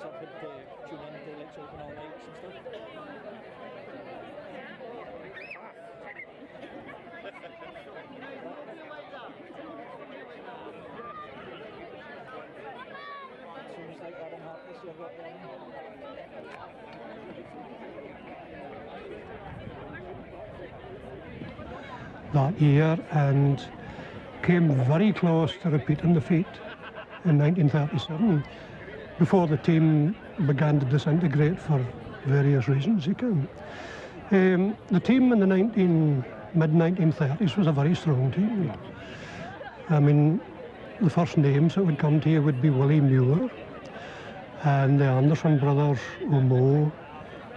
offered to tune in to Let's Open all nights and stuff. Seems like Adam Hartless you've got there. That year, and came very close to repeating the feat in 1937 before the team began to disintegrate for various reasons. The team in the mid-1930s was a very strong team. I mean, the first names that would come to you would be Willie Muir and the Anderson brothers, O'Mo,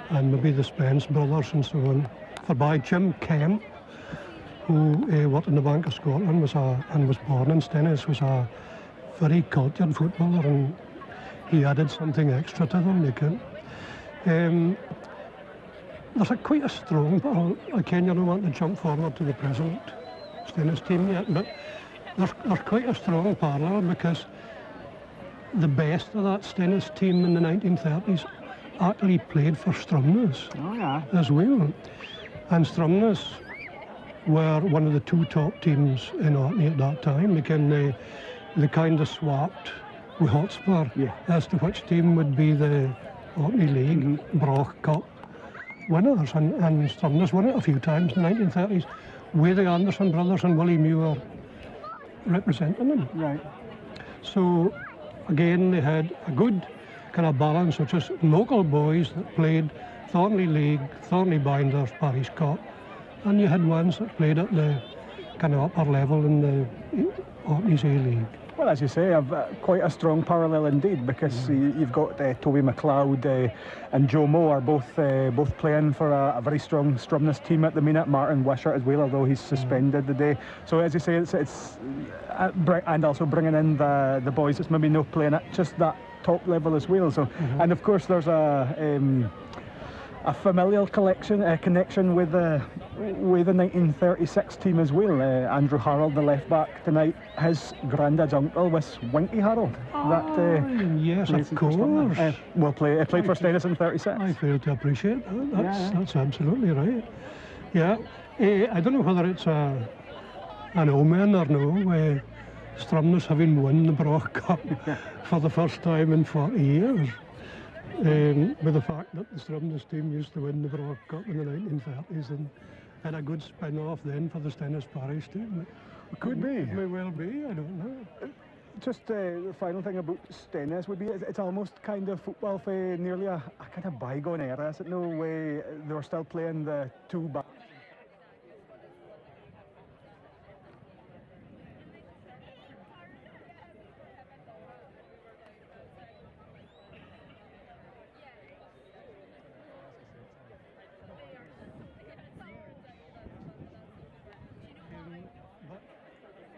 and maybe the Spence brothers and so on. By Jim Kemp, who worked in the Bank of Scotland and was born in Stenness, was a very cultured footballer, and he added something extra to them. There's quite a strong, again, you don't want to jump forward to the present Stenness team yet, but there's quite a strong parallel, because the best of that Stenness team in the 1930s actually played for Stromness as well. And Stromness were one of the two top teams in Orkney at that time. Again, they kind of swapped with Hotspur as to which team would be the Orkney League Broch Cup winners. And Stromness won it a few times in the 1930s with the Anderson brothers and Willie Muir representing them. Right. So again, they had a good kind of balance of just local boys that played Thornley League, Thornley Binders, Parish Cup, and you had ones that played at the kind of upper level in the Orkney's A League. Well, as you say, I've quite a strong parallel indeed, because you've got Toby MacLeod and Joe Moe are both playing for a very strong Stromness team at the minute. Martin Wishart as well, although he's suspended today. So as you say, it's and also bringing in the boys that's maybe not playing at just that top level as well. So and of course there's a familial connection with the 1936 team as well. Andrew Harrold, the left back tonight, his granddad's uncle was Winky Harrold. Yes, of course. Played for Stenness in 36. I fail to appreciate that. That's absolutely right. Yeah, I don't know whether it's an omen or no. Stromness having won the Broch Cup for the first time in 40 years. With the fact that the Stromness team used to win the Broch Cup in the 1930s and had a good spin-off then for the Stenness Parish team. It could be. It may well be, I don't know. Just the final thing about Stenness would be it's almost kind of football for nearly a kind of bygone era, is it? No way they were still playing the two back.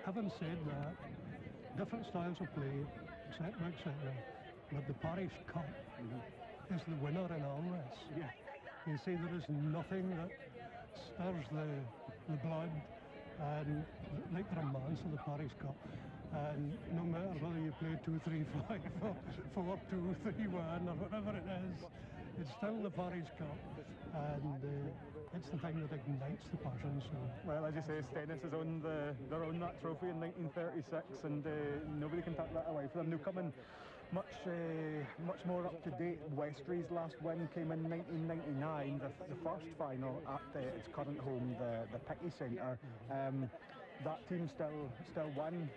Having said that, different styles of play, etc., but the Parish Cup is the winner in all this. Yeah. You see, there is nothing that stirs the blood and like the romance of the Parish Cup. And no matter whether you play 2-3-5 or 4-2-3-1 or whatever it is, it's still the Parish Cup, and it's the thing that ignites the passion. So. Well, as you say, Stenness is on they're on that trophy in 1936, and nobody can take that away from them. Now coming much more up to date, Westray's last win came in 1999, the first final at its current home, the Picky Centre. That team still won.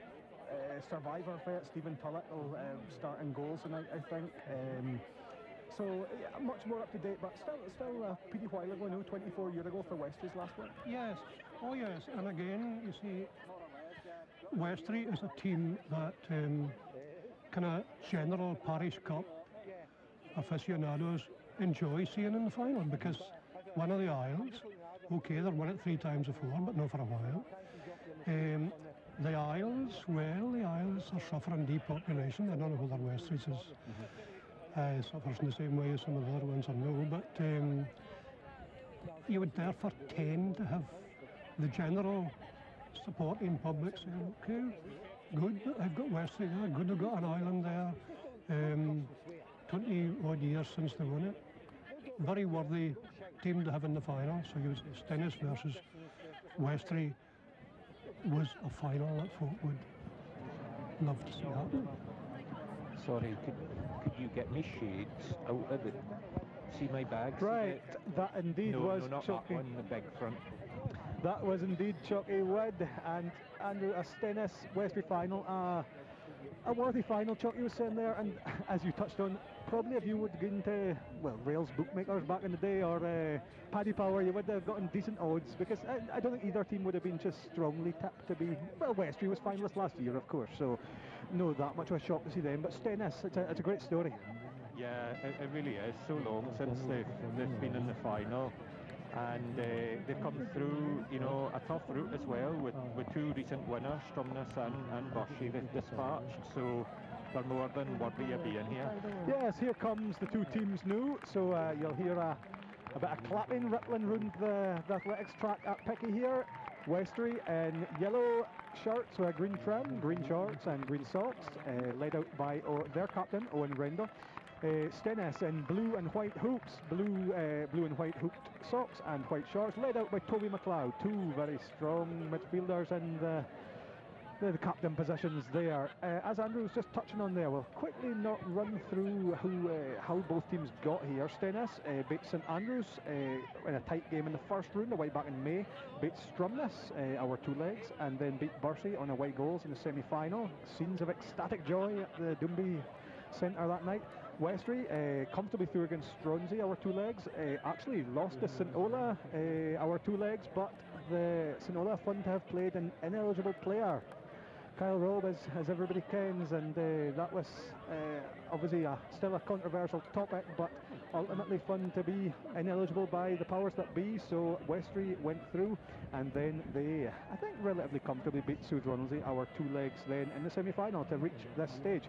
Survivor for it, Stephen Tullett will start in goals tonight, I think. So much more up to date, but still a pretty while ago now, 24 years ago for Westray's last one. Yes, oh yes, and again, you see, Westray is a team that kind of general Parish Cup aficionados enjoy seeing in the final, because one of the Isles, okay, they've won it 3 times before, but not for a while. The Isles, well, the Isles are suffering depopulation. I don't know whether Westray's suffers in the same way as some of the other ones, I know, but you would therefore tend to have the general supporting public say, okay, good, I've got Westray there, good, I've got an island there, 20 odd years since they won it. Very worthy team to have in the final. So you would say Stenness versus Westray was a final that folk would love to see happen. Sorry, could you get me shades out of the... See my bags? Right, that indeed was no, not Chucky. that one, the big front. That was indeed Chucky Wood, and Andrew, a Stenness Westray final, a worthy final. Chucky was saying there, and as you touched on, probably if you would go into, well, Rails bookmakers back in the day, or Paddy Power, you would have gotten decent odds, because I don't think either team would have been just strongly tipped to be, well, Westray was finalist last year, of course, so no that much of a shock to see them, but Stenness, it's a great story. Yeah, it really is. So long since they've been in the final, and they've come through, you know, a tough route as well with two recent winners, Stenness and Bushy, they've dispatched, so they're more than worthy of being here. Yes, here comes the two teams now, so you'll hear a bit of clapping, rippling round the athletics track at Picky here. Westray in yellow shirts with a green trim, green shorts and green socks, led out by their captain, Owen Rendell. Stenness in blue and white hoops, blue and white hooped socks and white shorts, led out by Toby McLeod, two very strong midfielders in the captain positions there. As Andrew was just touching on there, we'll quickly not run through how both teams got here. Stenness beat St Andrews in a tight game in the first round, away back in May, beat Stromness, our two legs, and then beat Bursey on away goals in the semi-final. Scenes of ecstatic joy at the Doomby Centre that night. Westray comfortably through against Stronsey, our two legs. Actually lost to St Ola, our two legs, but the St Ola fund to have played an ineligible player, Kyle Robb, as everybody kens, and that was obviously still a controversial topic, but ultimately found to be ineligible by the powers that be, so Westray went through, and then they, I think, relatively comfortably beat Sud Ronaldsay, our two legs, then in the semi-final to reach this stage.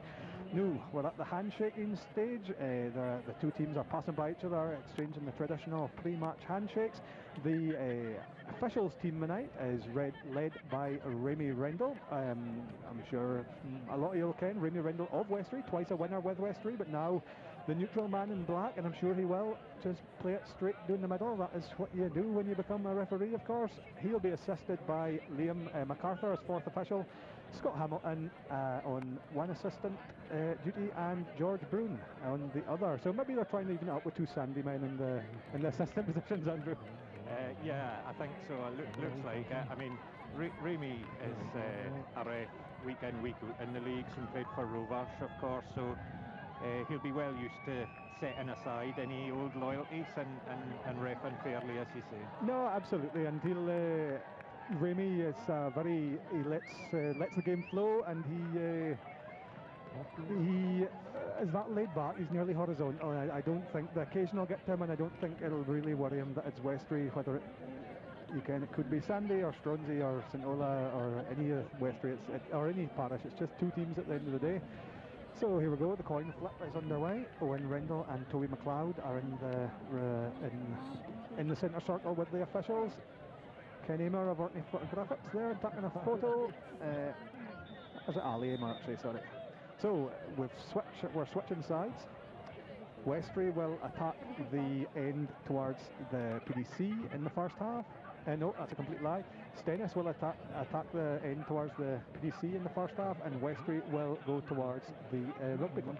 Now, we're at the handshaking stage. The two teams are passing by each other, exchanging the traditional pre-match handshakes. The officials team tonight is led by Remy Rendell. I'm sure a lot of you will ken Remy Rendell of Westray, twice a winner with Westray, but now the neutral man in black, and I'm sure he will just play it straight down the middle. That is what you do when you become a referee, of course. He'll be assisted by Liam MacArthur as fourth official, Scott Hamilton on one assistant duty, and George Brown on the other. So maybe they're trying to even it up with two Sandy men in the assistant positions, Andrew. Yeah, I think so. It looks like it. I mean, Remy is a ref week in, week out in the leagues, and played for Rovers, of course, so he'll be well used to setting aside any old loyalties and reffing fairly, as you say. No, absolutely, and Remy is he lets the game flow, and he is that laid back. He's nearly horizontal. I don't think the occasion will get to him, and I don't think it'll really worry him that it's Westray, whether it could be Sandy or Stronsey or St Ola or any Westray or any parish. It's just two teams at the end of the day. So here we go, the coin flip is underway. Owen Rendell and Toby McLeod are in the centre circle with the officials. Ken Amer of Orkney Graphics there taking a photo. Is it Ali Amer, actually, sorry. So we're switching sides. Westray will attack the end towards the PDC in the first half. No, that's a complete lie. Stenness will attack the end towards the PDC in the first half, and Westray will go towards the rugby club.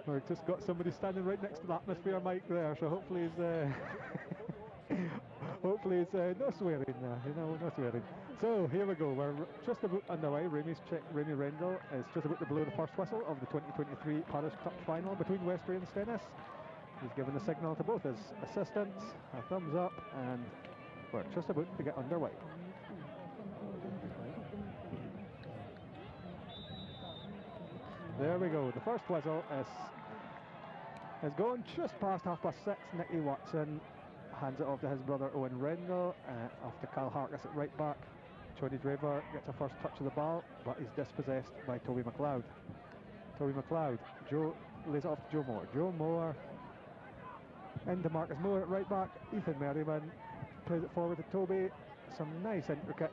We've just got somebody standing right next to the atmosphere mic there, so hopefully he's no swearing there, no swearing. So here we go, we're just about underway. Remy Rendell is just about to blow the first whistle of the 2023 Parish Cup final between Westray and Stenness. He's given the signal to both his assistants, a thumbs up, and we're just about to get underway. There we go, the first whistle is going just past 6:30. Nicky Watson hands it off to his brother Owen Rendell, off to Kyle Harkness at right back. Johnny Draver gets a first touch of the ball, but he's dispossessed by Toby McLeod. Joe lays it off to Joe Moore. Joe Moore into Marcus Moore at right back. Ethan Merriman plays it forward to Toby. Some nice intricate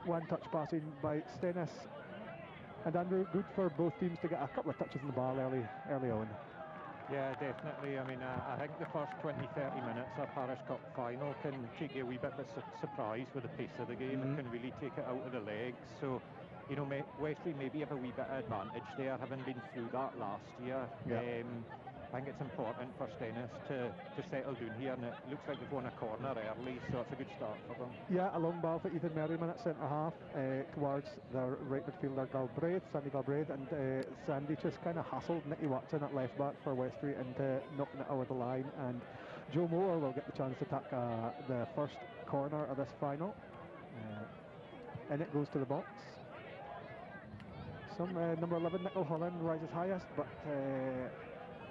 one-touch passing by Stenness. And Andrew, good for both teams to get a couple of touches in the ball early on. Yeah, definitely. I mean, I think the first 20-30 minutes of Parish Cup final can take you a wee bit of surprise with the pace of the game. It can really take it out of the legs. So, you know, Westray maybe have a wee bit of advantage there, having been through that last year. Yeah. I think it's important for Stenness to settle down here, and it looks like they've won a corner early, so it's a good start for them. Yeah, a long ball for Ethan Merriman at centre-half towards their right midfielder Sandy Galbraith, and Sandy just kind of hustled Nicky Watson at left-back for Westray into knocking it over the line, and Joe Moore will get the chance to attack the first corner of this final. And it goes to the box. Number 11, Nickel Holland, rises highest, but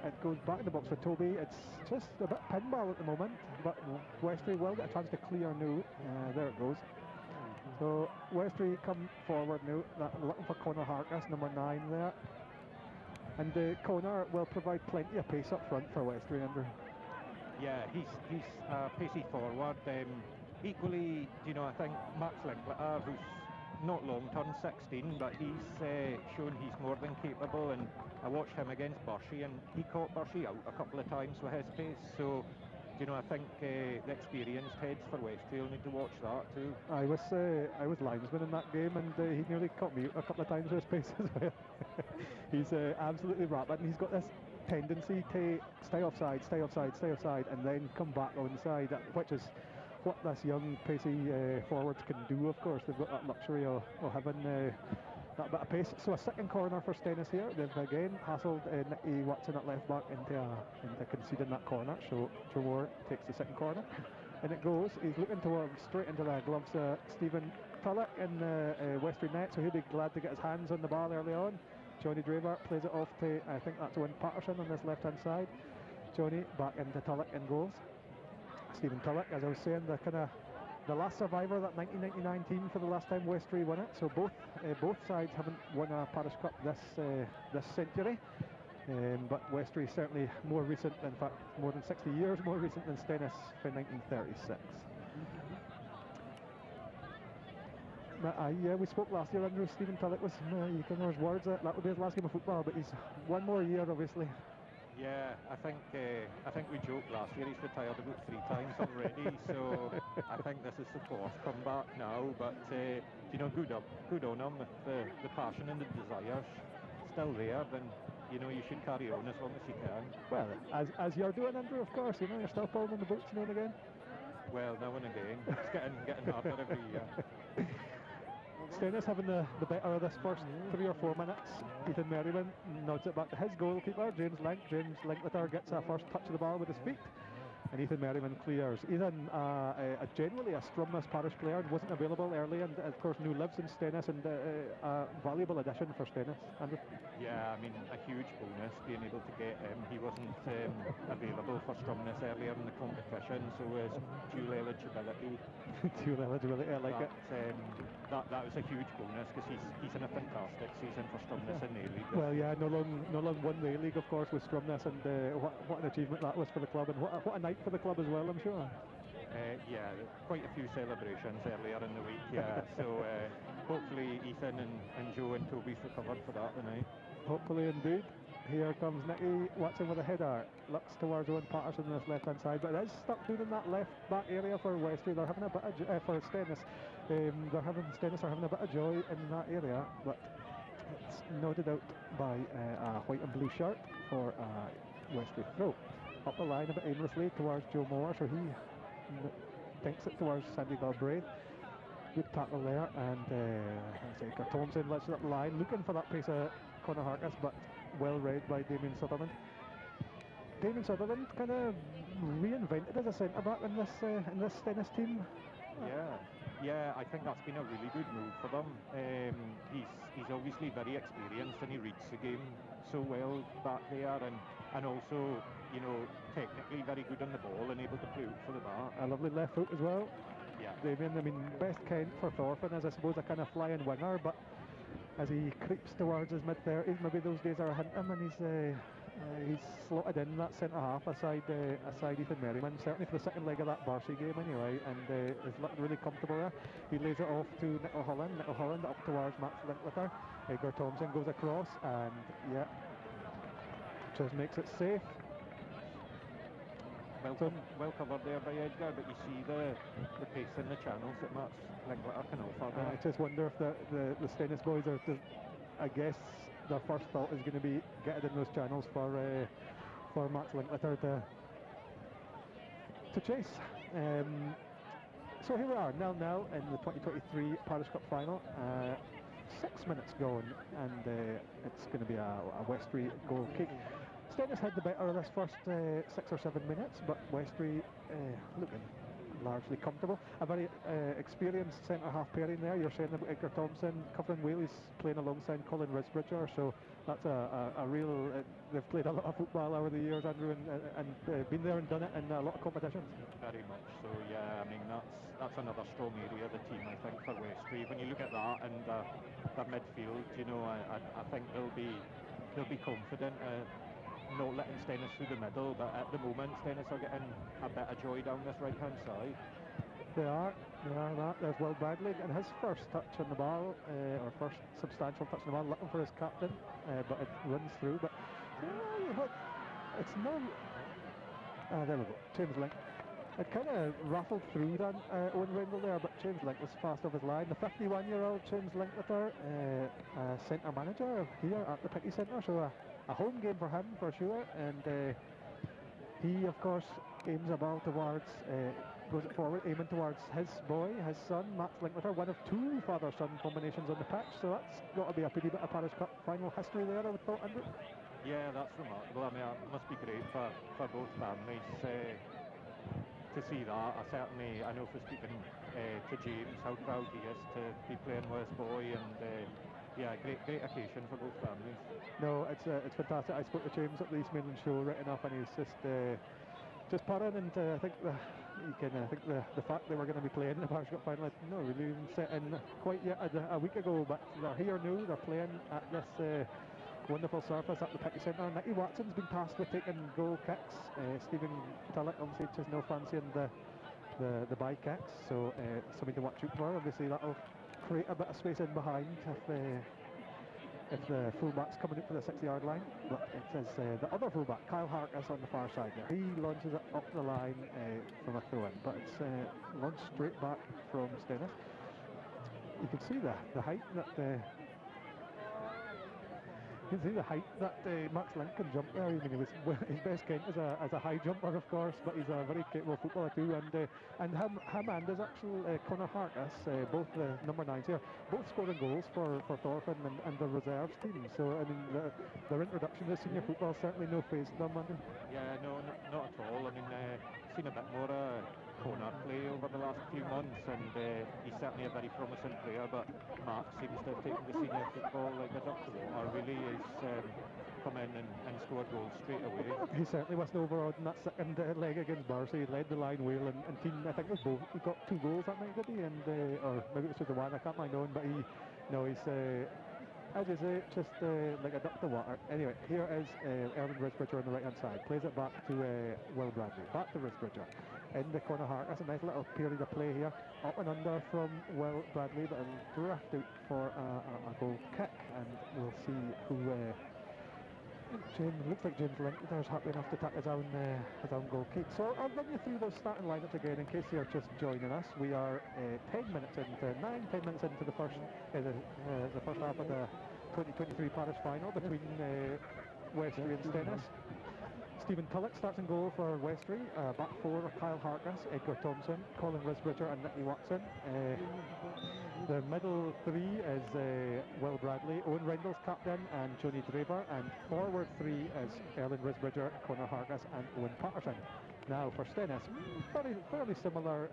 it goes back in the box for Toby. It's just a bit pinball at the moment, but Westray will get a chance to clear now. There it goes. So Westray come forward now, looking for Conor Harkness, number 9 there. And Conor will provide plenty of pace up front for Westray, Andrew. Yeah, he's pacey forward. Equally, you know, I think Max Linklater, who's not long turned 16, but he's shown he's more than capable, and I watched him against Burshy, and he caught Burshy out a couple of times with his pace. So, you know, I think the experienced heads for Westray will need to watch that too. I was linesman in that game, and he nearly caught me out a couple of times with his pace as well. He's absolutely rapid, and he's got this tendency to stay offside, and then come back onside, which is what this young pacey forwards can do. Of course, they've got that luxury of having that bit of pace. So a second corner for Stenness here. They've again hassled Nicky Watson at left back into conceding that corner. So Joe Moore takes the second corner, and it goes. He's looking towards straight into the gloves of Stephen Tullock in the Westray net. So he'll be glad to get his hands on the ball early on. Johnny Draver plays it off to, I think that's Owen Patterson on this left hand side. Johnny back into Tullock and goals. Stephen Tullock, as I was saying, the last survivor of that 1999 team for the last time Westray won it. So both sides haven't won a Parish Cup this century, but Westray certainly more recent, in fact more than 60 years more recent than Stenness for 1936. Yeah, we spoke last year, Andrew. Stephen Tullock was, you can know his words, that would be his last game of football, but he's one more year obviously. Yeah, I think we joked last year he's retired about 3 times already, so I think this is the 4th comeback now. But you know, good on him. If the passion and the desire still there, then you know you should carry on as long as you can. Well, as you're doing, Andrew, of course. You know, you're still pulling on the boots now and again. Well, now and again, it's getting harder every year. Stenness having the better of this first 3 or 4 minutes. Ethan Merriman nods it back to his goalkeeper, James Linklater gets a first touch of the ball with his feet, and Ethan Merriman clears. Ethan, generally a Stromness Parish player, wasn't available early, and of course now lives in Stenness, and a valuable addition for Stenness. Andrew? Yeah, I mean, a huge bonus being able to get him. He wasn't available for Stromness earlier in the competition, so his dual eligibility. I like it. That was a huge bonus, because he's in a fantastic season for Stromness in the A-League. Well, yeah, no long won the A-League, of course, with Stromness, and what an achievement that was for the club, and what a night for the club as well, I'm sure. Yeah, quite a few celebrations earlier in the week, yeah. So hopefully Ethan and Joe and Toby's recovered for that tonight. Hopefully indeed. Here comes Nicky Watson with a header. Looks towards Owen Patterson on this left hand side, but it is stuck down in that left back area for Westray. They're having a bit of for Stenness. Stenness are having a bit of joy in that area, but it's noted out by a white and blue shirt for Westray throw. Up the line a bit aimlessly towards Joe Moore, so he thinks it towards Sandy Galbraith. Good tackle there, and Thompson lets it up the line, looking for that piece of Conor Harkness, but well read by Damien Sutherland. Damien Sutherland kind of reinvented as a centre back in this Stenness team. Yeah, I think that's been a really good move for them. He's obviously very experienced, and he reads the game so well back there, and also, you know, technically very good on the ball and able to play out for the bar. A lovely left foot as well. Yeah. Damien, I mean, best Kent for Thorfinn as I suppose a kind of flying winger, but as he creeps towards his mid-30s, maybe those days are a hint him, and He's slotted in that centre half aside Ethan Merriman, certainly for the second leg of that Barcy game anyway, and is looking really comfortable there. He lays it off to Nicola Holland. Nicola Holland up towards Max Linklater. Edgar Thompson goes across, and yeah, just makes it safe. Well covered there by Edgar, but you see the pace in the channels that Max Linklater can offer there. I just wonder if the Stenness boys are just, I guess their first thought is going to be get it in those channels for Max Linklater to chase. So here we are, 0-0 in the 2023 Parish Cup final. 6 minutes gone, and it's going to be a Westray goal kick. Stenness had the better of this first 6 or 7 minutes, but Westray looking largely comfortable. A very experienced centre-half pairing there. You're saying about Edgar Thompson covering wheel. He's playing alongside Colin Risbridger, so that's a real... they've played a lot of football over the years, Andrew, and been there and done it in a lot of competitions. Very much so, yeah. I mean, that's another strong area of the team, I think, for Westray. When you look at that and their midfield, you know, I think they'll be confident. Not letting Stenness through the middle, but at the moment Stenness are getting a bit of joy down this right hand side. They are that. There's Will Bradley getting his first touch on the ball, or first substantial touch on the ball, looking for his captain, but it runs through. But it's no. There we go. James Link. It kind of raffled through then Owen Rendell there, but James Link was fast off his line. The 51-year-old James Linklater, centre manager here at the Picky Centre, so a home game for him for sure, and he of course aims a ball towards, goes it forward, aiming towards his boy, his son, Max Linklater, one of 2 father-son combinations on the pitch, so that's got to be a pretty bit of Parish Cup final history there, I would thought, Andrew. Yeah, that's remarkable. I mean, it must be great for both families to see that. I know for speaking to James how proud he is to be playing with his boy, and yeah, great occasion for both families. No, it's fantastic. I spoke to James at the East Midland show right enough, and he's just putting, and I think the fact they were going to be playing in the Parish Cup final, no, really even set in quite yet a week ago, but they're here now. They're playing at this wonderful surface at the Picky Centre. Nicky Watson's been tasked with taking goal kicks. Stephen Tillett obviously just no fancying the by kicks, so something to watch out for. Obviously that'll create a bit of space in behind if the fullback's coming up for the 6-yard line. But it is the other fullback, Kyle Harkus, on the far side there. He launches it up the line from a throw-in, but it's launched straight back from Stenness. You can see the height that Max Link can jump there. I mean, his best count as a high jumper, of course, but he's a very capable footballer too. And him and his actual Conor Harkus, both the number 9s here, both scoring goals for Thorfinn and the reserves team. So I mean, their introduction to senior football certainly no phase them, Andrew. Yeah, no, not at all. I mean, seen a bit more Conor play over the last few months, and he's certainly a very promising player, but Mark seems to have taken the senior football like a duck to water, really. He's come in and scored goals straight away. He certainly wasn't over on that second leg against Barcy. He led the line well, and team, I think it was both. He got 2 goals that night, did he? And or maybe it was just the one, I can't mind knowing, but he's as you say, just like a duck to water. Anyway, here is Erwin Risbridger on the right hand side. Plays it back to Will Bradley. Back to Risbridger. In the corner heart. That's a nice little period of play here. Up and under from Will Bradley, but it'll draft out for a goal kick, and we'll see who. Looks like James Linklater's happy enough to take his own goal kick. So I'll run you through those starting lineups again in case you're just joining us. We are 10 minutes into the first half of the 2023 Parish final between Westray and Stenness. Stephen Tillett starts in goal for Westray. Back 4 Kyle Harkus, Edgar Thompson, Colin Risbridger and Nicky Watson. The middle 3 is Will Bradley, Owen Rendell's captain, and Johnny Draper. And forward 3 is Erwin Risbridger, Conor Harkus and Owen Patterson. Now for Stenness, fairly similar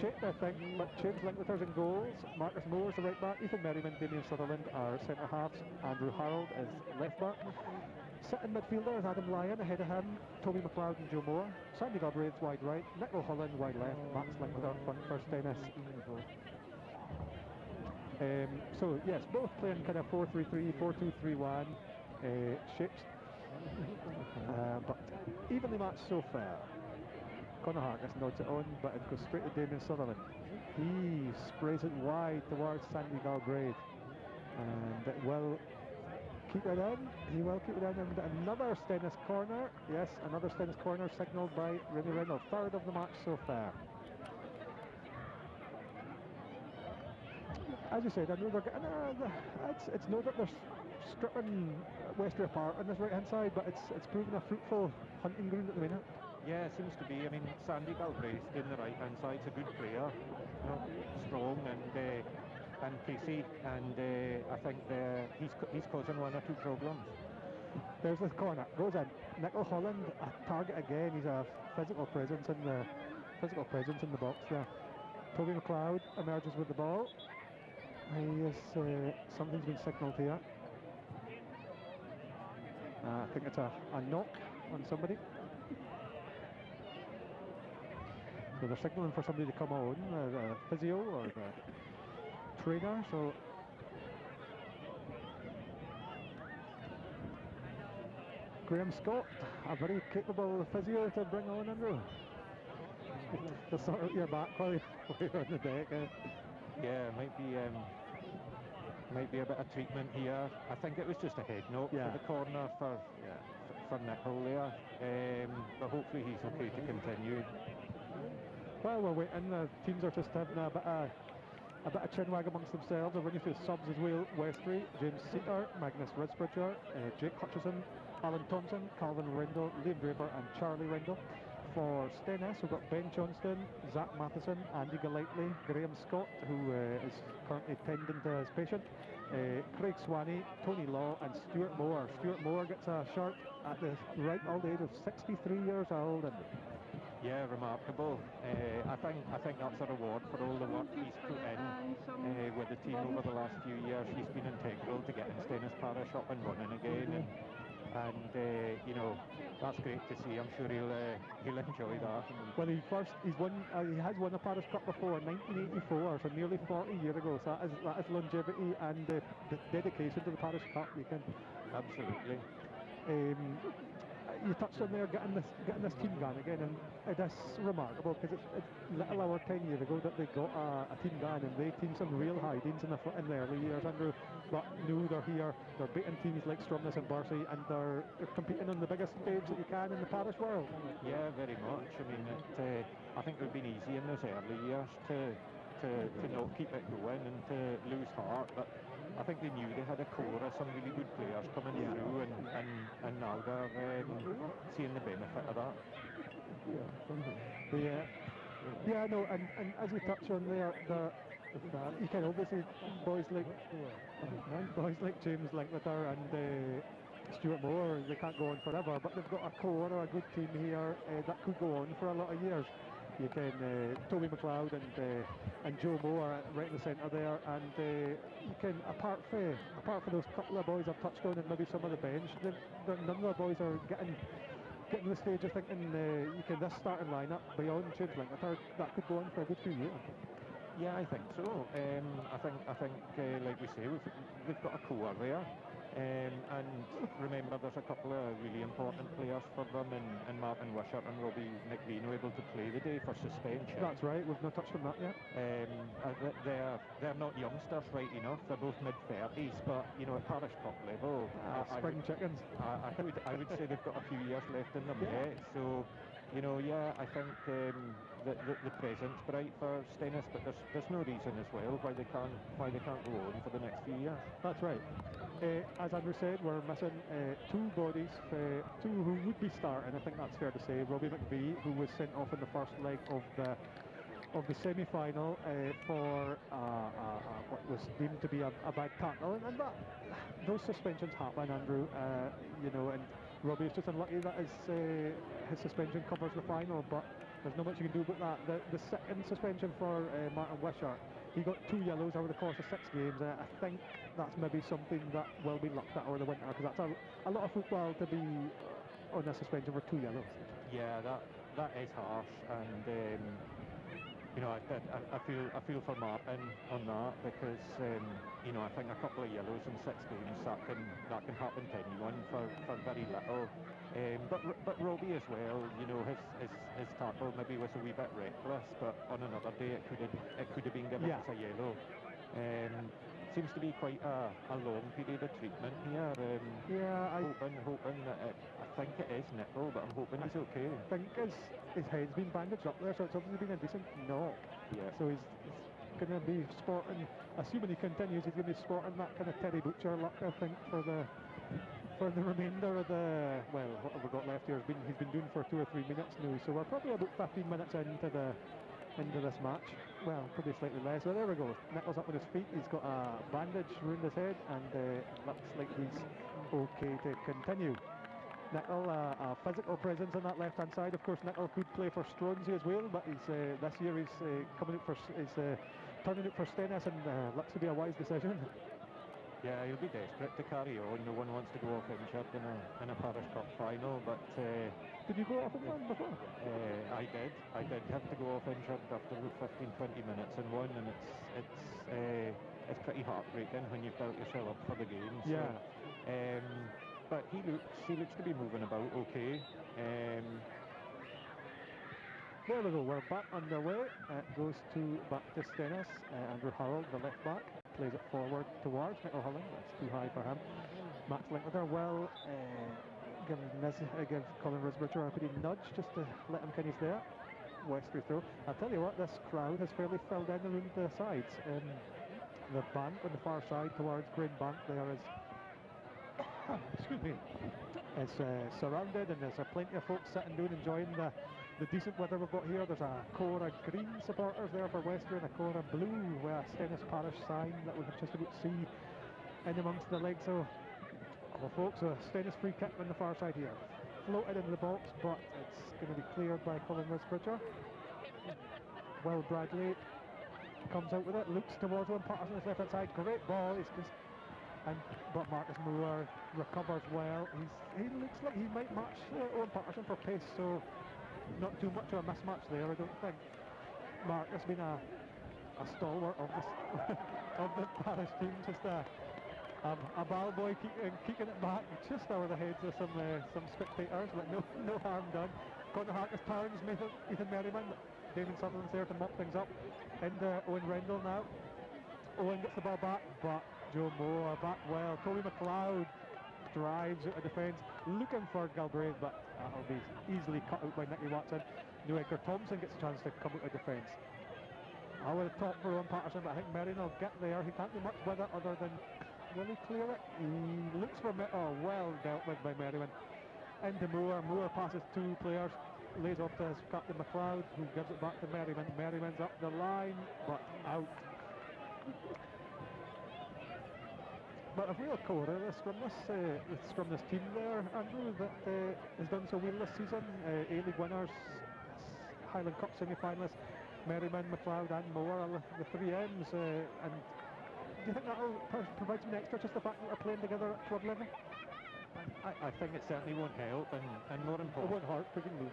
shape, I think, but James Linklater's in goals, Marcus Moore's the right back, Ethan Merriman, Damien Sutherland are centre halves, Andrew Harold is left back. Sitting midfielder is Adam Lyon, ahead of him Toby McLeod and Joe Moore, Sandy Galbraith's wide right, Nicola Holland wide left, Max Linklater front for Stenness. So yes, both playing kind of 4-3-3, 4-2-3-1 shapes, but evenly matched so far. Conor Harkness nods it on, but it goes straight to Damien Sutherland. He sprays it wide towards Sandy Galbraith, and it will keep it in. He will keep it in, and another Stenness corner. Yes, another Stenness corner signalled by Remy Rendell, third of the match so far. As you said, I know they're getting it's no that they're stripping Westray apart on this right-hand side, but it's proven a fruitful hunting ground at the minute. Yeah, it seems to be. I mean, Sandy Galbraith in the right-hand side's a good player, you know, strong and pacey, and I think he's causing one or two problems. There's the corner, goes in. Nicola Holland, a target again. He's a physical presence in the box there. Toby McLeod emerges with the ball. Something's been signalled here. I think it's a knock on somebody. So they're signalling for somebody to come on, the physio or the trainer. So Graham Scott, a very capable physio to bring on, Andrew. To sort out your back while you're on the deck. Yeah, might be a bit of treatment here. I think it was just a head knock for the corner for Nicol there, but hopefully he's okay to continue. Well, we're waiting. The teams are just having a bit of chinwag amongst themselves. I'll run you through the subs as well. Westray, James Seater, Magnus Risbridger, Jake Hutchison, Alan Thompson, Calvin Rendell, Liam Draper and Charlie Rendell. For Stenness, we've got Ben Johnston, Zach Matheson, Andy Golightly, Graham Scott, who is currently tending to his patient, Craig Swanee, Tony Law and Stuart Moore. Stuart Moore gets a shirt at the ripe old age of 63 years old. And yeah, remarkable. I think that's a reward for all the work he's put in with the team over the last few years. He's been integral to getting Stenness Parish up and running again, and you know, that's great to see. I'm sure he'll enjoy that. Well, he has won a Parish Cup before, 1984, so nearly 40 years ago. So that is longevity and the dedication to the Parish Cup. You can absolutely. You touched on there getting this team going again, and it is remarkable because it's little over 10 years ago that they got a team going, and they teamed some real hidings in the early years, Andrew. But now they're here, they're beating teams like Stromness and Bursey, and they're competing on the biggest stage that you can in the Parish world. Yeah, very much. I mean, I think it would have been easy in those early years to not keep it going and to lose heart, but I think they knew they had a core of some really good players coming through, and now they're seeing the benefit of that. Yeah, no, and as we touch on there, you can obviously boys like James Linkletter and Stuart Moore, they can't go on forever, but they've got a core or a good team here that could go on for a lot of years. You can Toby McLeod and Joe Moore right in the centre there, and you can apart from those couple of boys I've touched on and maybe some of the bench, none of the boys are getting to the stage of thinking you can this starting lineup beyond James Linkletter that could go on for a good few years. Yeah, I think so. I think like we say, we've got a core there. And remember, there's a couple of really important players for them, and Martin Wishart and Robbie McVeigh able to play the day for suspension. That's right, we've not touched on that yet. They're not youngsters, right enough. They're both mid-30s, but you know, at Parish Cup level, spring chickens. I would say they've got a few years left in them yet. So, you know, yeah, I think the present's bright for Stenness, but there's no reason as well why they can't go on for the next few years. That's right. As Andrew said, we're missing two bodies, two who would be starting. I think that's fair to say. Robbie McVeigh, who was sent off in the first leg of the semi-final for what was deemed to be a bad tackle, and those suspensions happen, Andrew. You know, and Robbie is just unlucky that his suspension covers the final, but there's not much you can do about that. The second suspension for Martin Wishart, he got 2 yellows over the course of 6 games. I think that's maybe something that will be looked at over the winter, because that's a lot of football to be on a suspension for 2 yellows. Yeah, that is harsh, and you know, I feel for Martin on that because you know, I think a couple of yellows in 6 games that can happen to anyone for very little. But Robbie as well, you know, his tackle maybe was a wee bit reckless, but on another day it could have been given as a yellow. Seems to be quite a long period of treatment here. Hoping that I think it is nickel, but I'm hoping he's okay. I think his head's been bandaged up there, so it's obviously been a decent knock. Yeah. So he's going to be sporting, assuming he continues, he's going to be sporting that kind of Teddy Butcher luck, I think, for the remainder of the, well, what have we got left here? He's been doing for 2 or 3 minutes now, so we're probably about 15 minutes into this match. Well, probably slightly less. So there we go. Nichols up on his feet. He's got a bandage around his head, and looks like he's okay to continue. Nicholl, a physical presence on that left-hand side. Of course, Nicholl could play for Stronsey as well, but he's this year he's turning out for Stenness, and looks to be a wise decision. Yeah, he'll be desperate to carry on. No one wants to go off injured in a Parish Cup final, but did you go off in one before? I did have to go off injured after about 15-20 minutes in one, and it's pretty heartbreaking when you've built yourself up for the game. So, yeah. But he looks to be moving about okay. There we go, we're back underway. It goes back to Stenness. Andrew Harold, the left back, plays it forward towards Nicholl Holland. That's too high for him. Max Linkletter will give Colin Risbridger a pretty nudge just to let him kind of there. Westray throw. I'll tell you what, this crowd has fairly filled in around the sides. The bank on the far side towards Green Bank there is excuse me, is surrounded, and there's plenty of folks sitting down enjoying the decent weather we've got here. There's a core of green supporters there for Westray and a core of blue with a Stenness Parish sign that we can just about see in amongst the legs. So, well, folks, a Stenness free kick on the far side here, floated into the box, but it's going to be cleared by Colin Risbridger. Will Bradley comes out with it, looks towards Owen Patterson on his left hand side. Great ball. It's just, but Marcus Moore recovers well. He looks like he might match Owen Patterson for pace, so not too much of a mismatch there, I don't think. Marcus being a stalwart of this of the Parish team, just a ball boy kicking it back just over the heads of some spectators, but no harm done. Conor Harkness turns Ethan Merriman. Damon Sutherland's there to mop things up. Into Owen Rendell now. Owen gets the ball back, but Joe Moore back well. Toby McLeod drives out of defence, looking for Galbraith, but that'll be easily cut out by Nicky Watson. New Edgar Thompson gets a chance to come out of defence. I would have thought for Owen Patterson, but I think Merriman will get there. He can't do much with it other than, will he clear it? He looks for well dealt with by Merriman. Into Moore. Moore passes 2 players, lays off to his captain McLeod, who gives it back to Merriman. Merriman's up the line, but out. But a real core of the Scrumness team there, Andrew, that has done so well this season. A-League winners, Highland Cup semi-finalists, Merriman, McLeod and Moore are the 3 M's. And do you think that'll provide some extra, just the fact that they're playing together at club level? I think it certainly won't help, and more important, it won't hurt, presumably.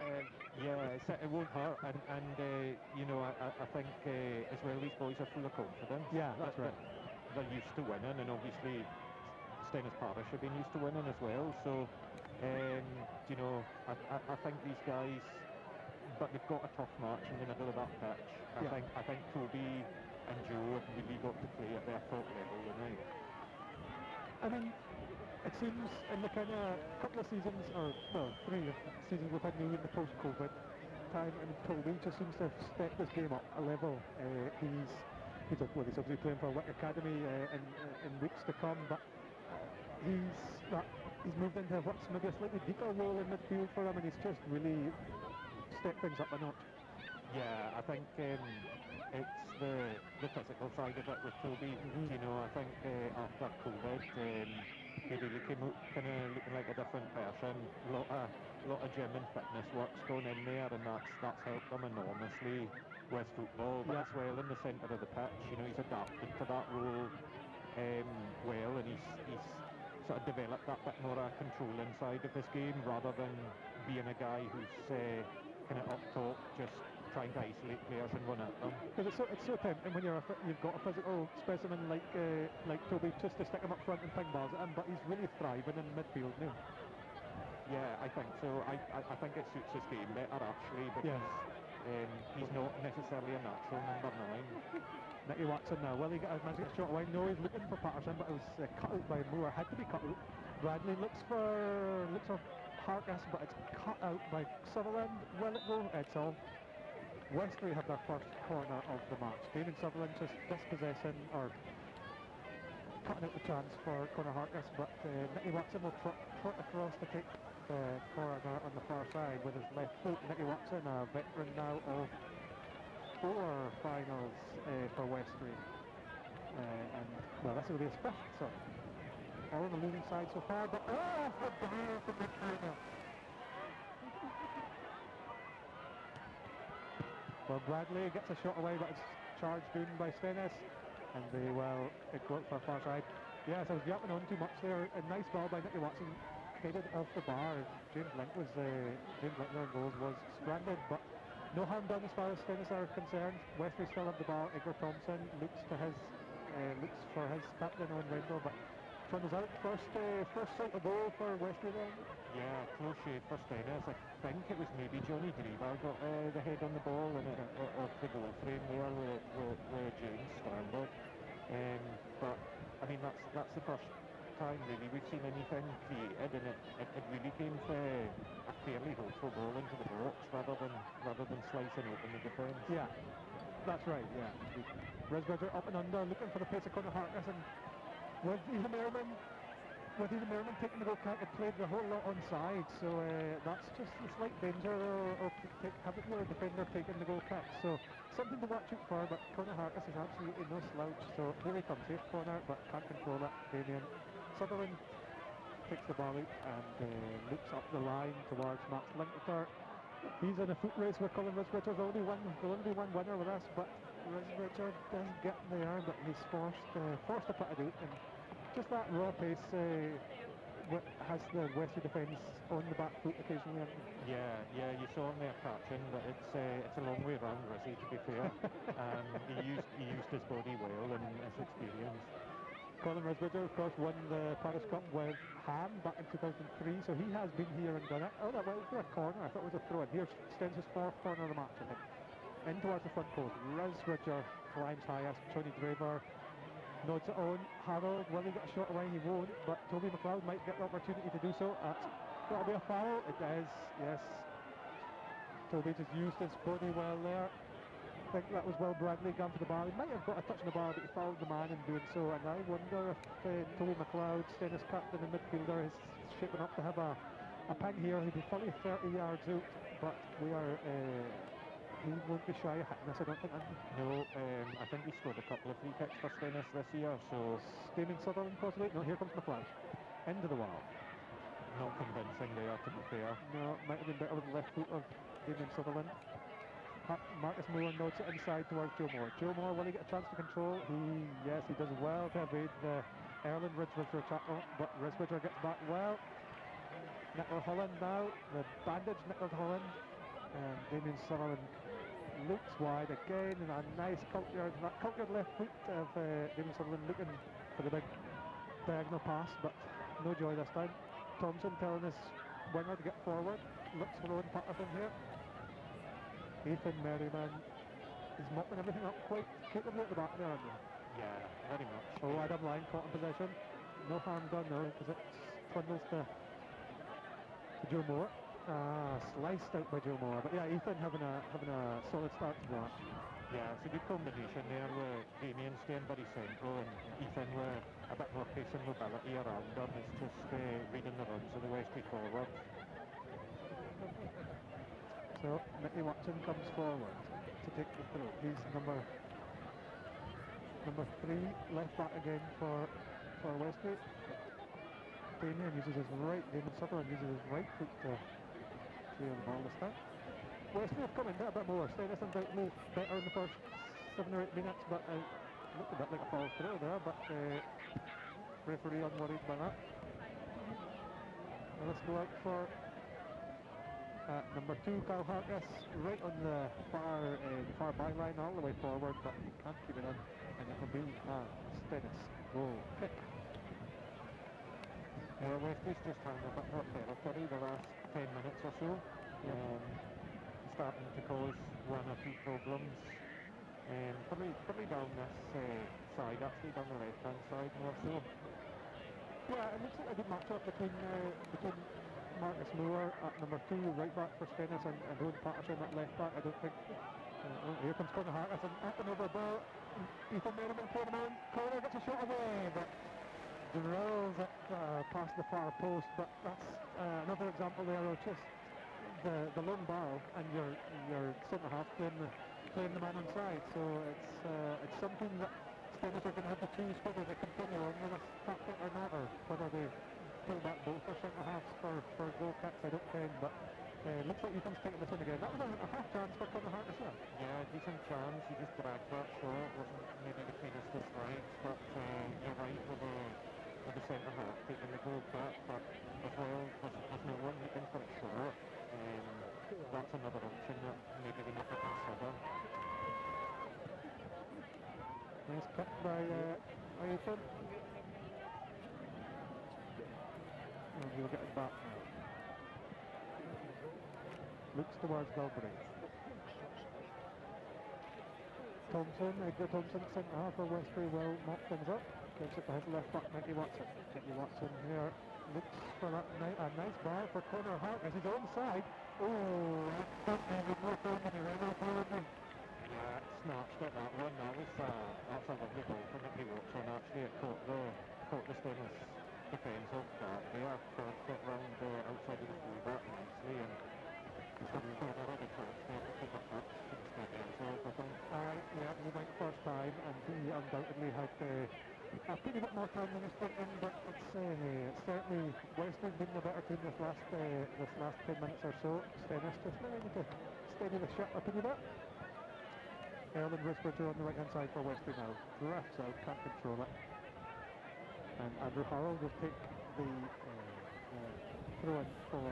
It won't hurt, and you know, I think as well these boys are full of confidence. Yeah, that's right. They're used to winning, and obviously Stenness Parish have been used to winning as well. So, you know, I think these guys, but they've got a tough match in the middle of that pitch. I think Toby and Joe have really got to play at their top level tonight. I mean, it seems in the kind of couple of seasons, or well, 3 seasons we've had now in the post-COVID time, and Toby just seems to have stepped this game up a level. He's obviously playing for Wick Academy in weeks to come, but he's moved into what's maybe a slightly deeper role in midfield for him, and he's just really stepped things up a notch. Yeah, I think it's the physical side of it with Toby. You know, I think after COVID, he really came out kind of looking like a different person. A lot of gym and fitness work's gone in there, and that's helped him enormously with football, but as well in the centre of the pitch. You know, he's adapted to that role well, and he's sort of developed that bit more controlling side of his game, rather than being a guy who's kind of up top, just trying to isolate players and run at them. Because it's so tempting when you've got a physical specimen like Toby just to stick him up front and ping balls at him, but he's really thriving in midfield now. Yeah, I think so. I think it suits his game better actually, because he's not necessarily a natural number 9. Nicky Watson now. Will he get a magic shot away? No, he's looking for Patterson, but it was cut out by Moore. Had to be cut out. Bradley looks for Harkness, but it's cut out by Sutherland. Will it go? It's all. Westray have their first corner of the match. Damien Sutherland just dispossessing or cutting out the chance for Conor Harkness, but Nicky Watson will trot across to take the corner on the far side with his left foot. Nicky Watson, a veteran now of 4 finals for Westray, and well, this will be his 5th, so all on the losing side so far, but for midfielder. Well, Bradley gets a shot away, but it's charged in by Stenness, and they will go out for a far side. Yes, I was yapping on too much there. A nice ball by Nicky Watson, headed off the bar. James Linkner goals was stranded, but no harm done as far as Stenness are concerned. Westray still have the ball. Edgar Thompson looks for his captain on Rendell, but trundles out. First sight of goal for Westray then. Yeah, close shave for Stenness. I think it was maybe Johnny Drever got the head on the ball and of the goal frame there where James stranded. But I mean that's the first time really we've seen anything created, and it really came for a fairly hopeful ball into the box rather than slicing open the defence. Yeah, that's right. Yeah, Risbridger up and under, looking for the pace of Conor Harkness, and with Ethan Merriman taking the goal kick, it played the whole lot onside, so that's just a slight danger, or having your defender taking the goal kick. So something to watch out for, but Conor Harkness is absolutely no slouch, so here he comes, safe corner, but can't control it. Damien Sutherland takes the ball out and looks up the line towards Max Linklater. He's in a foot race with Colin Risbridger. There'll only be one winner with us, but Risbridger does get there, but he's forced to put it out, and just that raw pace has the Westray defence on the back foot occasionally. Yeah, you saw him there catching, but it's a long way round Rizzy, to be fair. He used his body well and his experience. Colin Risbridger, of course, won the Parish Cup with Ham back in 2003, so he has been here and done it. Oh, that was a corner. I thought it was a throw-in. Here's Stenness's 4th corner of the match, I think. In towards the front post. Risbridger climbs highest. Johnny Draver nods it on. Harold, will he get a shot away? He won't, but Toby McLeod might get the opportunity to do so. That'll be a foul. It is, yes. Toby just used his body well there. I think that was Will Bradley gone for the ball. He might have got a touch on the ball, but he fouled the man in doing so, and I wonder if Toby McLeod, Stenness captain and midfielder, is shaping up to have a ping here. He'll be fully 30 yards out, but he won't be shy of hitting this, I don't think. No, I think he scored a couple of free kicks for Stenness this year, so... Damien Sutherland possibly? No, here comes McLeod. Into the wall. Not convincing there, to be fair. No, might have been better with the left foot of Damien Sutherland. Marcus Moore nods it inside towards Joe Moore. Joe Moore, will he get a chance to control? Yes, he does well to evade the Erland Risbridger tackle, but Risbridger gets back well. Nicola Holland now, the bandaged Nicola Holland, and Damien Sutherland looks wide again, and a nice cultured left foot of Damien Sutherland looking for the big diagonal pass, but no joy this time. Thompson telling his winger to get forward, looks for Owen Patterson here. Ethan Merriman is mopping everything up quite capably at the back there, aren't they? Yeah, very much. Oh, Adam Lyne caught in possession. No harm done though, because it trundles to Joe Moore. Sliced out by Joe Moore. But yeah, Ethan having a solid start to that. Yeah, it's a good combination there with Damien staying very central and Ethan with a bit more pace and mobility around him. It's just reading the runs of the Westray forward. So Nicky Watson comes forward to take the throw. He's number 3, left back again for Westray. Damien Sutherland uses his right foot to clear the ball this time. Westray have come in a bit more. Stenness undoubtedly better in the first 7 or 8 minutes, but it looked a bit like a false throw there, but referee unworried by that. Now let's go out for Number 2, Kyle Harkness, right on the far byline, all the way forward, but he can't keep it in, and it will be Stenness goal kick. Wesley's just having a bit more territory the last 10 minutes or so. Starting to cause one or two problems. Probably down this side, actually down the left-hand side more so. Yeah, it looks like a good matchup between Marcus Moore at number 2, right back for Stenness, and Owen Patterson at left back. I don't think. Here comes Conor Harkness and up and over the ball. Ethan Merriman playing him on. Conor gets a shot away, but drills it past the far post. But that's another example there of just the long ball, and your centre half playing the man inside. So it's something that Stenness are going to have to choose whether they continue on with this tactic or not, or whether they pull back both their centre halves for goal kicks. I don't think, but looks like Ethan's taking this in again. That was a half chance for Conor Harkness there. Yeah, decent chance. He just dragged that shot. Wasn't maybe the cleanest of strikes, but you're right with the centre half taking the goal kick, but as well there's no one looking for a shot. That's another option that maybe we need to consider. Nice kick by Ethan. And he'll get it back now. Looks towards Galbraith. Thompson, Edgar Thompson, centre half for Westray, will mop things up. Gives it to his left back, Mickey Watson. Mickey Watson here looks for that a nice ball for Conor Harkness. He's onside. Oh, that's Snatched at that one. That's a lovely goal for Mickey Watson. Actually, it caught the Stenness defence off guard there. Crossed it round outside of the fullback nicely, and he's having a chance there to pick it up instead himself, I think. Yeah, he went first time, and he undoubtedly had a pretty bit more time than he's thinking, but it's certainly Western been the better team this last 10 minutes or so. Stenness just managed to steady the ship up a bit. Erland Risbridger on the right hand side for Western now. Drifts out, can't control it. And Andrew Harrell will take the throw in for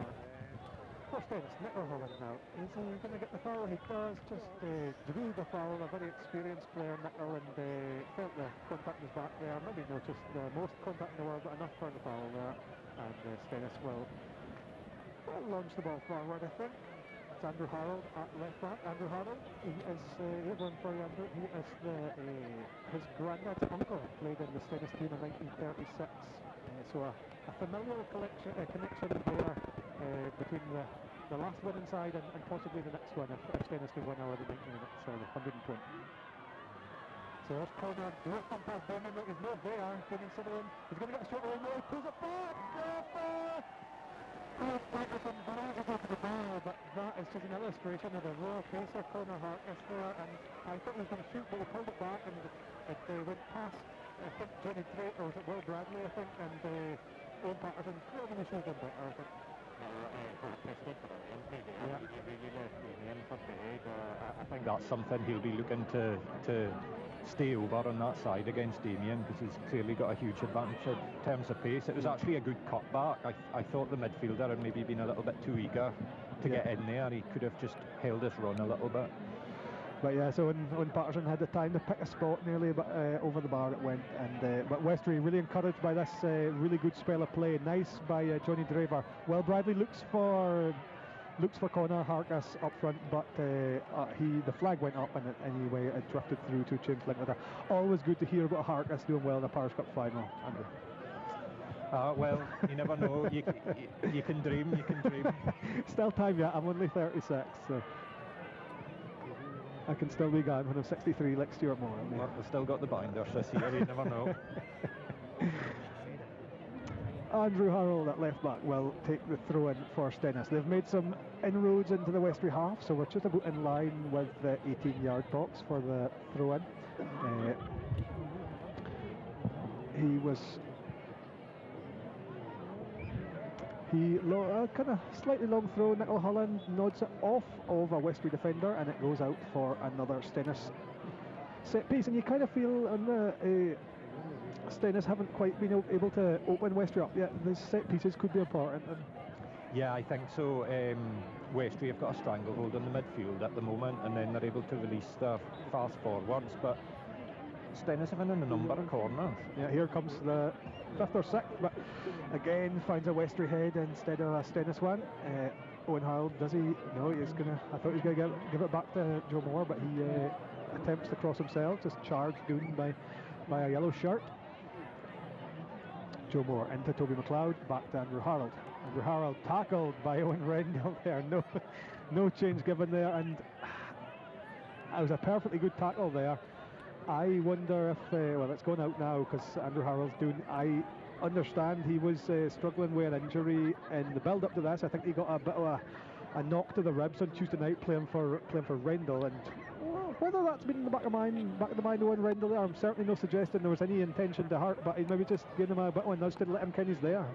Stenness. Nicola Holland now. Is he going to get the foul? He does. Just drew the foul. A very experienced player, Nicola, and felt the contact in his back there. Maybe noticed the most contact in the world, but enough for the foul there. And Stenness will launch the ball forward, I think. It's Andrew Harold at left back. Andrew Harold, he is one for Andrew. He is his granddad's uncle played in the Stenness team in 1936. So a familial connection there between the last winning side and possibly the next one if Stenness can win over the 90 minutes or the 120. So there's Conor drifting past Bowman. He's not there. He's going to get a shot away. No, he pulls it back. Patterson blows it over the ball, but that is just an illustration of the raw pacer Conor Harkness there, and I thought he was going to shoot, but he pulled it back, and it went past, I think, Johnny Drake, or was it Will Bradley, I think, and Owen Patterson really should have done better, I think. I think that's something he'll be looking to stay over on that side against Damien, because he's clearly got a huge advantage in terms of pace. It was actually a good cutback. I thought the midfielder had maybe been a little bit too eager to get in there. He could have just held his run a little bit. But yeah, so when Patterson had the time to pick a spot nearly, but over the bar it went. And but Westray really encouraged by this really good spell of play. Nice by Johnny Draver. Well, Bradley looks for Conor Harkness up front, but the flag went up, and anyway it drifted through to James Linkletter. Always good to hear about Harkness doing well in the Parish Cup final, Andrew. Well, you never know. You can dream. You can dream. Still time yet. I'm only 36, so I can still be gone when I'm 63 like Stuart Moore. We've still got the binders this year, you never know. Andrew Harrell at left back will take the throw in for Stenness. They've made some inroads into the Westray half, so we're just about in line with the 18-yard box for the throw in. Kind of slightly long throw. Nicola Holland nods it off of a Westray defender, and it goes out for another Stenness set piece. And you kind of feel on the Stenness haven't quite been able to open Westray up yet. The set pieces could be important. Yeah, I think so. Westray have got a stranglehold on the midfield at the moment, and then they're able to release their fast forwards, but Stenness have in a number of corners. Yeah, here comes the 5th or 6th, but again finds a Westray head instead of a Stenness one. Owen Harold, does he? No, he's gonna. I thought he was gonna give it back to Joe Moore, but he attempts to cross himself, just charged down by a yellow shirt. Joe Moore into Toby McLeod, back to Andrew Harold. Andrew Harold tackled by Owen Rendell there. No change given there, and it was a perfectly good tackle there. I wonder if, well, it's gone out now because Andrew Harold's doing. I understand he was struggling with an injury in the build-up to this. I think he got a bit of a knock to the ribs on Tuesday night playing for Rendell, and whether that's been in the back of the mind of Owen Rendell there, I'm certainly not suggesting there was any intention to hurt, but he maybe just gave him a bit of a nudge to let him ken he's there.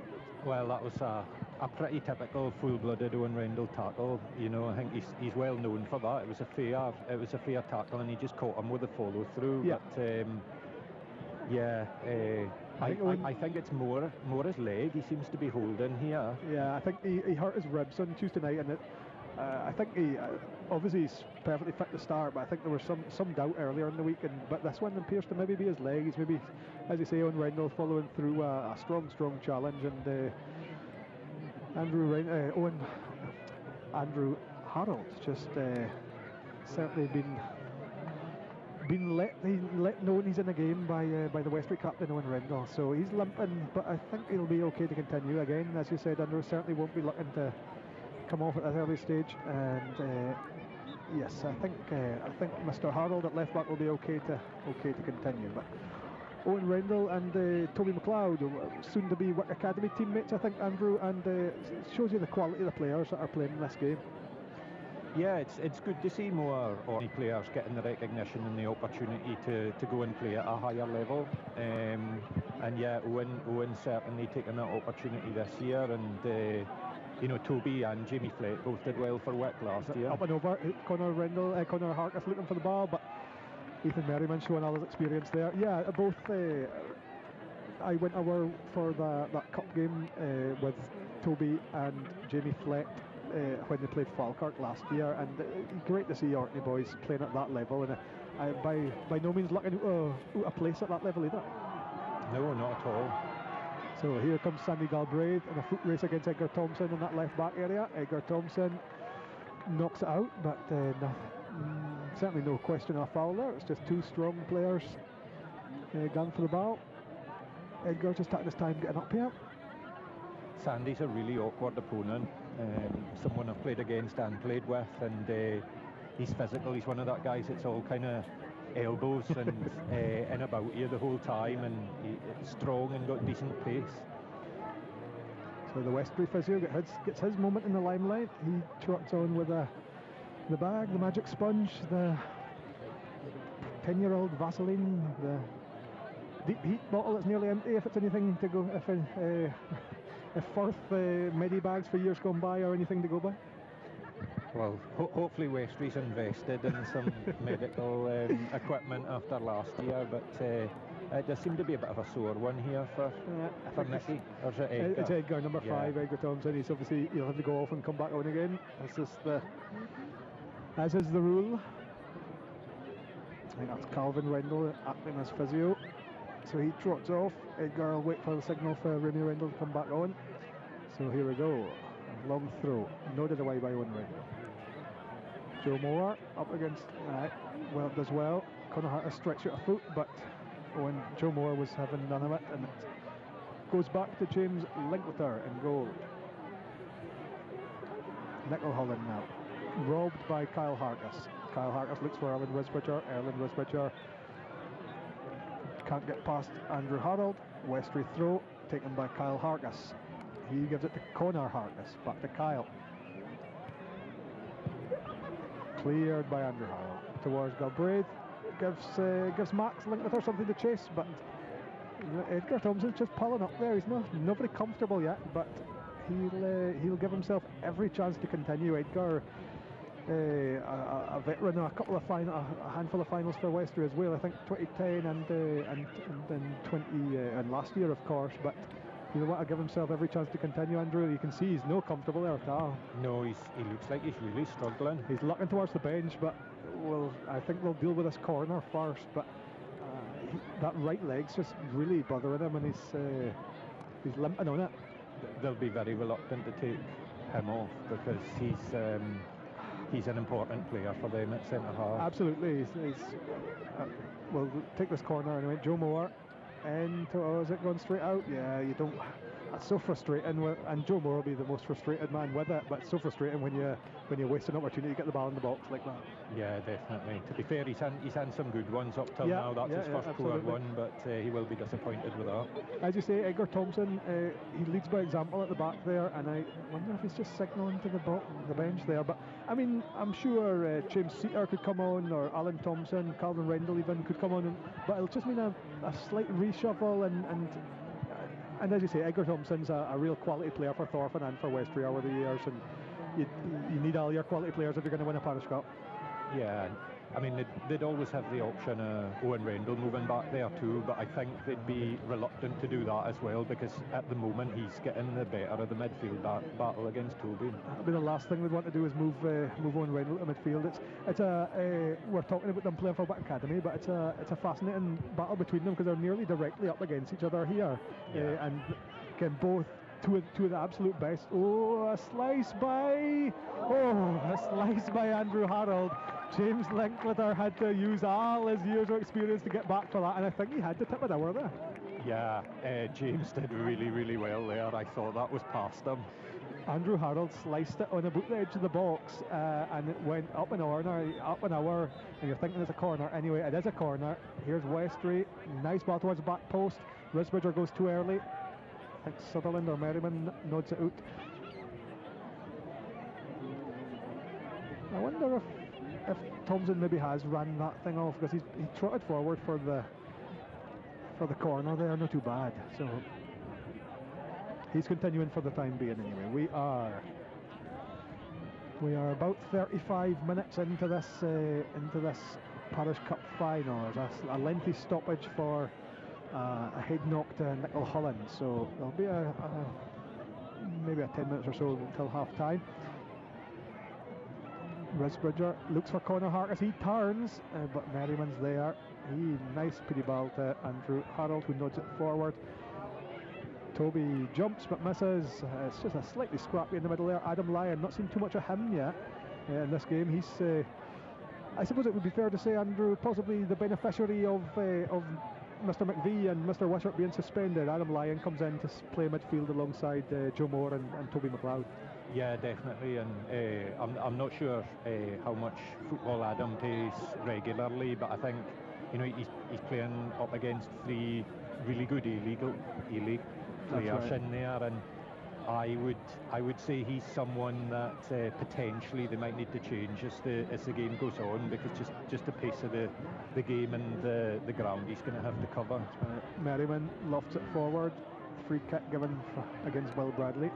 Well, that was a pretty typical full-blooded Owen Rendell tackle. You know, I think he's well known for that. It was a fair tackle, and he just caught him with a follow-through. Yeah. But I think it's more his leg he seems to be holding here. Yeah, I think he hurt his ribs on Tuesday night, and I think he obviously he's perfectly fit to start, but I think there was some doubt earlier in the week, but this one appears to maybe be his leg. He's maybe, as you say, Owen Rendell following through a strong challenge, and Andrew Harold just certainly been let known he's in the game by the Westray captain Owen Rendell. So he's limping, but I think he'll be okay to continue. Again, as you said, Andrew certainly won't be looking to come off at that early stage, and yes, I think Mr. Harold at left back will be okay to continue. But Owen Rendell and Toby McLeod, soon to be Wick Academy teammates, I think, Andrew, and it shows you the quality of the players that are playing in this game. Yeah, it's good to see more Orkney players getting the recognition and the opportunity to go and play at a higher level. And yeah, Owen certainly taking that opportunity this year, and you know, Toby and Jamie Flett both did well for Wick last year. Up and over, Connor Harkness looking for the ball, but Ethan Merriman showing all his experience there. Yeah, both. I went over for that cup game with Toby and Jamie Flett when they played Falkirk last year, and great to see Orkney boys playing at that level, and by no means looking out a place at that level either. No, not at all. So here comes Sandy Galbraith in a foot race against Edgar Thompson in that left back area. Edgar Thompson knocks it out, but certainly no question of a foul there. It's just two strong players going for the ball. Edgar just taking his time getting up here. Sandy's a really awkward opponent, someone I've played against and played with, and he's physical. He's one of that guys that's all kind of elbows and in about you the whole time, and he's strong and got decent pace. So the Westray physio gets his moment in the limelight. He trots on with the bag, the magic sponge, the 10-year-old Vaseline, the deep heat bottle that's nearly empty if it's anything to go, if Firth Medibags for years gone by or anything to go by. Well, hopefully Westray's invested in some medical equipment after last year, but it does seem to be a bit of a sore one here for Nicky. Or is it Edgar? It's Edgar, number 5, Edgar Thompson. He's obviously, he'll have to go off and come back on again. As is the rule. I think that's Calvin Rendell acting as physio. So he trots off. Edgar will wait for the signal for Remy Rendell to come back on. So here we go. Long throw, nodded away by Owen Rendell. Joe Moore up against, well, does well. Connor Hart has stretched out a foot, but Joe Moore was having none of it, and it goes back to James Linkleter in goal. Nickel Holland now, robbed by Kyle Harkness. Kyle Harkness looks for Erland Wisbridger. Erland Wisbridger can't get past Andrew Harold. Westray throw taken by Kyle Harkness. He gives it to Connor Harkness, back to Kyle. Cleared by Andrew Harold towards Galbraith. Gives Max Linkleter something to chase, but Edgar Thompson's just pulling up there. He's not very comfortable yet, but he'll give himself every chance to continue. Edgar, a veteran, a handful of finals for Westray as well. I think 2010 and 20 and last year, of course, but he'll want to give himself every chance to continue, Andrew. You can see he's no comfortable there at all. No, he looks like he's really struggling. He's looking towards the bench, but I think they'll deal with this corner first. But that right leg's just really bothering him, and he's limping on it. They'll be very reluctant to take him off because he's an important player for them at centre half. Absolutely. We'll take this corner anyway. Joe Moore, and is it going straight out? Yeah, you don't. That's so frustrating, and Joe Moore will be the most frustrated man with it. But it's so frustrating when you waste an opportunity to get the ball in the box like that. Yeah, definitely. To be fair, he's had some good ones up till now. That's his first poor one, but he will be disappointed with that. As you say, Edgar Thompson, he leads by example at the back there, and I wonder if he's just signalling to the bench there. But I mean, I'm sure James Seater could come on, or Alan Thompson, Calvin Rendell even could come on, but it'll just mean a slight reshuffle and as you say, Edgar Thompson's a real quality player for Thorfinn and for Westray over the years, and you need all your quality players if you're going to win a parish cup. Yeah, I mean, they'd always have the option of Owen Rendell moving back there too, but I think they'd be reluctant to do that as well, because at the moment he's getting the better of the midfield battle against Toby. That'd be the last thing we'd want to do is move Owen Rendell to midfield. We're talking about them playing for Wick Academy, but it's a fascinating battle between them because they're nearly directly up against each other here, and can both two of the absolute best. A slice by Andrew Harold. James Linklater had to use all his years of experience to get back for that, and I think he had to tip it over there. Yeah, James did really, really well there. I thought that was past him. Andrew Harold sliced it on about the edge of the box, and it went up an hour, and you're thinking it's a corner. Anyway, it is a corner. Here's Westray. Nice ball towards the back post. Risbridger goes too early. I think Sutherland or Merriman nods it out. I wonder if Thompson maybe has run that thing off, because he trotted forward for the corner there. Not too bad. So he's continuing for the time being anyway. We are about 35 minutes into this Parish Cup final. There's a lengthy stoppage for a head knock to Nicoll Holland, so there'll be maybe 10 minutes or so until half time. Risbridger looks for Conor Harkis. He turns, but Merriman's there. Nice pretty ball to Andrew Harold, who nods it forward. Toby jumps but misses. It's just a slightly scrappy in the middle there. Adam Lyon, not seen too much of him yet in this game. He's, I suppose it would be fair to say, Andrew, possibly the beneficiary of Mr. McVie and Mr. Wishart being suspended. Adam Lyon comes in to play midfield alongside Joe Moore and Toby McLeod. Yeah, definitely, and I'm not sure how much football Adam plays regularly, but I think he's playing up against three really good elite players in there, and I would say he's someone that potentially they might need to change as the game goes on, because just the pace of the game and the ground he's going to have to cover. Merriman lofts it forward. Free kick given against Will Bradley,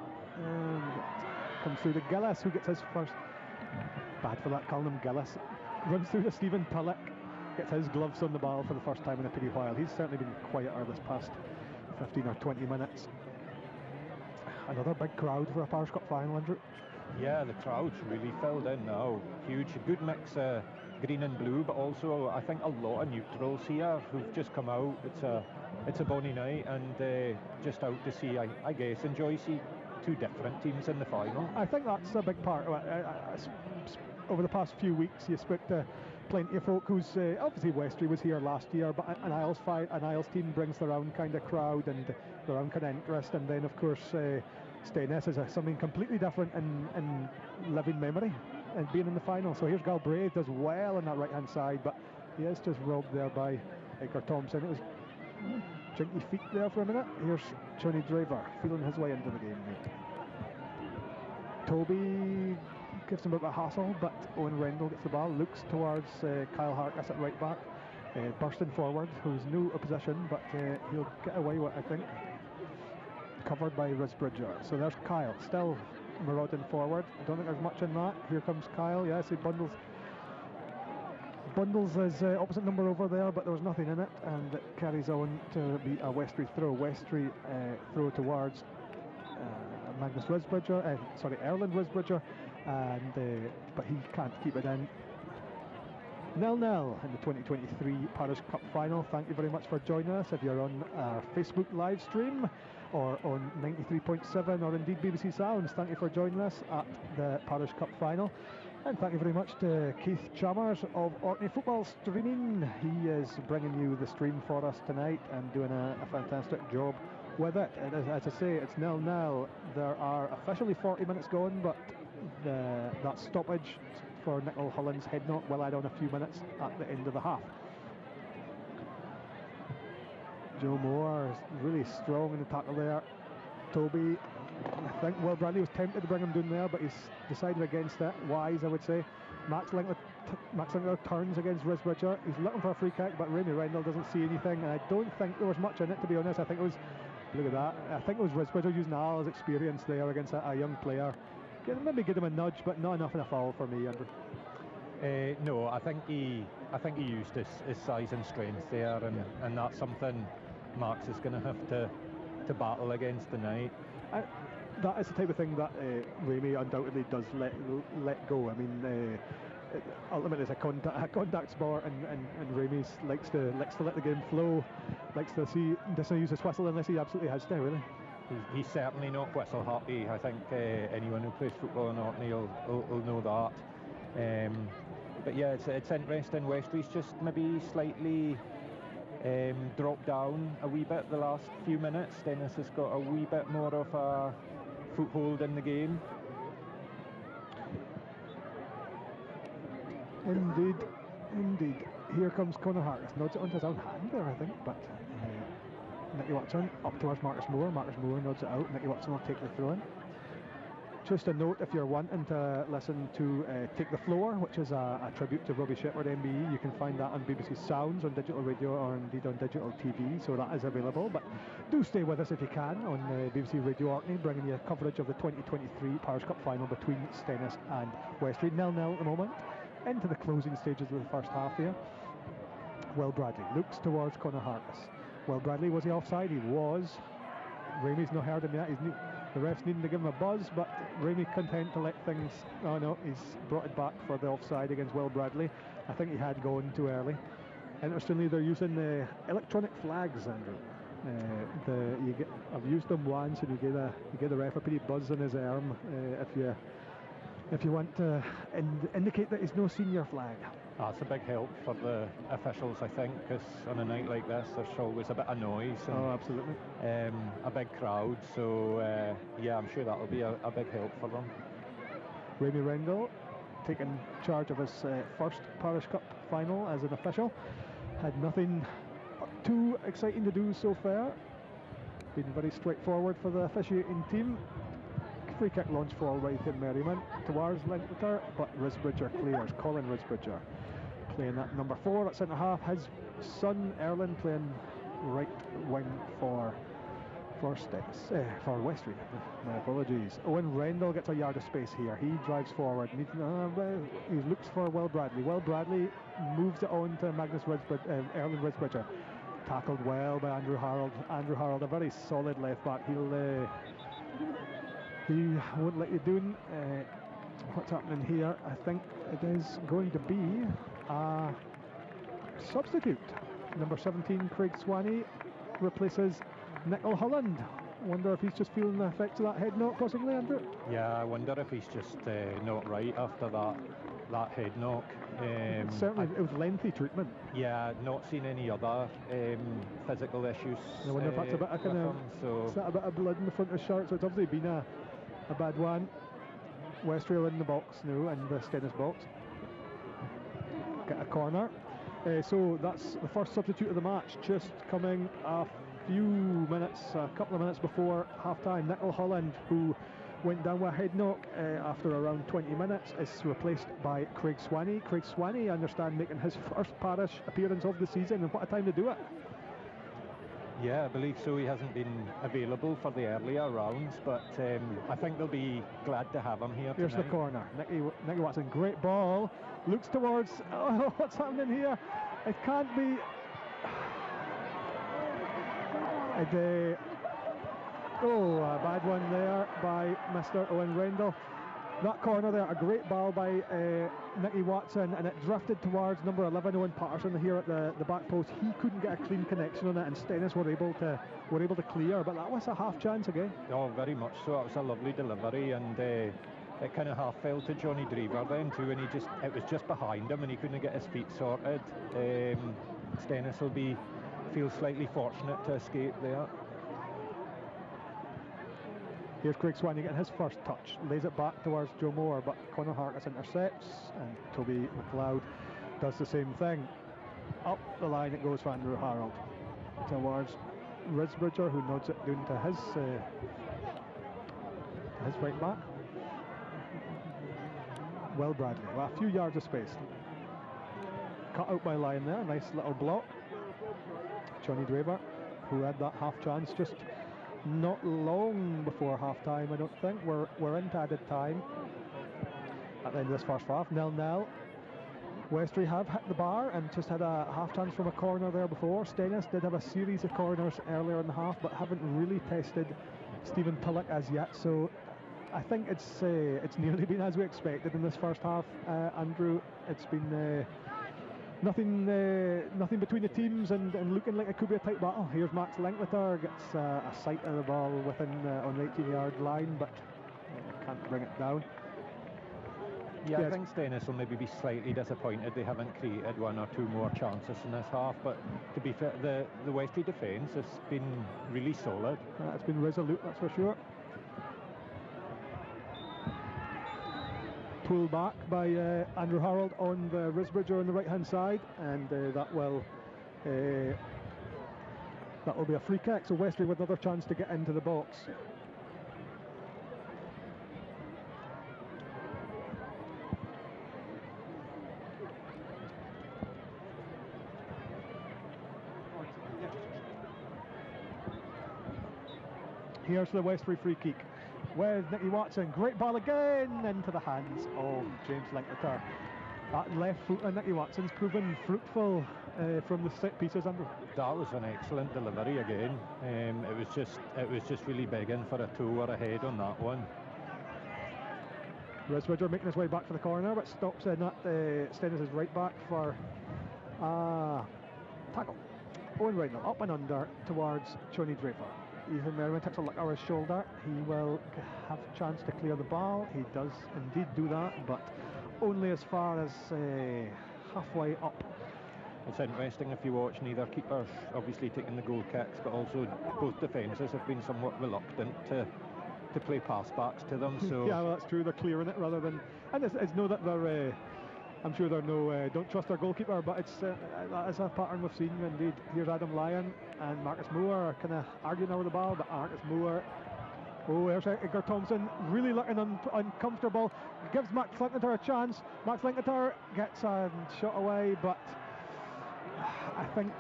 and comes through to Gillis, who gets his first. Bad for that, calling him Gillis. Runs through to Stephen Pillock, gets his gloves on the ball for the first time in a pretty while. He's certainly been quieter this past 15 or 20 minutes. Another big crowd for a Parish Cup final, Andrew. Yeah, the crowd's really filled in now. Huge, a good mix of green and blue, but also I think a lot of neutrals here who've just come out. It's a bonny night, and just out to see, I guess, see two different teams in the final. I think that's a big part of it. Over the past few weeks, you spoke to plenty of folk who's obviously Westray was here last year, but an Isles team brings their own kind of crowd and their own kind of interest, and then of course Stenness is something completely different in living memory and being in the final. So here's Galbraith, does well on that right hand side, but he is just robbed there by Edgar Thompson. It was jinky feet there for a minute. Here's Johnny Driver feeling his way into the game. Toby gives him a bit of a hassle, but Owen Rendell gets the ball, looks towards Kyle Harkis at right back, bursting forward, who's new opposition, but he'll get away with it, I think. Covered by Risbridger. So there's Kyle, still marauding forward. I don't think there's much in that. Here comes Kyle. Yes, he bundles. bundles his opposite number over there, but there was nothing in it, and it carries on to be a Westray throw. Westray throw towards Magnus Risbridger, Erland Risbridger, and but he can't keep it in. 0-0 in the 2023 Parish Cup final. Thank you very much for joining us. If you're on our Facebook live stream or on 93.7 or indeed BBC Sounds, thank you for joining us at the Parish Cup final. And thank you very much to Keith Chalmers of Orkney Football Streaming. He is bringing you the stream for us tonight and doing a fantastic job with it. And as I say, it's 0-0. There are officially 40 minutes gone, but that stoppage for Nicholl Holland's head knock will add on a few minutes at the end of the half. Joe Moore is really strong in the tackle there. Toby, I think Will Bradley was tempted to bring him down there, but he's decided against it. Wise, I would say. Max Linkler turns against Risbridger. He's looking for a free kick, but Remy Rendell doesn't see anything, and I don't think there was much in it, to be honest. I think it was, look at that, I think it was Risbridger using Al's experience there against a young player. Maybe give him a nudge, but not enough in a foul for me, Andrew. No, I think he used his size and strength there, and that's something Max is going to have to battle against tonight. That is the type of thing that Remy undoubtedly does let go. I mean, ultimately it's a contact sport, and Remy likes to let the game flow, doesn't use his whistle unless he absolutely has to, really. He's certainly not whistle happy. I think anyone who plays football in Orkney will know that. But yeah, it's interesting. Westray's just maybe slightly dropped down a wee bit the last few minutes. Stenness has got a wee bit more of a foothold in the game. Indeed. Here comes Conor Harris. Nods it onto his own hand there, I think, but Nicky Watson up towards Marcus Moore. Marcus Moore nods it out. Nicky Watson will take the throw in. Just a note, if you're wanting to listen to Take the Floor, which is a tribute to Robbie Shepherd MBE, you can find that on BBC Sounds, on digital radio, or indeed on digital TV, so that is available. But do stay with us if you can on BBC Radio Orkney, bringing you coverage of the 2023 Parish Cup final between Stenness and Westray. 0-0 at the moment, into the closing stages of the first half here. Will Bradley looks towards Conor Harris. Will Bradley, was he offside? He was. Ramey's not heard him yet. The ref's needing to give him a buzz, but Remy content to let things... Oh no, he's brought it back for the offside against Will Bradley. I think he had gone too early. Interestingly, they're using the electronic flags, Andrew. I've used them once, and you get the ref a pretty buzz on his arm if you want to indicate that he's no senior flag. That's a big help for the officials, I think, because on a night like this there's always a bit of noise and absolutely. A big crowd, so yeah, I'm sure that'll be a big help for them. Remy Rendell taking charge of his first Parish Cup final as an official. Had nothing too exciting to do so far. Been very straightforward for the officiating team. Free kick launch forward to Merriman towards Linkleter, but Risbridger clears. Colin Risbridger playing at number 4 at centre half. His son Erland playing right wing for Westray. My apologies. Owen Rendell gets a yard of space here. He drives forward. He looks for Will Bradley. Will Bradley moves it on to Magnus Erland Risbridger. Tackled well by Andrew Harold. Andrew Harold, a very solid left back. He won't let you down. What's happening here? I think it is going to be a substitute. Number 17, Craig Swaney, replaces Nicholl Holland. Wonder if he's just feeling the effects of that head knock, possibly, Andrew? Yeah, I wonder if he's just not right after that head knock. Certainly, it was lengthy treatment. Yeah, not seen any other physical issues. I wonder if that's a bit of is that a bit of blood in the front of his shirt? So it's obviously been a bad one. Westray are in the box now, in the Stenness box. Get a corner. So that's the first substitute of the match, just coming a couple of minutes before half-time. Nicholl Holland, who went down with a head knock after around 20 minutes, is replaced by Craig Swaney. Craig Swaney, I understand, making his first Parish appearance of the season, and what a time to do it. Yeah, I believe so. He hasn't been available for the earlier rounds, but I think they'll be glad to have him here Here's tonight. the corner. Nicky Watson, great ball. Looks towards. Oh, what's happening here? It can't be. A bad one there by Mr. Owen Rendell. That corner there, a great ball by Nicky Watson, and it drifted towards number 11, Owen Patterson, here at the back post. He couldn't get a clean connection on it, and Stenness were able to clear, but that was a half chance again. Oh, very much so. It was a lovely delivery, and it kind of half fell to Johnny Drever then too, and it was just behind him, and he couldn't get his feet sorted. Stenness will feel slightly fortunate to escape there. Here's Craig Swaney getting his first touch, lays it back towards Joe Moore, but Conor Harkness intercepts, and Toby McLeod does the same thing. Up the line it goes for Andrew Harold towards Risbridger, who nods it down to his right back. Well, Bradley, well, a few yards of space. Cut out by Lyon there, nice little block. Johnny Draver, who had that half chance just not long before half time, I don't think. We're into added time at the end of this first half. 0-0. Westray have hit the bar and just had a half chance from a corner there before. Stenness did have a series of corners earlier in the half, but haven't really tested Stephen Tulloch as yet. So I think it's nearly been as we expected in this first half. Andrew, it's been nothing between the teams, and looking like it could be a tight battle. Here's Max Linklater, gets a sight of the ball within on the 18-yard line, but can't bring it down. Yeah, I think Stenness will maybe be slightly disappointed they haven't created one or two more chances in this half, but to be fair, the Westray defence has been really solid. It's been resolute, that's for sure. Pulled back by Andrew Harold on the Risbridger on the right hand side, and that will be a free kick, so Westray with another chance to get into the box. Here's the Westray free kick with Nicky Watson. Great ball again into the hands of James Linklater. That left foot of Nicky Watson's proven fruitful from the set pieces. Andrew, that was an excellent delivery again. It was just really begging for a toe or a head on that one. Risbridger making his way back to the corner, but stops in at Stenness' right back for tackle. Owen Rydell up and under towards Johnny Draper. Ethan Merriman takes a look over his shoulder. He will have a chance to clear the ball. He does indeed do that, but only as far as halfway up. It's interesting if you watch neither keepers obviously taking the goal kicks, but also both defences have been somewhat reluctant to play pass backs to them. So yeah, well, that's true. They're clearing it rather than, and it's no that they're. I'm sure they're no don't trust their goalkeeper, but it's that is a pattern we've seen indeed. Here's Adam Lyon and Marcus Moore kind of arguing over the ball, but Marcus Moore, there's Edgar Thompson really looking uncomfortable. Gives Max Linklater a chance. Max Linklater gets a shot away, but I think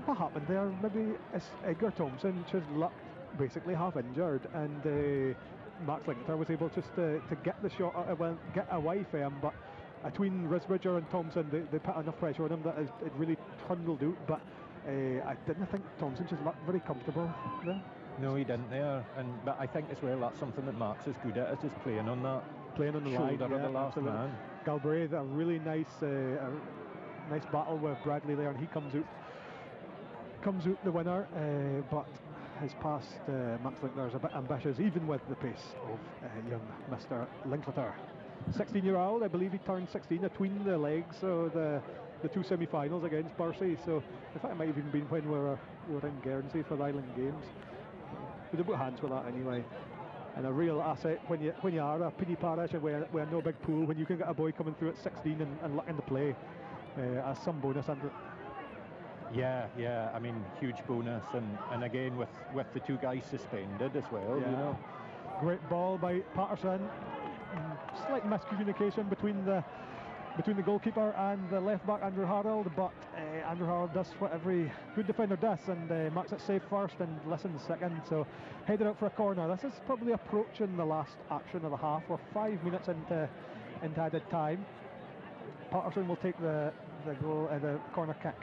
what happened there maybe is Edgar Thompson just looked basically half injured, and Max Linklater was able just to get the shot, get away from him, but between Risbridger and Thompson, they put enough pressure on him that it really trundled out, but I didn't think Thompson just looked very comfortable there. No, he didn't there, but I think as well that's something that Max is good at, is just playing on that. Playing on the line, shoulder of the last man. Galbraith, a really nice battle with Bradley there, and he comes out the winner, but has passed Max Linklater is a bit ambitious, even with the pace of young Mr. Linklater. 16-year-old, I believe he turned 16 between the legs, so the two semi-finals against Bursey. So in fact, it might have even been when we were in Guernsey for the Island Games. We'd have put hands with that anyway. And a real asset when you are a Orkney Parish and we're no big pool, when you can get a boy coming through at 16 and looking to play as some bonus. Andrew. Yeah, I mean, huge bonus, and again with the two guys suspended as well, yeah. You know. Great ball by Patterson. Slight miscommunication between the between the goalkeeper and the left back Andrew Harold, but Andrew Harold does what every good defender does and marks it safe first and listens second, so headed out for a corner. This is probably approaching the last action of the half. We're 5 minutes into added time. Patterson will take the corner kick.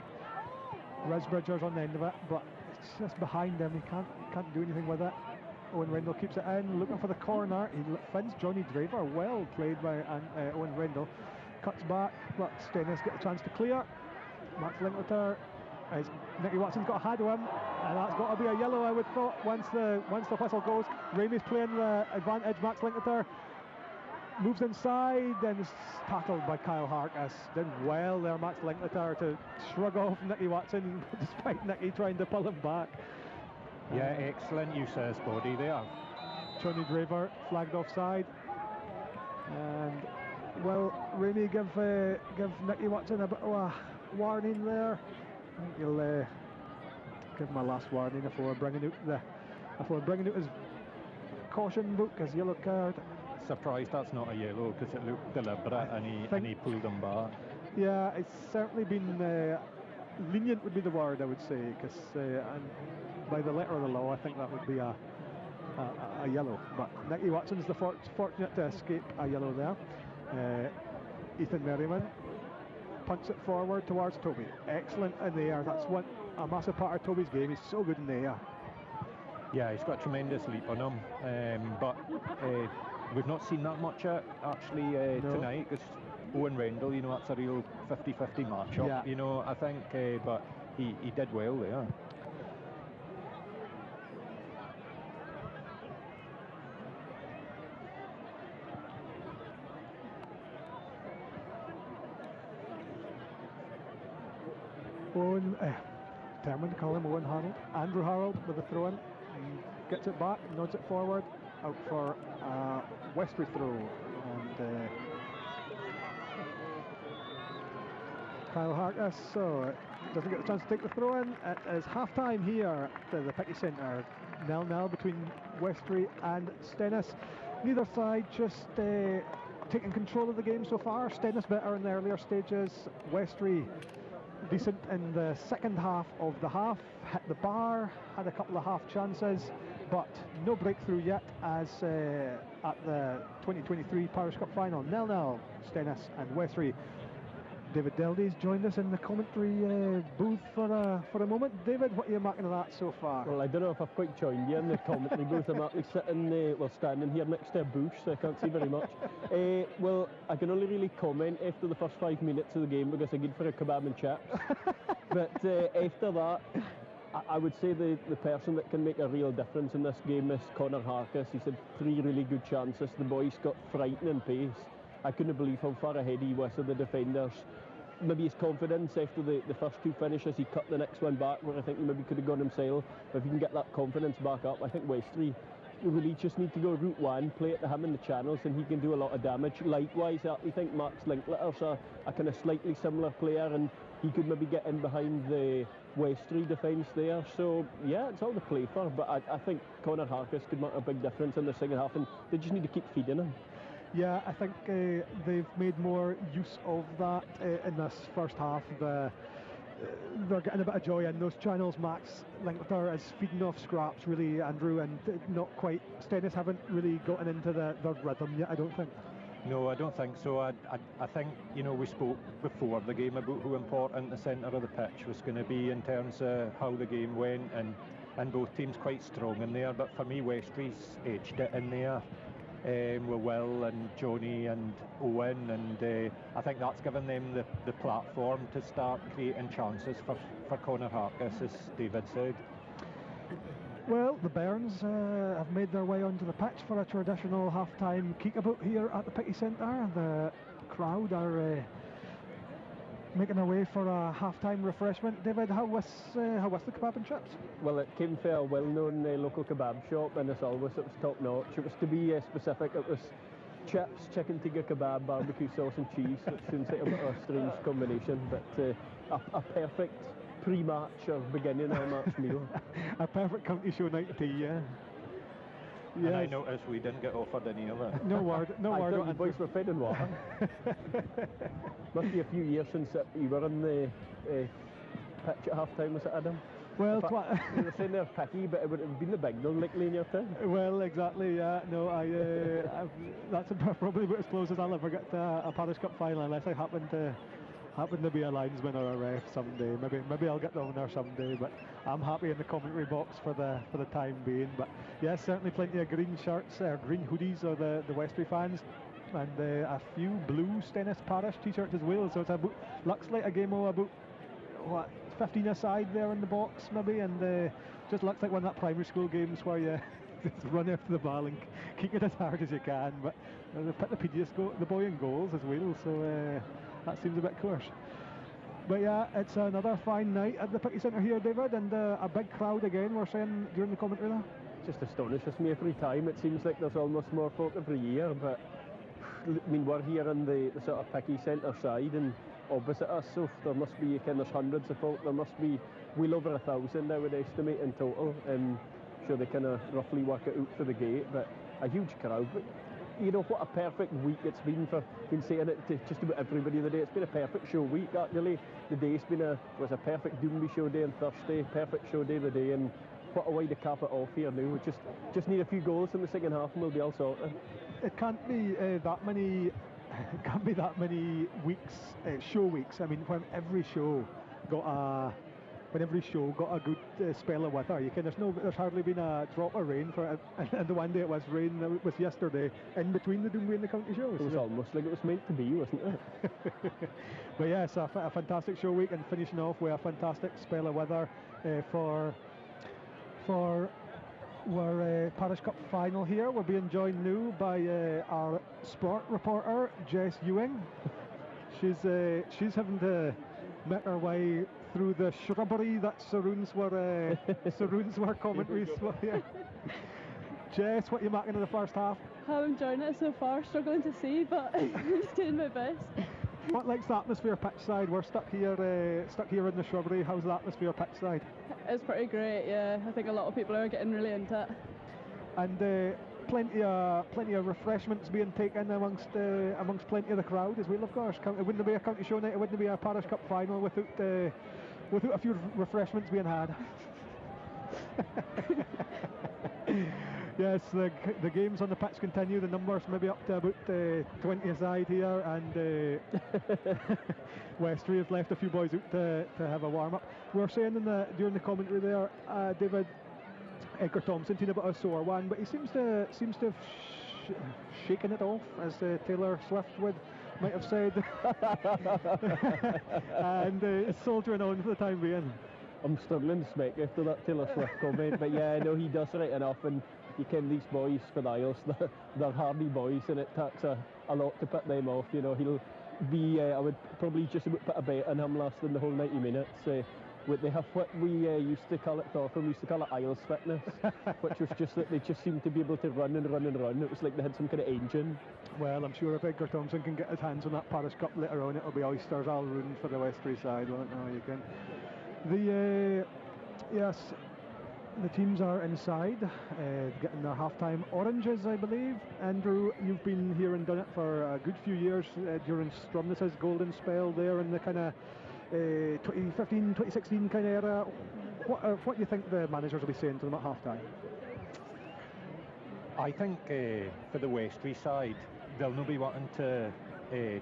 Risbridger's on the end of it, but it's just behind him. He can't do anything with it. Owen Rendell keeps it in, looking for the corner. He finds Johnny Draver. Well played by Owen Rendell. Cuts back, but Stenness get a chance to clear. Max Linklater, as Nicky Watson's got a hand of him, and that's got to be a yellow, I would thought, once the whistle goes. Ramey's playing the advantage. Max Linklater moves inside and is tackled by Kyle Harkness. Did well there, Max Linklater, to shrug off Nicky Watson despite Nicky trying to pull him back. Yeah, excellent use of his body there. Johnny Draver flagged offside, and will Ramey give Nicky Watson a bit of a warning there? I think he'll give him a last warning before bringing out his caution book, his yellow card. Surprised that's not a yellow, because it looked deliberate and he pulled him back. Yeah, it's certainly been lenient would be the word, I would say, because and by the letter of the law I think that would be a yellow, but Nicky Watson's the fortunate to escape a yellow there. Ethan Merriman punts it forward towards Toby. Excellent in the air. That's a massive part of Toby's game. He's so good in the air. Yeah, he's got a tremendous leap on him, but we've not seen that much actually No. tonight, because Owen Rendell, you know, that's a real 50-50 matchup, Yeah. you know, I think, but he did well there. Owen, determined to call him Owen Harold. Andrew Harold with the throw in. Gets it back, nods it forward, out for Westray throw. And Kyle Harkness, so doesn't get the chance to take the throw in. It is half time here at the Picky Centre. 0-0 between Westray and Stenness. Neither side just taking control of the game so far. Stenness better in the earlier stages. Westray decent in the second half of the half. Hit the bar, had a couple of half chances, but no breakthrough yet, as at the 2023 Parish Cup final. 0-0 Stenness and Westray. David Deldy's joined us in the commentary booth for a moment. David, what are you marking of that so far? Well, I don't know if I've quite joined you in the commentary booth. I'm actually standing here next to a bush, so I can't see very much. Well, I can only really comment after the first 5 minutes of the game, because I get for a kebab and chips. But after that, I would say the person that can make a real difference in this game is Connor Harkness. He's had 3 really good chances. The boy's got frightening pace. I couldn't believe how far ahead he was of the defenders. Maybe his confidence after the first 2 finishes, he cut the next one back where I think he maybe could have gone himself. But if he can get that confidence back up, I think Westray really just need to go route 1, play it to him in the channels, and he can do a lot of damage. Likewise, I think Max Linklater's a kind of slightly similar player, and he could maybe get in behind the Westray defence there. So yeah, it's all to play for, but I think Connor Harkness could make a big difference in the second half, and they just need to keep feeding him. Yeah, I think they've made more use of that in this first half. They're getting a bit of joy in those channels. Max Linklater is feeding off scraps, really, Andrew, and not quite. Stenness haven't really gotten into their rhythm yet, I don't think. No, I don't think so. I think, you know, we spoke before the game about how important the centre of the pitch was going to be in terms of how the game went, and both teams quite strong in there. But for me, Westray's edged it in there. With Will and Johnny and Owen, and I think that's given them the platform to start creating chances for Connor Harkness, as David said. Well, the Bairns have made their way onto the pitch for a traditional half-time kick-about here at the Picky Centre. The crowd are making their way for a half-time refreshment. David, how was the kebab and chips? Well, it came from a well-known local kebab shop, and as always, it was top-notch. It was, to be specific, it was chips, chicken tikka kebab, barbecue sauce and cheese, which seems like a bit of a strange combination, but a perfect pre-match or beginning of a match meal. A perfect county show night tea, yeah. And I noticed we didn't get offered any of it. No word. I thought you boys were fed in water. Must be a few years since you were on the pitch at half time, was it, Adam? Well, you were saying they're picky, but it would have been the big one likely in your time. Well, exactly, yeah. No, that's probably about as close as I'll ever get to a Parish Cup final, unless I happen to be a linesman or a ref someday. Maybe I'll get down there someday, but I'm happy in the commentary box for the time being. But yes, certainly plenty of green shirts, green hoodies of the Westray fans, and a few blue Stenness Parish t-shirts as well. So it looks like a game of about, what, 15 aside there in the box maybe, and just looks like one of that primary school games where you just run after the ball and kick it as hard as you can. But they put the boy in goals as well, so that seems a bit coarse. But yeah, it's another fine night at the Picky Centre here, David, and a big crowd again, we're saying during the commentary there. Just astonishes me every time. It seems like there's almost more folk every year, but I mean, we're here on the sort of Picky Centre side, and opposite us, so there must be, there's hundreds of folk, there must be well over 1,000 I would estimate in total. Sure they kind of roughly work it out for the gate, but a huge crowd. But you know, what a perfect week it's been saying it to just about everybody today. It's been a perfect show week actually. The day's was a perfect Doonby show day on Thursday, perfect show day of the day, and what a way to cap it off here now. We just need a few goals in the second half and we'll be all sorted. It can't be that many weeks, show weeks. I mean, when every show got a good spell of weather, there's hardly been a drop of rain for it. And the one day it was rain, it was yesterday, in between the Doonby and the county shows. It was almost like it was meant to be, wasn't it? But yes, a fantastic show week, and finishing off with a fantastic spell of weather for our Parish Cup final here. We're being joined now by our sport reporter, Jess Ewing. She's having to make her way through the shrubbery that surrounds where commentaries. Yeah. Jess, what are you making of the first half? I'm enjoying it so far, struggling to see, but I'm just doing my best. What like's the atmosphere pitch side? We're stuck here in the shrubbery. How's the atmosphere pitch side? It's pretty great, yeah. I think a lot of people are getting really into it. And plenty of refreshments being taken amongst plenty of the crowd as well, of course. It wouldn't be a county show night, it wouldn't be a Parish Cup final without a few refreshments being had. Yes, the games on the pitch continue. The numbers maybe up to about 20 aside here, and Westray have left a few boys out to have a warm up. We're saying during the commentary there, David, Edgar Thompson taking a bit of a sore one, but he seems to have shaken it off, as Taylor Swift might have said, and soldiering on for the time being. I'm struggling to smack after that Taylor Swift comment, but yeah, no, he does right enough, and you can these boys for the Isles, they're hardy boys, and it takes a lot to put them off. You know, he'll be, I would probably just about put a bet on him lasting the whole 90 minutes. They have what we used to call it, Thorfinn, we used to call it Isles fitness, which was just that they just seemed to be able to run and run and run. It was like they had some kind of engine. Well, I'm sure if Edgar Thompson can get his hands on that Parish Cup later on, it'll be oysters all round for the Westray side, won't it? You can. Yes, the teams are inside, getting their half-time oranges, I believe. Andrew, you've been here and done it for a good few years during Stromness's golden spell there in the kind of 2015, 2016 kind of era. What do you think the managers will be saying to them at half-time? I think for the Westray side, they'll not be wanting to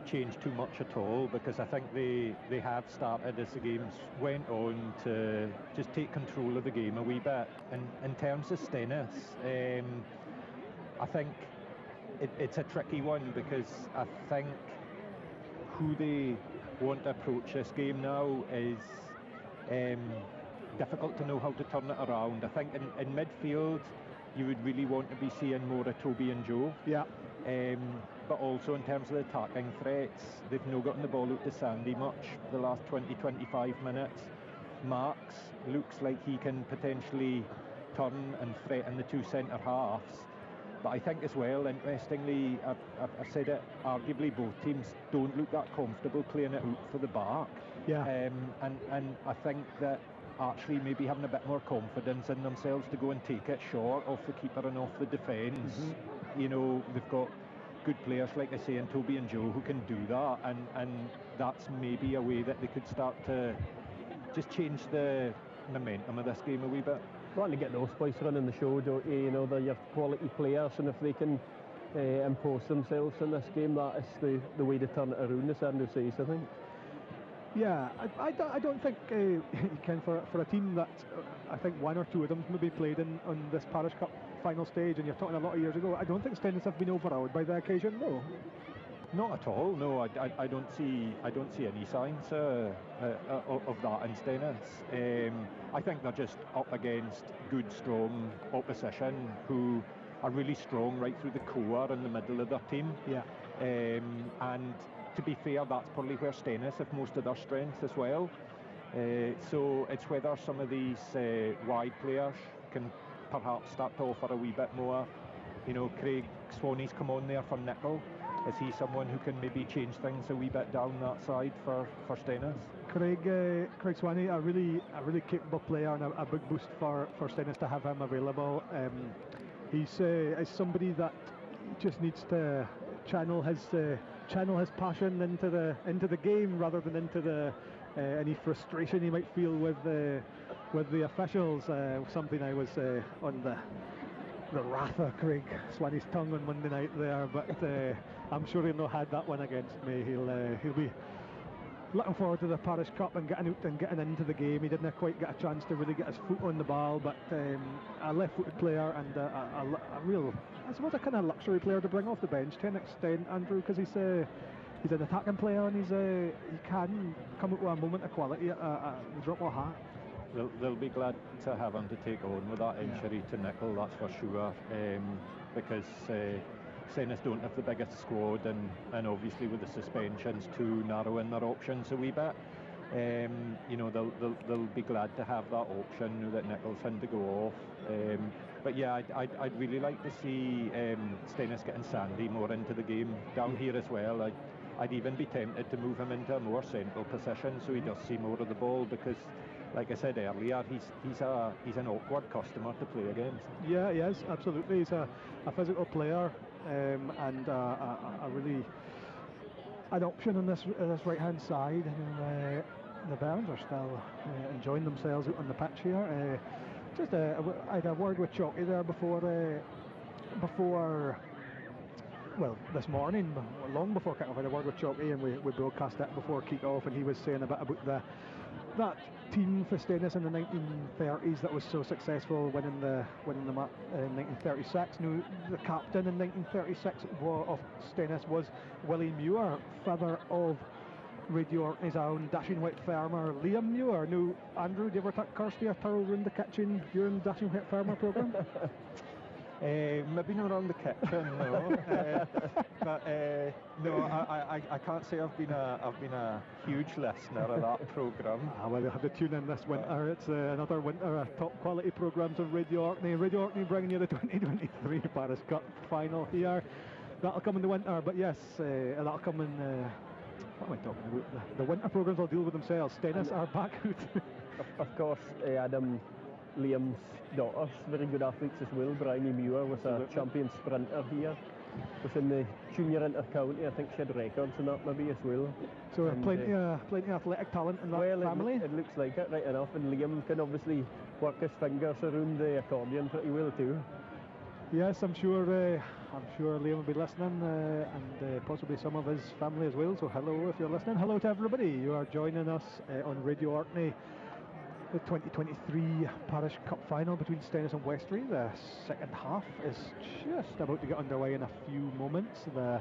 change too much at all, because I think they have started, as the games went on, to just take control of the game a wee bit. And in terms of Stenness, I think it's a tricky one, because I think who they want to approach this game now is difficult to know how to turn it around. I think in midfield you would really want to be seeing more of Toby and Joe. Yeah. But also in terms of the attacking threats, they've not gotten the ball out to Sandy much for the last 20-25 minutes. Marks looks like he can potentially turn and threaten the two centre halves. But I think as well, interestingly, I've said it, arguably both teams don't look that comfortable playing it out for the back. Yeah. And I think that actually maybe having a bit more confidence in themselves to go and take it short off the keeper and off the defence. You know, they've got good players, like I say, and Toby and Joe, who can do that, and that's maybe a way that they could start to just change the momentum of this game a wee bit. Want to get those boys running the show, don't you? You know, they're your quality players, and if they can impose themselves in this game, that is the way to turn it around, as Andrew says, I think. Yeah, I don't think you can, for a team that I think one or two of them maybe played on this Parish Cup final stage, and you're talking a lot of years ago. I don't think Stenness have been overawed by the occasion. No, not at all. No, I don't see any signs of that in Stenness. I think they're just up against good, strong opposition who are really strong right through the core in the middle of their team. Yeah. And to be fair, that's probably where Stenness have most of their strength as well. So it's whether some of these wide players can perhaps start to offer a wee bit more. You know, Craig Swanee's come on there for Nickel. Is he someone who can maybe change things a wee bit down that side for Stenness? Craig Swanee, a really capable player, and a big boost for Stenness to have him available. He's somebody that just needs to channel his passion into the game rather than into any frustration he might feel with the officials. Something I was on the wrath of Craig Swanee's tongue on Monday night there, but I'm sure he'll not had that one against me. He'll be looking forward to the Parish Cup and getting out and getting into the game. He didn't quite get a chance to really get his foot on the ball, but a left-footed player and a real, I suppose, a kind of luxury player to bring off the bench to an extent, Andrew, because he's an attacking player, and he can come out with a moment of quality at a drop of a hat. They'll be glad to have him to take on with that injury to Nickel, that's for sure, because Stenness don't have the biggest squad, and obviously with the suspensions too narrow in their options a wee bit. You know, they'll be glad to have that option now that Nickel's had to go off. But yeah, I'd really like to see Stenness getting Sandy more into the game down here as well. I'd even be tempted to move him into a more central position so he does see more of the ball, because like I said earlier, he's an awkward customer to play against. Yeah, he is, absolutely. He's a physical player, and a really an option on this right hand side. And the Barons are still enjoying themselves out on the pitch here. I had a word with Chalky there before this morning, long before kickoff. I had a word with Chalky, and we broadcast that before kickoff, and he was saying a bit about that team for Stenness in the 1930s that was so successful, winning the map in 1936. Now, the captain in 1936 of Stenness was Willie Muir, father of Radio Orkney's own dashing white farmer Liam Muir. Now, Andrew, do you ever take Kirsty or Turl round the kitchen during the Dashing White Farmer programme? Maybe not on the kitchen, no. But no, I can't say I've been a huge listener of that programme. Well, you'll have to tune in this winter. It's another winter of top quality programmes on Radio Orkney. Radio Orkney bringing you the 2023 Parish Cup final here. That'll come in the winter, but yes, that'll come in. What am I talking about? The winter programmes will deal with themselves. Stenness are back out. Of course, Adam, Liam's daughters, very good athletes as well. Bryony Muir was a champion sprinter here. Was in the junior inter-county. I think she had records in that maybe as well. So plenty of athletic talent in that family. It looks like it, right enough. And Liam can obviously work his fingers around the accordion pretty well too. Yes, I'm sure Liam will be listening, and possibly some of his family as well. So hello if you're listening. Hello to everybody. You are joining us on Radio Orkney. The 2023 Parish Cup final between Stenness and Westray. The second half is just about to get underway in a few moments. The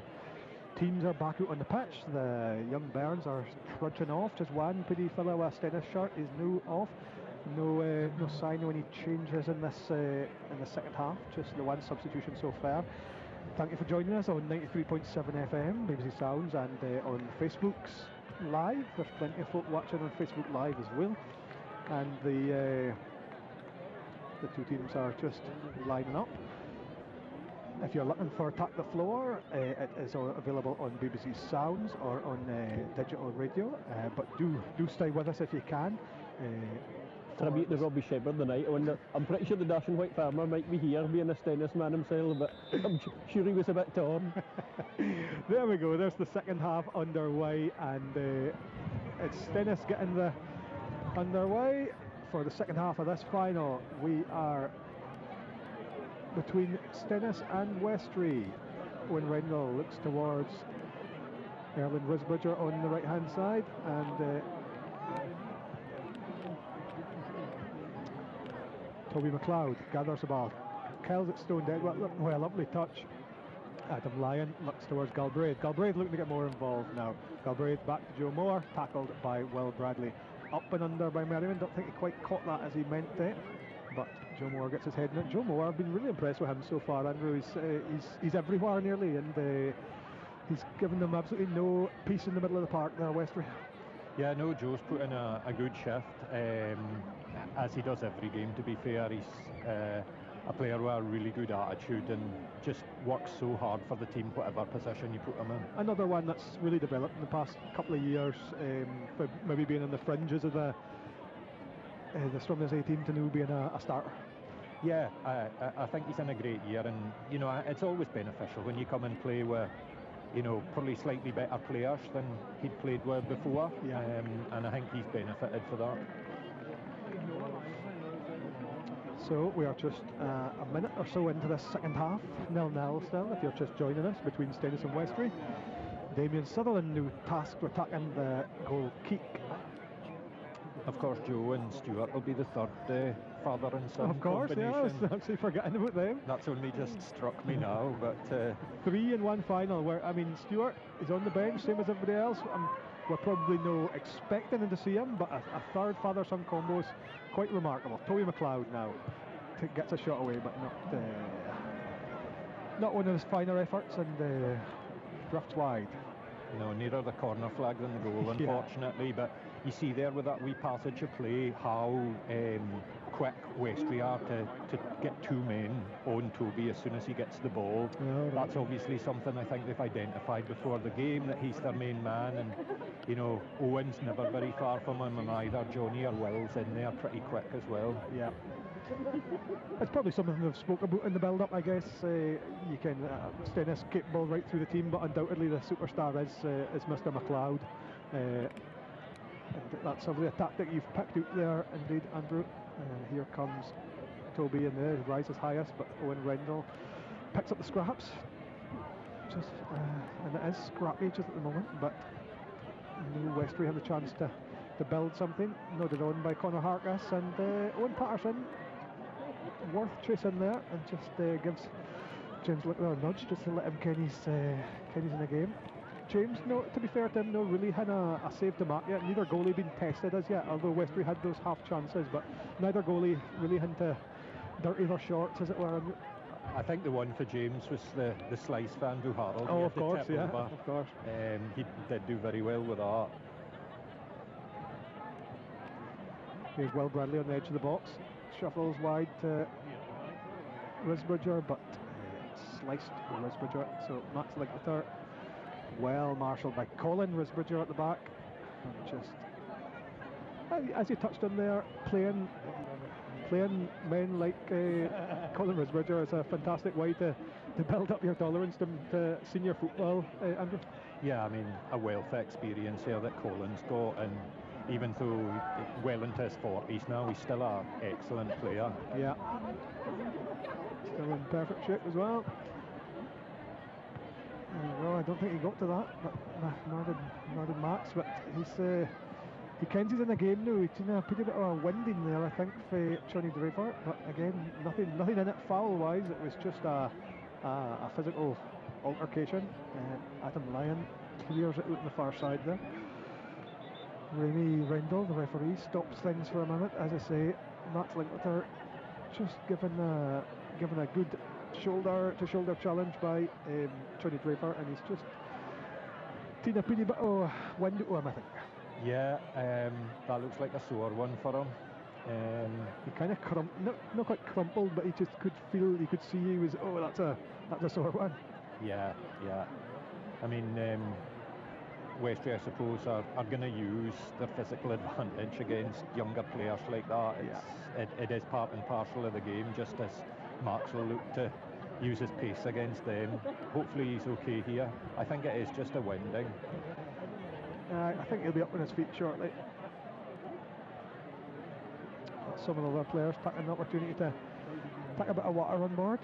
teams are back out on the pitch. The young Barons are trudging off. Just one pretty fellow with a Stenness shirt is now off. No sign of any changes in the second half. Just the one substitution so far. Thank you for joining us on 93.7 FM, BBC Sounds, and on Facebook's Live. There's plenty of folk watching on Facebook Live as well. And the two teams are just lining up. If you're looking for Attack the Floor, it is available on BBC Sounds or on digital radio. But do stay with us if you can. tribute to Robbie Shepherd tonight. I'm pretty sure the Dash and White Farmer might be here, being a Stenness man himself, but I'm sure he was a bit torn. There we go, there's the second half underway, and it's Stenness getting the underway for the second half of this final. We are between Stenness and Westray. When Rendell looks towards Erland Risbridger on the right hand side, and Toby McLeod gathers the ball, curls it stone dead. Well, lovely touch. Adam Lyon looks towards Galbraith. Galbraith looking to get more involved now. Galbraith back to Joe Moore, tackled by Will Bradley. Up and under by Merriman. Don't think he quite caught that as he meant to, but Joe Moore gets his head in it. Joe Moore, I've been really impressed with him so far, Andrew. He's everywhere nearly, and he's given them absolutely no peace in the middle of the park there, Westray. Yeah, no, Joe's put in a good shift, as he does every game, to be fair. He's a player with a really good attitude and just works so hard for the team, whatever position you put him in. Another one that's really developed in the past couple of years, for maybe being on the fringes of the Stromness A team to now being a starter. Yeah, I think he's in a great year, and you know, it's always beneficial when you come and play with, you know, probably slightly better players than he'd played with before. Yeah. And I think he's benefited for that. So we are just a minute or so into this second half, 0-0 still, if you're just joining us, between Stenness and Westray. Damien Sutherland now tasked with attacking the goal kick. Of course, Joe and Stuart will be the third father and son Of course, yeah, I was combination. actually forgetting about them. That's only just struck me now, but 3-1 final, where, I mean, Stuart is on the bench, same as everybody else. We're probably no expecting to see him, but a third father-son combo is quite remarkable. Toby McLeod now gets a shot away, but not one of his finer efforts, and drifts wide. no, nearer the corner flag than the goal, unfortunately. But you see there with that wee passage of play how quick Westray are to get two men on Toby as soon as he gets the ball. Yeah, that's obviously something I think they've identified before the game, that he's their main man, and you know, Owen's never very far from him, and either Johnny or Will's in there pretty quick as well. Yeah. It's probably something they've spoke about in the build-up, I guess. You can Stenness capable right through the team, but undoubtedly the superstar is Mr. McLeod. And that's obviously a tactic you've picked out there, indeed, Andrew. Here comes Toby in there, rises highest, but Owen Rendell picks up the scraps. Just and it is scrappy just at the moment, but Westray have the chance to build something. Nodded on by Conor Harkness, and Owen Patterson worth chasing there, and just gives James Lickler a nudge just to let him Kenny's in the game. James, no, to be fair to him, no really had a save to mark yet. Neither goalie been tested as yet, although Westray had those half chances, but neither goalie really had to dirty their shorts, as it were. I think the one for James was the slice for Andrew Harold. Oh, of course, yeah, of course. He did do very well with that. Here's Will Bradley on the edge of the box. Shuffles wide to Risbridger, but sliced by Risbridger. So Max Lickler, well marshalled by Colin Risbridger at the back. And just, as you touched on there, playing men like Colin Risbridger is a fantastic way to build up your tolerance to senior football, Andrew. Yeah, I mean, a wealth of experience here that Colin's got, and even though well into his 40s now, he's still an excellent player. Yeah. Still in perfect shape as well. Well, I don't think he got to that, but nor did Max. But he kens he's in the game now. He's in a pretty bit of a wind in there, I think, for Johnny Draper. But again, nothing in it foul-wise. It was just a physical altercation. Adam Lyon clears it out on the far side there. Remy Rendell, the referee, stops things for a minute. As I say, Max Linkletter just given a good shoulder-to-shoulder challenge by Johnny Draper, and he's just taken a pretty bit of wind to him, I think. Yeah, that looks like a sore one for him. He kind of not quite crumpled, but he just could see he was, that's a sore one. Yeah. I mean, Westray, I suppose, are going to use their physical advantage against younger players like that. It is part and parcel of the game, just as Marks will look to use his pace against them. Hopefully he's okay here. I think it is just a winding. I think he'll be up on his feet shortly. Some of the other players taking an opportunity to take a bit of water on board.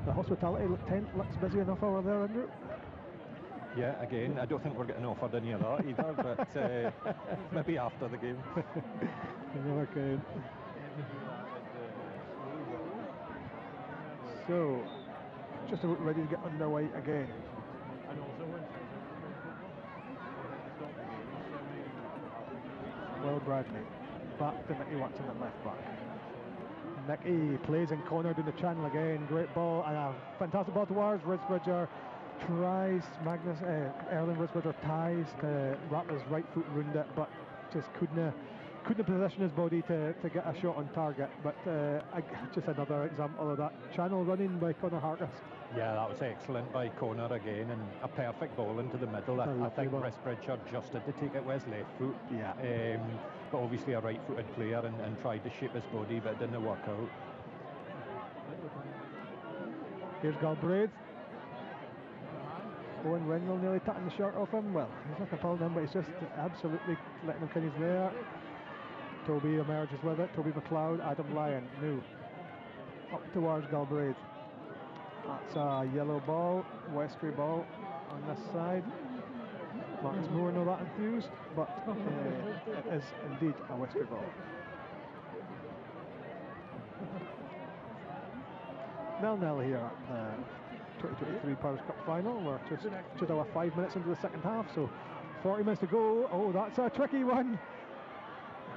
The hospitality tent looks busy enough over there, Andrew. Yeah, again, I don't think we're getting offered any of that either, but maybe after the game. You never can. So, just about ready to get underway again. Well, Bradley back to Nicky Watson at left back. Nicky plays in corner down the channel again. Great ball and a fantastic ball towards Risbridger. Tries Erling Risbridger ties to wrap his right foot around it, but just couldn't position his body to get a shot on target. But just another example of that channel running by Conor Harkness. Yeah, that was excellent by Conor again, and a perfect ball into the middle. I think Risbridger just had to take it with his left foot. Yeah. But obviously a right-footed player and tried to shape his body, but it didn't work out. Here's Galbraith. Owen Wendell nearly taking the shirt off him. Well, he's not pulling him, but he's just absolutely letting him kind of there. Toby emerges with it. Toby McLeod, Adam Lyon, new. Up towards Galbraith. That's a yellow ball, Westray ball on this side. Marcus Moore not that enthused, but it is indeed a Westray ball. 0-0 here at the 2023 Parish Cup final. We're just over 5 minutes into the second half, so 40 minutes to go. Oh, that's a tricky one.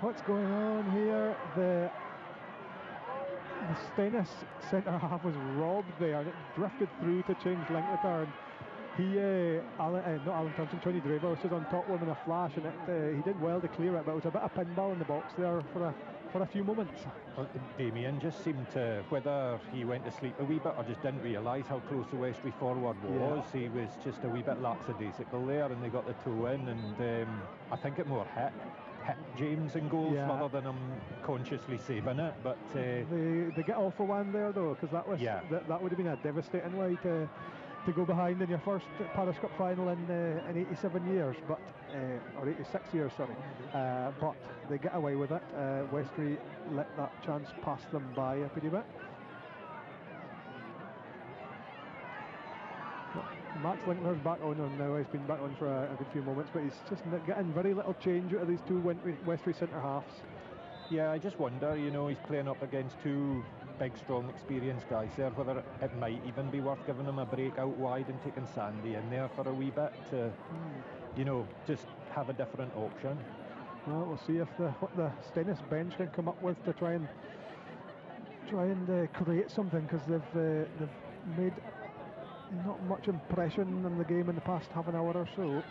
What's going on here? The Stenness centre half was robbed there, and it drifted through to change link return. Not Alan Thompson, Tony Draver was just on top of him in a flash, and he did well to clear it, but it was a bit of pinball in the box there for a few moments. Well, Damien just seemed to, whether he went to sleep a wee bit or just didn't realise how close the Westray forward was, he was just a wee bit lackadaisical there, and they got the toe in, and I think it more hit James in goals rather than him consciously saving it. But they get off for one there though, because that was that would have been a devastating way to go behind in your first Parish Cup final in 87 years, but or 86 years, sorry. But they get away with it. Westray let that chance pass them by a pretty bit. Max Linkner's back on now. He's been back on for a good few moments, but he's just getting very little change out of these two Westray centre halves. Yeah, I just wonder, he's playing up against two big, strong, experienced guys there, whether it might even be worth giving him a break out wide and taking Sandy in there for a wee bit to, just have a different option. Well, we'll see if what the Stenness bench can come up with to try and create something, because they've made not much impression on the game in the past half an hour or so.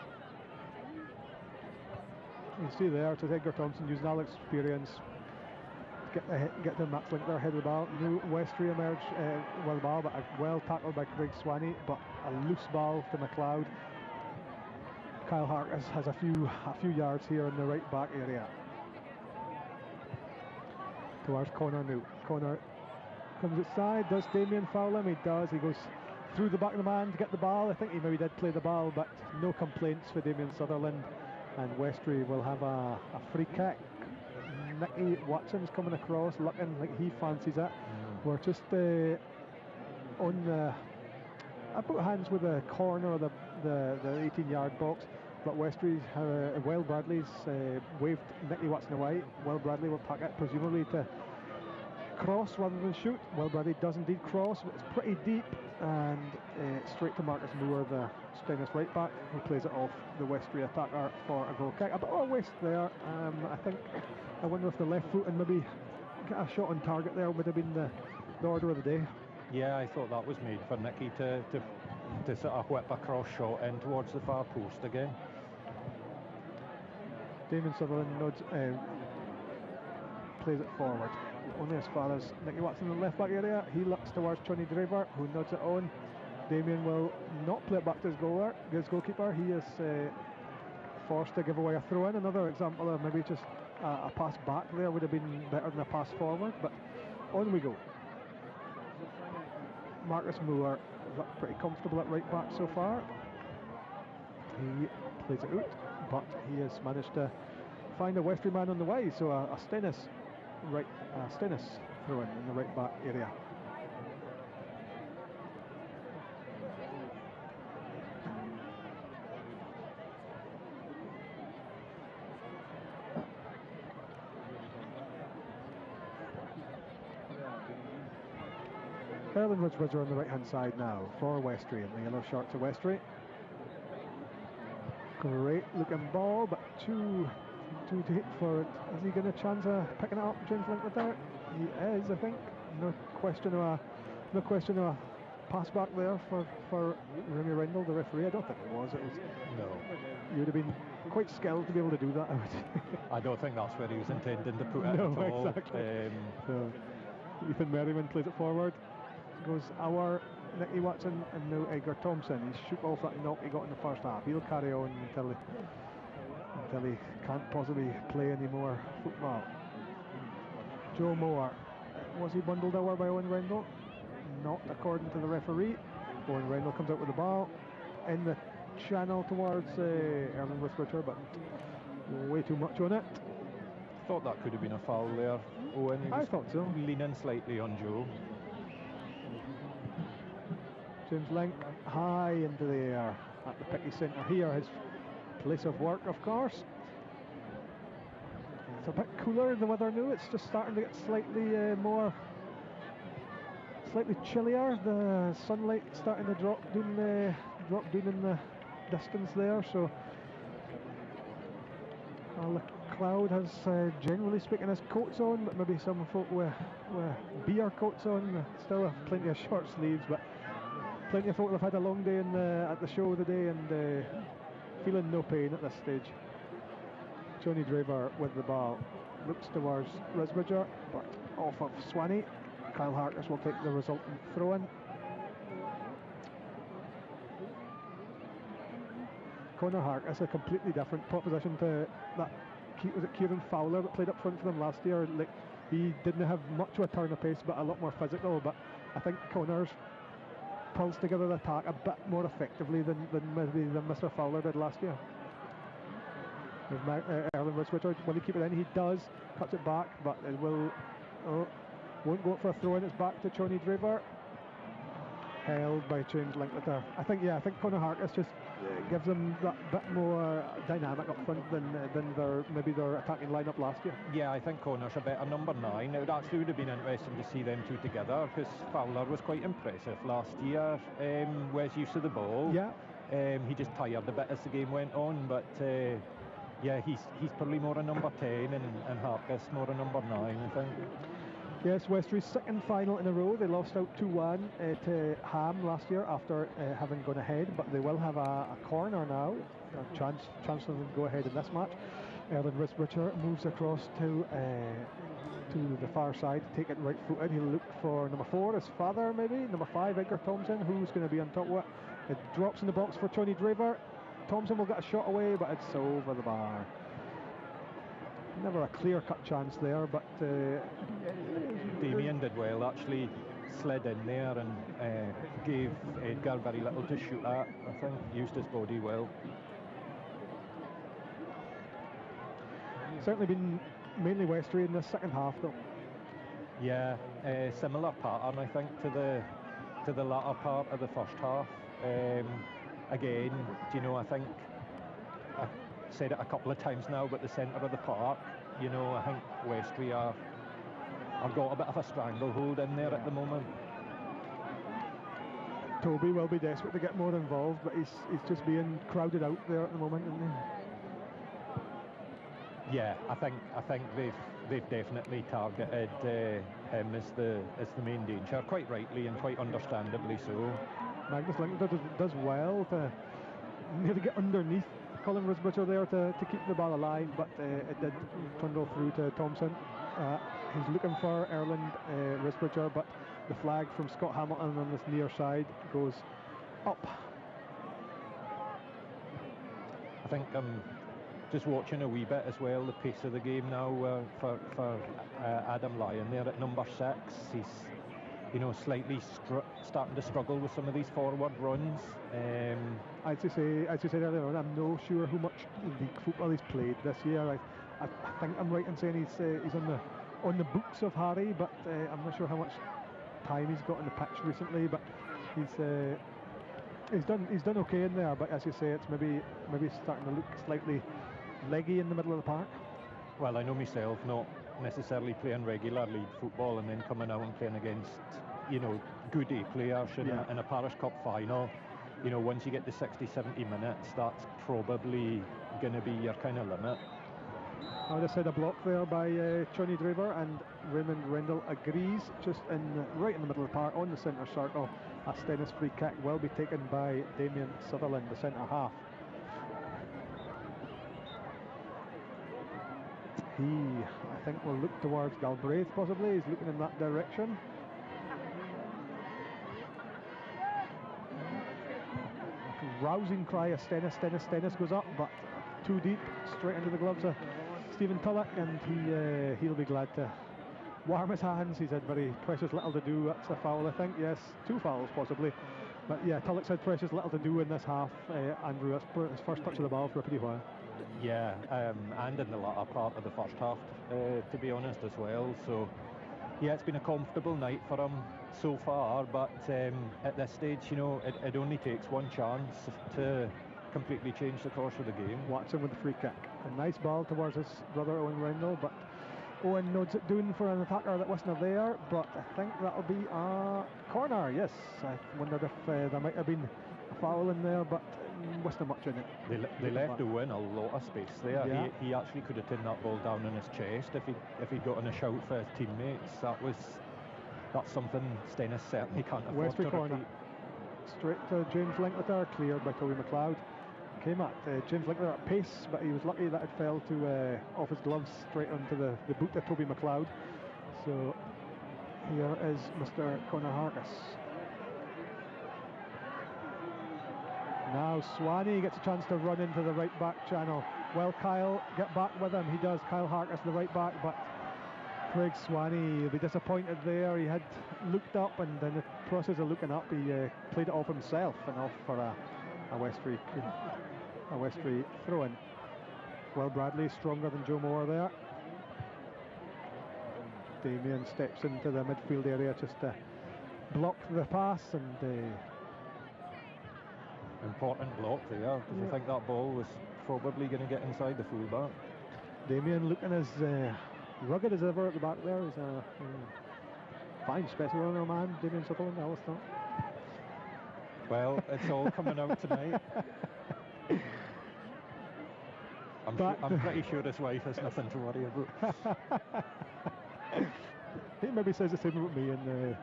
You see there, it's Edgar Thompson using all experience to get to Max Linkner ahead of the ball. New Westray emerged well ball, but well tackled by Craig Swanee, but a loose ball to McLeod. Kyle Harkness has a few yards here in the right back area. Towards Conor now. Conor comes outside. Does Damien foul him? He does. He goes through the back of the man to get the ball. I think he maybe did play the ball, but no complaints for Damien Sutherland, and Westray will have a free kick. Nicky Watson's coming across, looking like he fancies it. We're just on the about hands with the corner of the 18-yard box, but Westray's Will Bradley's waved Nicky Watson away. Will Bradley will pack it, presumably to cross rather than shoot. Will Bradley does indeed cross, but it's pretty deep, and straight to Marcus Moore, the Stenness right back, who plays it off the Westray attacker for a goal kick. A bit of a waste there. I wonder if the left foot and maybe get a shot on target there would have been the order of the day. Yeah, I thought that was made for Nicky to sort of whip a cross shot in towards the far post again. Damien Sutherland nods, plays it forward. only as far as Nicky Watson in the left back area. He looks towards Johnny Draver, who nods it on. Damien will not play it back to his goalkeeper. He is forced to give away a throw in. Another example of maybe just a pass back there would have been better than a pass forward, but on we go. Marcus Moore looked pretty comfortable at right back so far. He plays it out, but he has managed to find a Westray man on the way, so a Stenness throw in the right back area. Erlen Ridge on the right hand side now for Westray, and the yellow shorts of Westray. Great looking ball, but too deep for it. Is he going to chance of picking it up, James Linklet there? He is, I think. No question of a pass back there for Remy Rendell, the referee. I don't think it was. No. You would have been quite skilled to be able to do that. I don't think that's where he was intending to put it No, at all. exactly. So Ethan Merriman plays it forward. Goes our Nicky Watson and now Edgar Thompson. He's shook off that knock he got in the first half. He'll carry on until he can't possibly play any more football. Joe Moore. Was he bundled over by Owen Rendell? Not according to the referee. Owen Rendell comes out with the ball in the channel towards Erlen Wiswitcher, but way too much on it. Thought that could have been a foul there. Owen, he was I thought so. leaning slightly on Joe. James Link high into the air at the Picky centre here, his place of work, of course. It's a bit cooler in the weather now. It's just starting to get slightly chillier. The sunlight starting to drop down in the distance there. So the crowd has, generally speaking, his coats on, but maybe some folk with beer coats on. Still have plenty of short sleeves, but plenty of folk have had a long day at the show today and feeling no pain at this stage. Johnny Draver with the ball looks towards Risbridger, but off of Swanee. Kyle Harkness will take the resultant throw-in. Connor Harkness, a completely different proposition to that. Was it Kieran Fowler that played up front for them last year? Like, he didn't have much of a turn of pace, but a lot more physical. But I think Connor's pulls together the attack a bit more effectively than Mr. Fowler did last year. Erlen Wiswitcher, will he keep it in? He does. Cuts it back, but it won't go for a throw in. It's back to Johnny Draver. Held by James Linkletter. I think Connor Harkness just gives them that bit more dynamic up front than their attacking lineup last year. Yeah, I think Connor's a better number 9. It would have been interesting to see them two together, because Fowler was quite impressive last year. Where's use of the ball? Yeah. He just tired a bit as the game went on, but yeah, he's probably more a number 10 and Harkness more a number 9, I think. Yes, Westray's second final in a row. They lost out 2-1 to Ham last year after having gone ahead, but they will have a corner now. A chance for them to go ahead in this match. Erlen Risbridger moves across to the far side, take it right footed. He'll look for number 4, his father maybe. Number 5, Edgar Thompson, who's going to be on top of it. It drops in the box for Johnny Draver. Thompson will get a shot away, but it's over the bar. Never a clear-cut chance there, but Damien did well, actually slid in there and gave Edgar very little to shoot at. I think used his body well. Certainly been mainly Westray in the second half, though. Yeah, similar pattern, I think, to the latter part of the first half. Again, I think I've said it a couple of times now, but the centre of the park, I think Westray are got a bit of a stranglehold in there at the moment. Toby will be desperate to get more involved, but he's just being crowded out there at the moment, isn't he? Yeah, I think they've definitely targeted him as the main danger, quite rightly and quite understandably so. Magnus Linkletter does well to nearly get underneath Colin Risbridger there to keep the ball alive, but it did trundle through to Thompson. He's looking for Erland Risbridger, but the flag from Scott Hamilton on this near side goes up. I think I'm just watching a wee bit as well, the pace of the game now for Adam Lyon there at number 6. He's, you know, slightly starting to struggle with some of these forward runs. As you said earlier on, I'm not sure how much league football he's played this year. I think I'm right in saying he's on the books of Harry, but I'm not sure how much time he's got on the pitch recently. But he's done okay in there. But as you say, it's maybe starting to look slightly leggy in the middle of the park. Well, I know myself, not necessarily playing regular league football and then coming out and playing against, you know, good A players in a Parish Cup final. You know, once you get to 60-70 minutes, that's probably going to be your kind of limit. I just had a block there by Johnny Draver, and Raymond Rendell agrees, just right in the middle of the park on the centre circle. A Stenness free kick will be taken by Damien Sutherland, the centre half. He, I think, will look towards Galbraith possibly. He's looking in that direction. Rousing cry of Stenness goes up, but too deep, straight into the gloves of Stephen Tulloch, and he'll be glad to warm his hands. He's had very precious little to do. That's a foul, I think. Yes, 2 fouls possibly. But yeah, Tulloch's had precious little to do in this half. Andrew, that's his first touch of the ball for a pretty while. Yeah, and in the latter part of the first half, to be honest, as well. So yeah, it's been a comfortable night for him so far, but at this stage, you know, it only takes one chance to completely change the course of the game. Watson with the free kick. A nice ball towards his brother Owen Rendell, but Owen nods it down for an attacker that wasn't there, but I think that'll be a corner. Yes, I wondered if there might have been a foul in there, but wasn't much in it. They left Owen a lot of space there. Yeah. He actually could have taken that ball down in his chest if he'd gotten a shout for his teammates. That's something Stenness certainly can't afford to corner. repeat. Straight to James Linklater, cleared by Toby McLeod. Came at James Linklater at pace, but he was lucky that it fell to off his gloves straight onto the boot of Toby McLeod. So here is Mr. Conor Hargis. Now Swanee gets a chance to run into the right back channel. Well, Kyle get back with him. He does. Kyle Hargis, the right back, but Craig Swanee will be disappointed there. He had looked up, and in the process of looking up, he played it off himself and off for a Westray throw-in. Well, Bradley stronger than Joe Moore there. Damien steps into the midfield area just to block the pass, and important block there, because I think that ball was probably going to get inside the fullback. Damien looking as rugged as ever at the back there. He's a fine specimen of a man, Damien Sutherland, I always thought. Well, it's all coming out tonight. I'm pretty sure his wife has nothing to worry about. He maybe says the same about me. And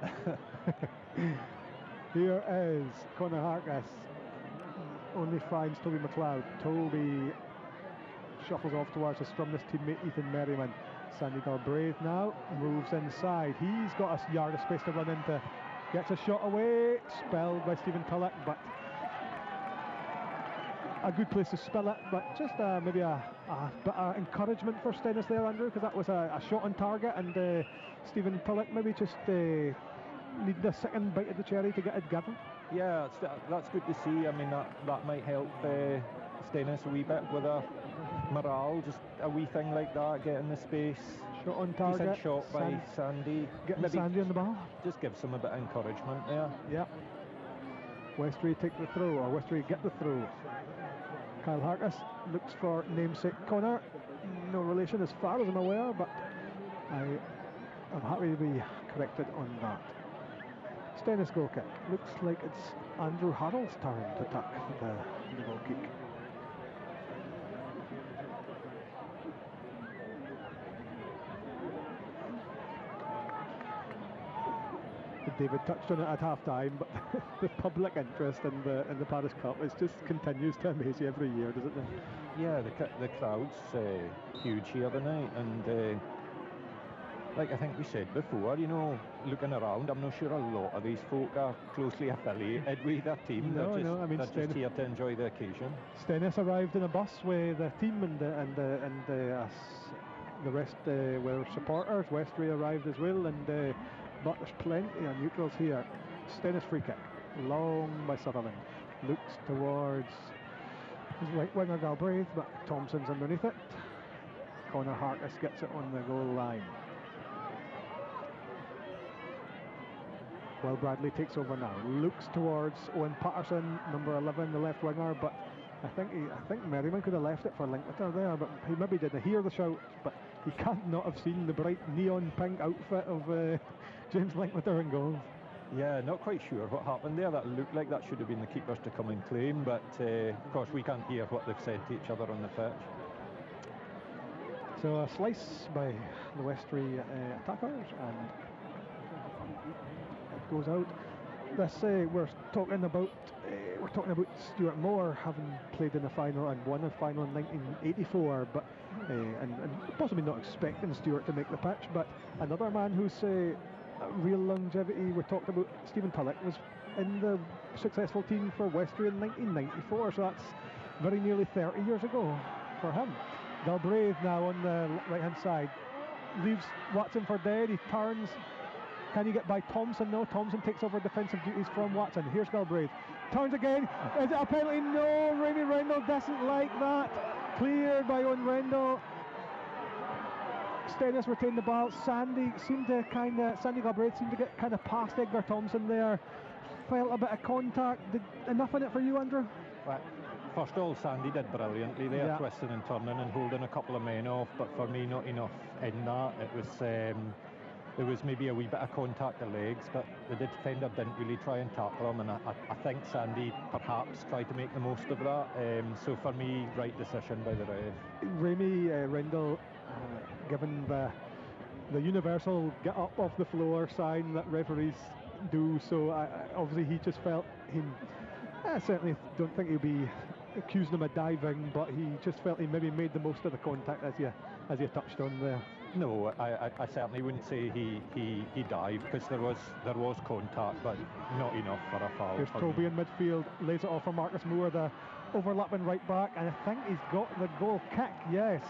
here is Conor Hargis. Only finds Toby McLeod. Toby shuffles off towards his Strumness teammate Ethan Merriman. Sandy Galbraith now moves inside. He's got a yard of space to run into. Gets a shot away, spelled by Stephen Tulloch, but a good place to spell it, but just maybe a bit of encouragement for Stenness there, Andrew, because that was a shot on target, and Stephen Tulloch maybe just needed a second bite of the cherry to get it given. Yeah, that's good to see. I mean, that might help Stenness a wee bit with a morale, just a wee thing like that, getting the space. Shot on target. Decent shot by Sandy. Getting maybe Sandy on the ball. Just gives him a bit of encouragement there. Yeah. Westray take the throw, or Westray get the throw. Kyle Hargis looks for namesake Conor. No relation as far as I'm aware, but I'm happy to be corrected on that. Stenness goal kick. Looks like it's Andrew Harrell's turn to tuck the goal kick. David touched on it at half-time, but the public interest in the Parish Cup just continues to amaze you every year, doesn't it? Yeah, the crowd's huge here tonight, and like I think we said before, you know, looking around, I'm not sure a lot of these folk are closely affiliated with their team. No, they're just, no, I mean, they're just here to enjoy the occasion. Stenness arrived in a bus with the team and the rest were supporters. Westray arrived as well, but there's plenty of neutrals here. Stenness free kick, long by Sutherland, looks towards his right winger Galbraith, but Thompson's underneath it. Connor Harkness gets it on the goal line. Well, Bradley takes over now, looks towards Owen Patterson, number 11, the left winger, but I think Merriman could have left it for Linkletter there, but he maybe didn't hear the shout, but he can't not have seen the bright neon pink outfit of James Linkletter in goal. Yeah, not quite sure what happened there. That looked like that should have been the keepers to come and claim, but of course we can't hear what they've said to each other on the pitch. So a slice by the Westray attackers, and it goes out. This we're talking about Stuart Moore having played in the final and won a final in 1984, but and possibly not expecting Stuart to make the pitch. But another man who's real longevity, we talked about Stephen Tulloch, was in the successful team for Westray in 1994, so that's very nearly 30 years ago for him. Galbraith now on the right hand side, leaves Watson for dead. He turns. Can he get by Thompson? No, Thompson takes over defensive duties from Watson. Here's Galbraith, turns again. Is it a penalty? No, Remy Rendell doesn't like that. Cleared by Owen Rendell. Stenness retained the ball. Sandy Galbraith seemed to get kind of past Edgar Thompson there. Felt a bit of contact. Enough in it for you, Andrew? Right. First of all, Sandy did brilliantly there, yeah, twisting and turning and holding a couple of men off, but for me not enough in that. There was maybe a wee bit of contact of legs, but the defender didn't really try and tackle him, and I think Sandy perhaps tried to make the most of that. So for me, right decision by the ref. Remy Rendell, given the universal get up off the floor sign that referees do, so obviously he just felt him. I certainly don't think he'll be accusing him of diving, but he just felt he maybe made the most of the contact as you touched on there. No, I certainly wouldn't say he dived, because there was contact, but not enough for a foul. Here's Toby in midfield, lays it off for Marcus Moore, the overlapping right back, and I think he's got the goal kick, yes,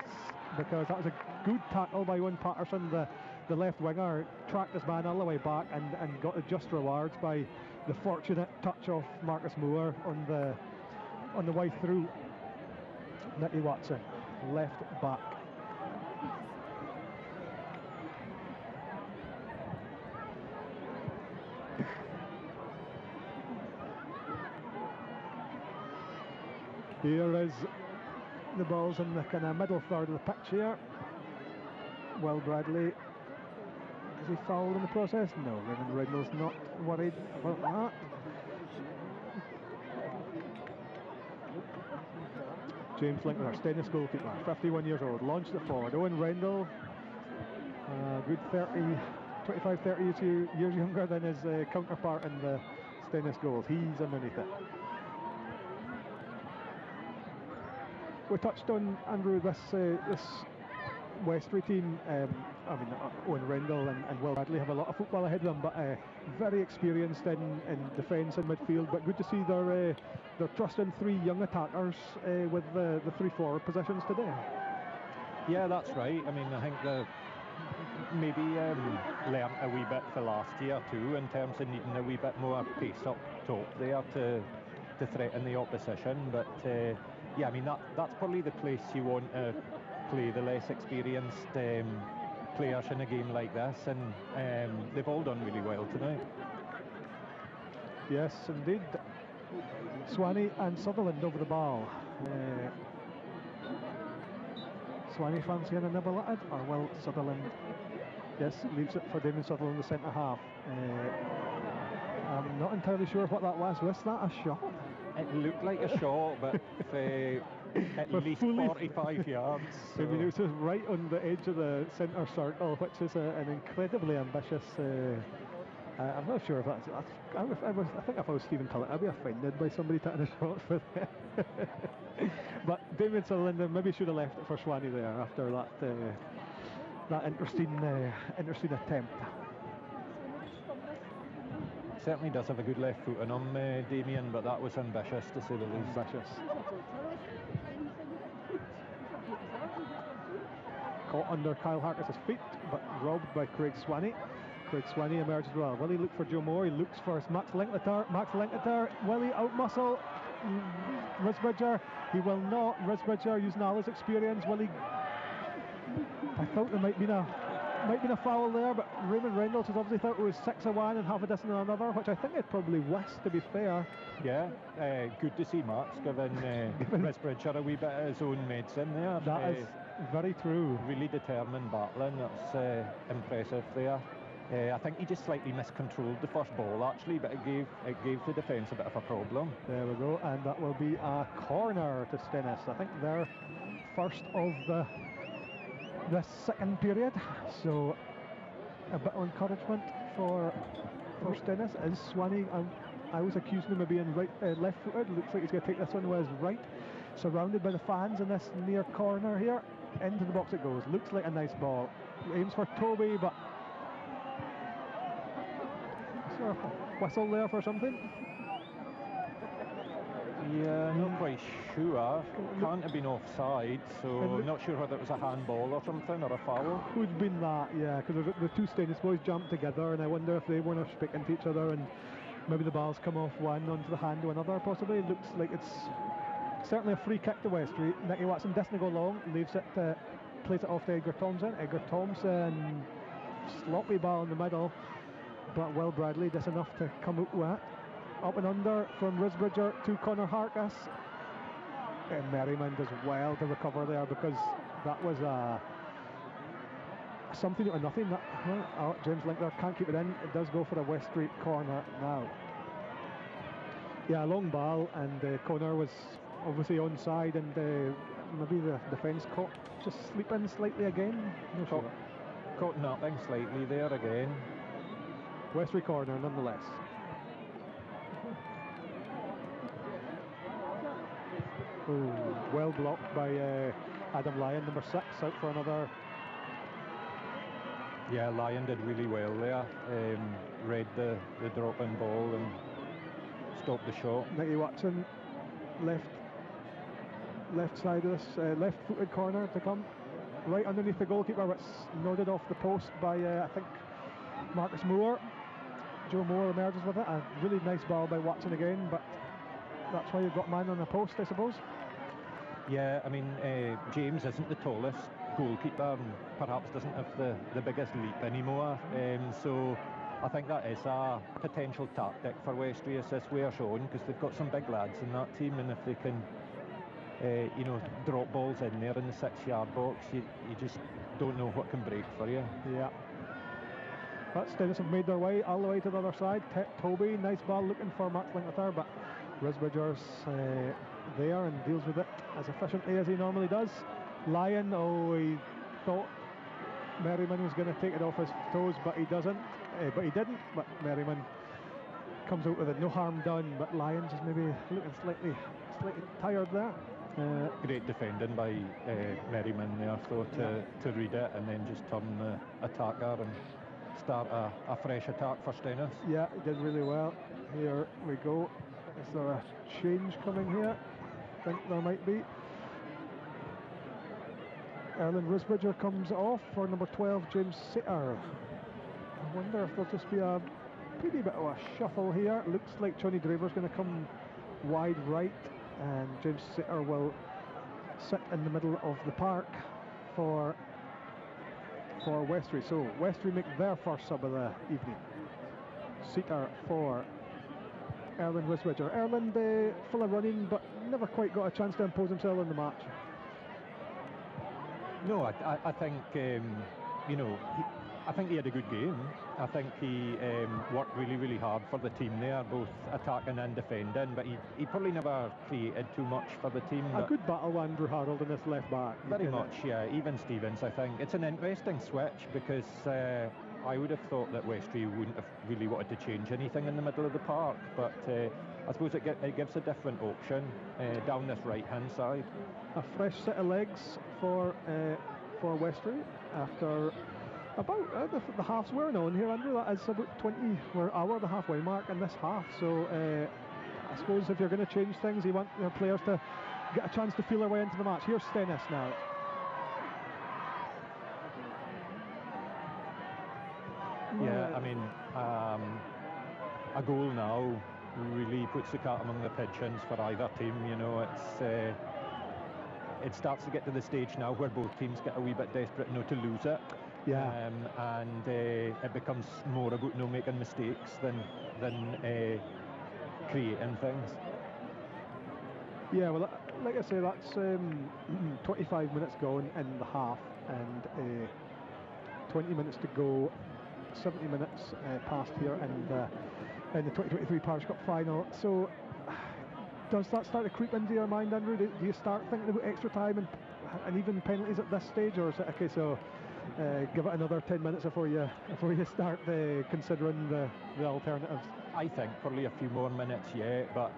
because that was a good tackle by Owen Patterson, the left winger, tracked his man all the way back and got the just rewards by the fortunate touch of Marcus Moore on the way through. Nicky Watson, left back. Here is the ball's in the kind of middle third of the pitch here. Well, Bradley, is he fouled in the process? No, Raymond Rendell's not worried about that. James Linkletter, Stenness goalkeeper, 51 years old, launched it forward. Owen Rendell, good 25-30 years younger than his counterpart in the Stenness goals. He's underneath it. We touched on, Andrew, this Westray team. Owen Rendell and Will Bradley have a lot of football ahead of them, but very experienced in defence and midfield. But good to see they're trusting three young attackers with the three forward positions today. Yeah, that's right. I mean, I think they maybe learnt a wee bit for last year too, in terms of needing a wee bit more pace up top there to threaten the opposition. But yeah, I mean that's probably the place you want to play the less experienced players in a game like this, and they've all done really well tonight. Yes, indeed. Swanee and Sutherland over the ball. Swanee fancying a nibble at it, or will Sutherland? Yes, leaves it for Damien Sutherland, the centre half. I'm not entirely sure what that was. Was that a shot? It looked like a shot, but at least 45 yards. So. I mean, it was just right on the edge of the centre circle, which is an incredibly ambitious. I'm not sure if that's. I think if I was Stephen Tulloch, I'd be offended by somebody taking a shot for that. But Damien Sutherland maybe should have left it for Swanee there after that interesting attempt. Certainly does have a good left foot on him, Damien, but that was ambitious to say the least. Ambitious. Caught under Kyle Harkness's feet, but robbed by Craig Swaney. Craig Swaney emerges well. Will he look for Joe Moore? He looks for Max Linklater. Max Linklater, will he outmuscle Risbridger? He will not. Risbridger using all his experience. Will he? I thought there might be a foul there, but Raymond Reynolds has obviously thought it was 6 of one and half a dozen of another, which I think it probably was, to be fair. Yeah, good to see Max giving Risbridger a wee bit of his own medicine there. That is very true. Really determined battling. That's impressive there. I think he just slightly miscontrolled the first ball actually, but it gave the defence a bit of a problem. There we go, and that will be a corner to Stenness. I think they're first of the second period, so a bit of encouragement for Stenness. Is Swanee, I was accusing him of being left-footed. Looks like he's going to take this one with his right, surrounded by the fans in this near corner here. Into the box it goes. Looks like a nice ball. Aims for Toby, but whistle there for something? Yeah, not quite sure. Can't have been offside, so not sure whether it was a handball or something, or a foul. Could have been that, yeah, because the two Stenness boys jumped together, and I wonder if they weren't speaking to each other, and maybe the ball's come off one onto the hand of another, possibly. It looks like it's certainly a free kick to Westray. Nicky Watson doesn't go long, leaves it, plays it off to Edgar Thompson. Edgar Thompson, sloppy ball in the middle, but Will Bradley does enough to come out with it. Up and under from Risbridger to Connor Harkness. And Merriman does well to recover there, because that was something out of nothing. James Linkler can't keep it in. It does go for a Westray corner now. Yeah, long ball, and Connor was obviously onside, and maybe the defence caught just sleeping slightly again. No sure. Caught napping slightly there again. Westray corner nonetheless. Ooh, well blocked by Adam Lyon, number 6, out for another. Yeah, Lyon did really well there. Read the drop-in ball and stopped the shot. Nicky Watson, left side of this, left-footed corner to come. Right underneath the goalkeeper, but nodded off the post by, I think, Marcus Moore. Joe Moore emerges with it. A really nice ball by Watson again, but that's why you've got man on the post, I suppose. Yeah, I mean, James isn't the tallest goalkeeper, and perhaps doesn't have the biggest leap anymore. So I think that is a potential tactic for Westray, as this way are shown, because they've got some big lads in that team, and if they can, drop balls in there in the 6-yard box, you just don't know what can break for you. Yeah. But Stenness have made their way all the way to the other side. Toby, nice ball looking for Max Linklater, but Risbridger's there and deals with it as efficiently as he normally does. Lyon, he thought Merriman was going to take it off his toes, but he doesn't. But he didn't. But Merriman comes out with it, no harm done. But Lyon's is maybe looking slightly tired there. Great defending by Merriman there, so to read it and then just turn the attacker and start a fresh attack for Stenness. Yeah, he did really well. Here we go. Is there a change coming here? I think there might be. Erlen Risbridger comes off for number 12, James Sitter. I wonder if there'll just be a pretty bit of a shuffle here. Looks like Johnny Draver's going to come wide right, and James Sitter will sit in the middle of the park for Westray. So Westray make their first sub of the evening. Sitter for Erlen Risbridger. Erlen full of running, but never quite got a chance to impose himself in the match. No, I think, I think he had a good game. I think he worked really, really hard for the team there, both attacking and defending, but he probably never created too much for the team. A good battle with Andrew Harold in this left back. Very much, yeah. Even Stevens, I think. It's an interesting switch, because I would have thought that Westray wouldn't have really wanted to change anything in the middle of the park, but I suppose it gives a different option down this right-hand side. A fresh set of legs for for Westray after about the half's wearing on here, Andrew. That is about 20, we're over the halfway mark in this half. So I suppose if you're going to change things, you want your players to get a chance to feel their way into the match. Here's Stenness now. Yeah, I mean, a goal now really puts the cat among the pigeons for either team. You know, it starts to get to the stage now where both teams get a wee bit desperate not to lose it. Yeah. And it becomes more about no making mistakes than creating things. Yeah, well, like I say, that's 25 minutes gone in the half, and 20 minutes to go. 70 minutes past here in the 2023 Parish Cup final. So does that start to creep into your mind, Andrew? Do you start thinking about extra time and even penalties at this stage, or is it okay, so give it another 10 minutes before you start considering the alternatives? I think probably a few more minutes, yeah, but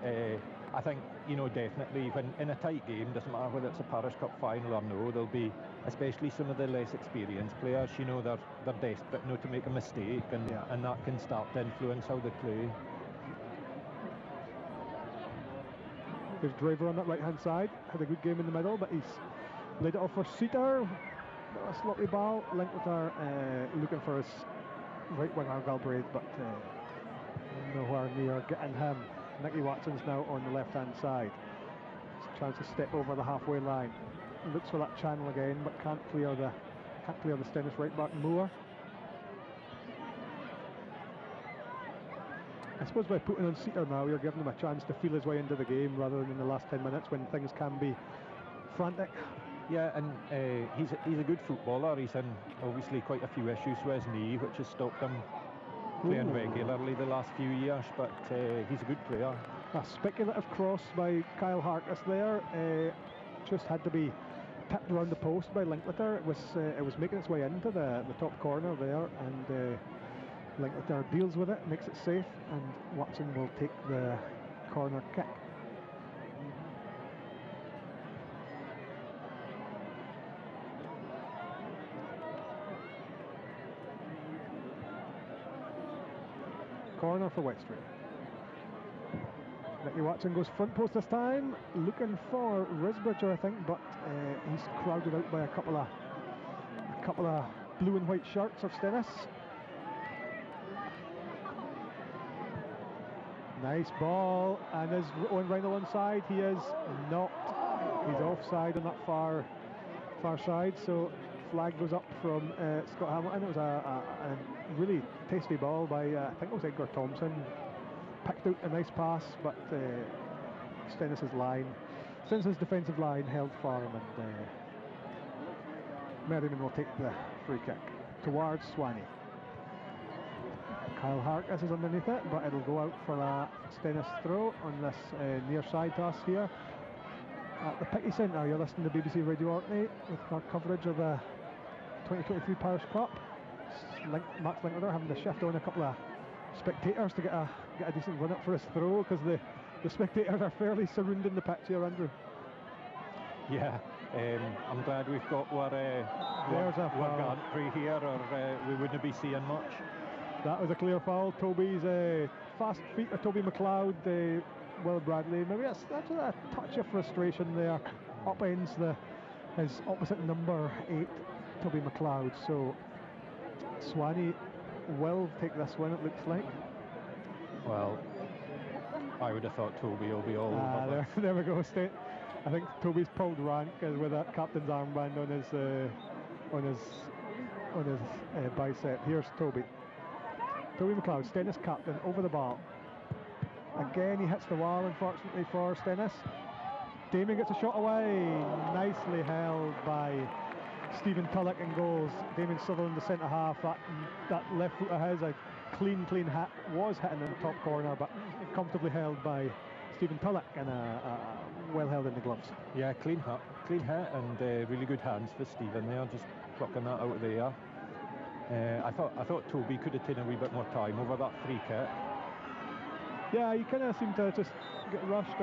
I think, you know, definitely when in a tight game, doesn't matter whether it's a Parish Cup final or no, there'll be, especially some of the less experienced players, you know, they're desperate not to make a mistake, and that can start to influence how they play. There's Draver on that right hand side, had a good game in the middle, but he's laid it off for Seater. A sloppy ball. Linklater looking for his right winger Galbraith, but nowhere near getting him. Nicky Watson's now on the left hand side. It's a chance to step over the halfway line. Looks for that channel again, but can't clear the Stenness right back Moore. I suppose by putting on Seater now, you're giving him a chance to feel his way into the game rather than in the last 10 minutes when things can be frantic. Yeah, and he's a good footballer. He's in obviously quite a few issues with his knee, which has stopped him playing regularly the last few years, but he's a good player. A speculative cross by Kyle Harkness there, just had to be tipped around the post by Linklater. It was making its way into the top corner there, and Linklater deals with it, makes it safe, and Watson will take the corner kick. Corner for Westray. Nicky Watson goes front post this time, looking for Risbridger, I think, but he's crowded out by a couple of blue and white shirts of Stenness. Nice ball, and is Owen Reinl onside? He is not. He's offside on that far side, so flag goes up from Scott Hamilton. It was a really tasty ball by I think it was Edgar Thompson. Picked out a nice pass, but Stenness's defensive line held for him, and Merriman will take the free kick towards Swanee. Kyle Harkness is underneath it, but it'll go out for a Stenness throw on this near side to us here at the Picky Centre. You're listening to BBC Radio Orkney with our coverage of the 2023 Parish Cup. Max Linklater having to shift on a couple of spectators to get a decent run up for his throw, because the spectators are fairly surrounding the pitch here, Andrew. Yeah, I'm glad we've got our gantry here, or we wouldn't be seeing much. That was a clear foul. Toby's fast feet of Toby McLeod, Will Bradley. Maybe that's a touch of frustration there. Upends his opposite number 8, Toby McLeod. So Swanee will take this one, it looks like. Well, I would have thought Toby will be all over. There we go. I think Toby's pulled rank with that captain's armband on his bicep. Here's Toby. Toby McLeod, Stenness captain, over the ball. Again, he hits the wall, unfortunately for Stenness. Damien gets a shot away. Nicely held by Stephen Tulloch in goals. Damien Sutherland, the centre half. That left foot of his, a clean hit, was hitting in the top corner, but comfortably held by Stephen Tulloch, and well held in the gloves. Yeah, clean hit, and really good hands for Stephen there, just plucking that out of the air. I thought Toby could have taken a wee bit more time over that free kick. Yeah, he kind of seemed to just get rushed.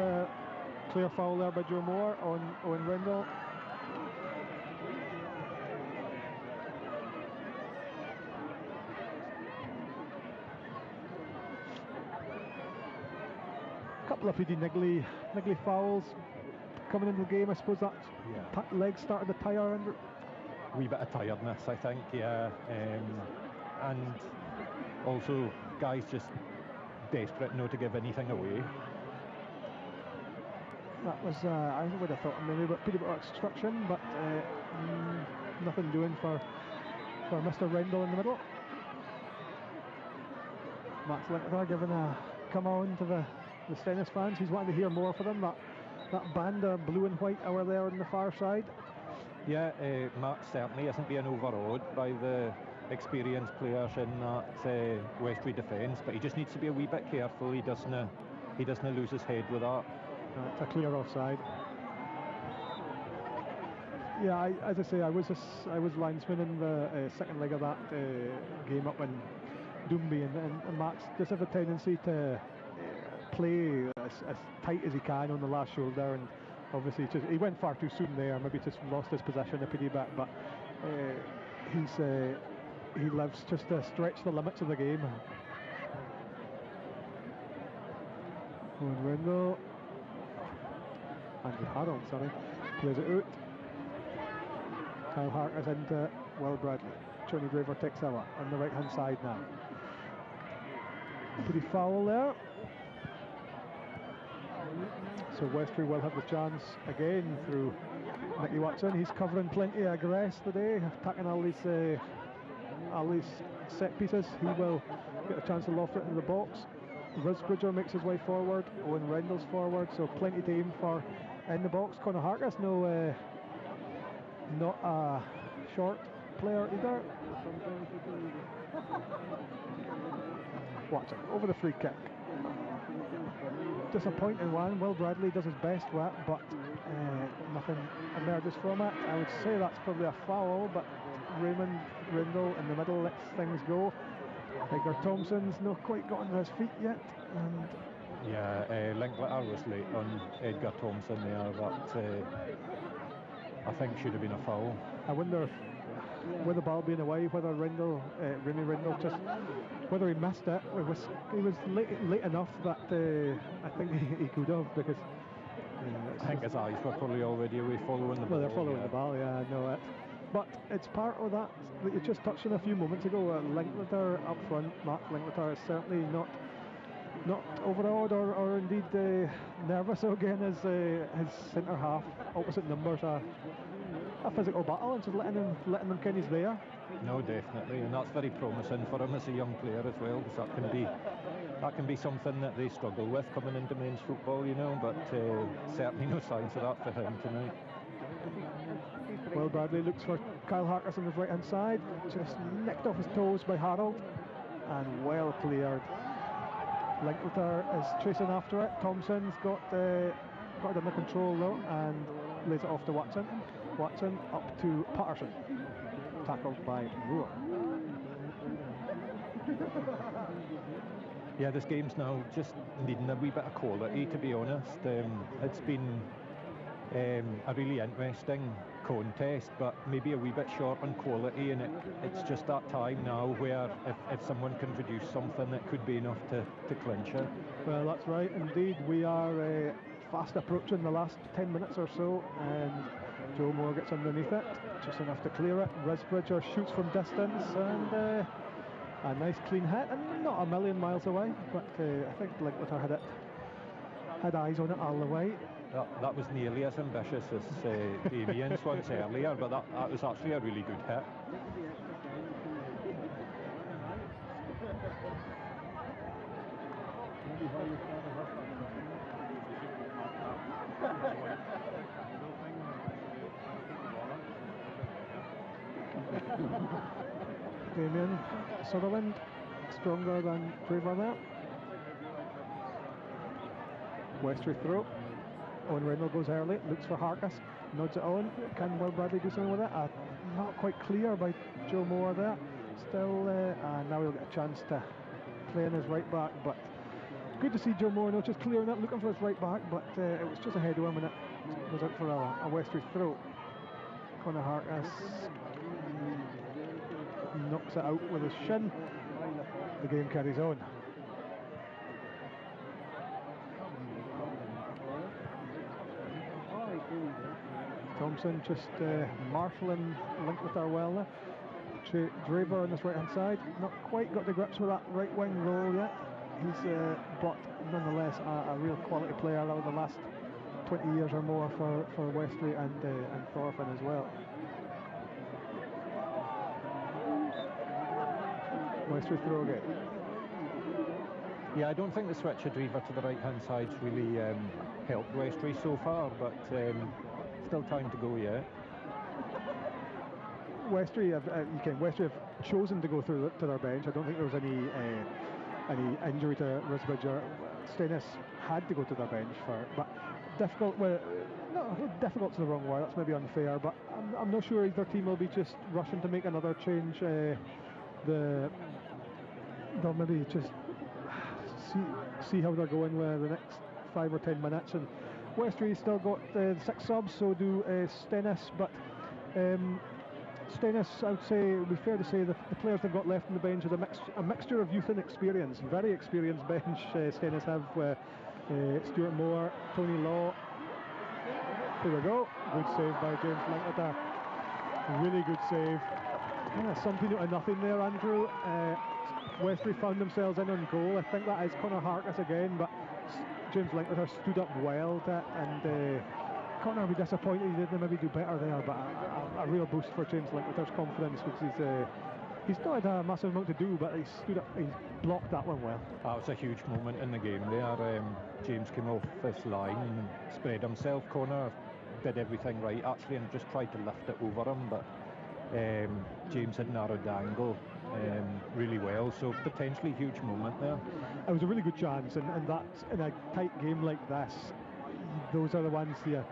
Clear foul there by Joe Moore on Owen Rendell. couple of pretty niggly fouls coming into the game. I suppose that legs started to tire under. Wee bit of tiredness, I think, yeah. And also guys just desperate not to give anything away. That was, I would have thought maybe a bit of obstruction, but nothing doing for Mr. Rendell in the middle. Max Linkler giving a come on to the Stenness fans. He's wanting to hear more for them. That band of blue and white over there on the far side. Yeah, Mark certainly isn't being overawed by the experienced players in that Westray defence, but he just needs to be a wee bit careful. He doesn't lose his head with that. It's a clear offside. Yeah, as I say, I was linesman in the second leg of that game up in Doomby, and Max does have a tendency to play as tight as he can on the last shoulder, and obviously he went far too soon there. Maybe just lost his possession a pretty bit, but he lives just to stretch the limits of the game. Owen Rendell, Andrew Harold, plays it out. Kyle Harkness into Will Bradley. Johnny Draver takes over on the right hand side now. Pretty foul there. So Westray will have the chance again through Nicky Watson. He's covering plenty of grass today, attacking all these set pieces. He will get a chance to loft it into the box. Risbridger makes his way forward. Owen Rendell's forward, so plenty to aim for in the box. Conor Harkness, not a short player either. Watson over the free kick. Disappointing one. Will Bradley does his best with it, but nothing emerges from it. I would say that's probably a foul, but Raymond Rendell in the middle lets things go. Edgar Thompson's not quite got on his feet yet, and yeah, Linklater was late on Edgar Thompson there. That I think should have been a foul. I wonder if, with the ball being away, whether Rendell, Remy Rendell, just whether he missed it. He was late enough that I think he could have, because I think his eyes were probably already away following the ball. Well, they're following the ball, yeah, I know it. But it's part of that you just touched on a few moments ago. Linklater up front, Mark Linklater is certainly not overawed or indeed nervous again as his centre half opposite numbers are a physical battle, and just letting them ken he's there. No, definitely, and that's very promising for him as a young player as well, because that can be something that they struggle with coming into men's football, but certainly no signs of that for him tonight. Will Bradley looks for Kyle Harkness on his right hand side, just nicked off his toes by Harold, and well cleared. Linklater is chasing after it. Thompson's got it under control though, and lays it off to Watson. Watson up to Patterson, tackled by Moore. Yeah, this game's now just needing a wee bit of quality, to be honest. It's been a really interesting contest, but maybe a wee bit short on quality, and it's just that time now where if someone can produce something, that could be enough to clinch it. Well, that's right, indeed. We are fast approaching the last 10 minutes or so, and Joe Moore gets underneath it, just enough to clear it. Risbridger shoots from distance, and a nice clean hit, and not a million miles away, but I think Linklater had eyes on it all the way. That was nearly as ambitious as Damien's ones earlier, but that was actually a really good hit. Damien Sutherland stronger than Draver there. Westray throw. Owen Rendell goes early, looks for Harkness, nods it on. Can Will Bradley do something with it? Not quite clear by Joe Moore there. Still, and now he'll get a chance to play in his right back. But good to see Joe Moore not just clearing it, looking for his right back, but it was just ahead of him, and it was out for a Westray throw. Conor Harkness knocks it out with his shin. The game carries on. Thompson just marshalling Linklater well there. Draver on this right hand side, not quite got to grips with that right wing role yet. He's but nonetheless a real quality player over the last 20 years or more for Westray and Thorfinn as well. Westray throw again. Yeah, I don't think the switch of Drever to the right hand side's really helped Westray so far, but still time to go yet. Westray have chosen to go through to their bench. I don't think there was any injury to Risbridge or Stenness had to go to their bench but difficult. Well, no, difficult's the wrong word. That's maybe unfair, but I'm not sure either team will be just rushing to make another change. They'll maybe just see how they're going with the next 5 or 10 minutes. And Westray still got 6 subs, so do Stenness, but Stenness, I would say, it would be fair to say the players they've got left on the bench is a mixture of youth and experience. Very experienced bench. Stenness have Stuart Moore, Tony Law. Here we go. Good save by James Linklater. Really good save. Something out of nothing there, Andrew. Westray found themselves in on goal. I think that is Connor Harkness again, but James Linklater stood up well to it, and Connor will be disappointed he didn't maybe do better there, but a real boost for James Linklater's confidence, because he's not had a massive amount to do, but he stood up, he blocked that one well. That was a huge moment in the game there. James came off this line and spread himself. Connor did everything right actually and just tried to lift it over him, but James had narrowed the angle really well, so potentially huge moment there. It was a really good chance, and that's in a tight game like this, those are the ones here.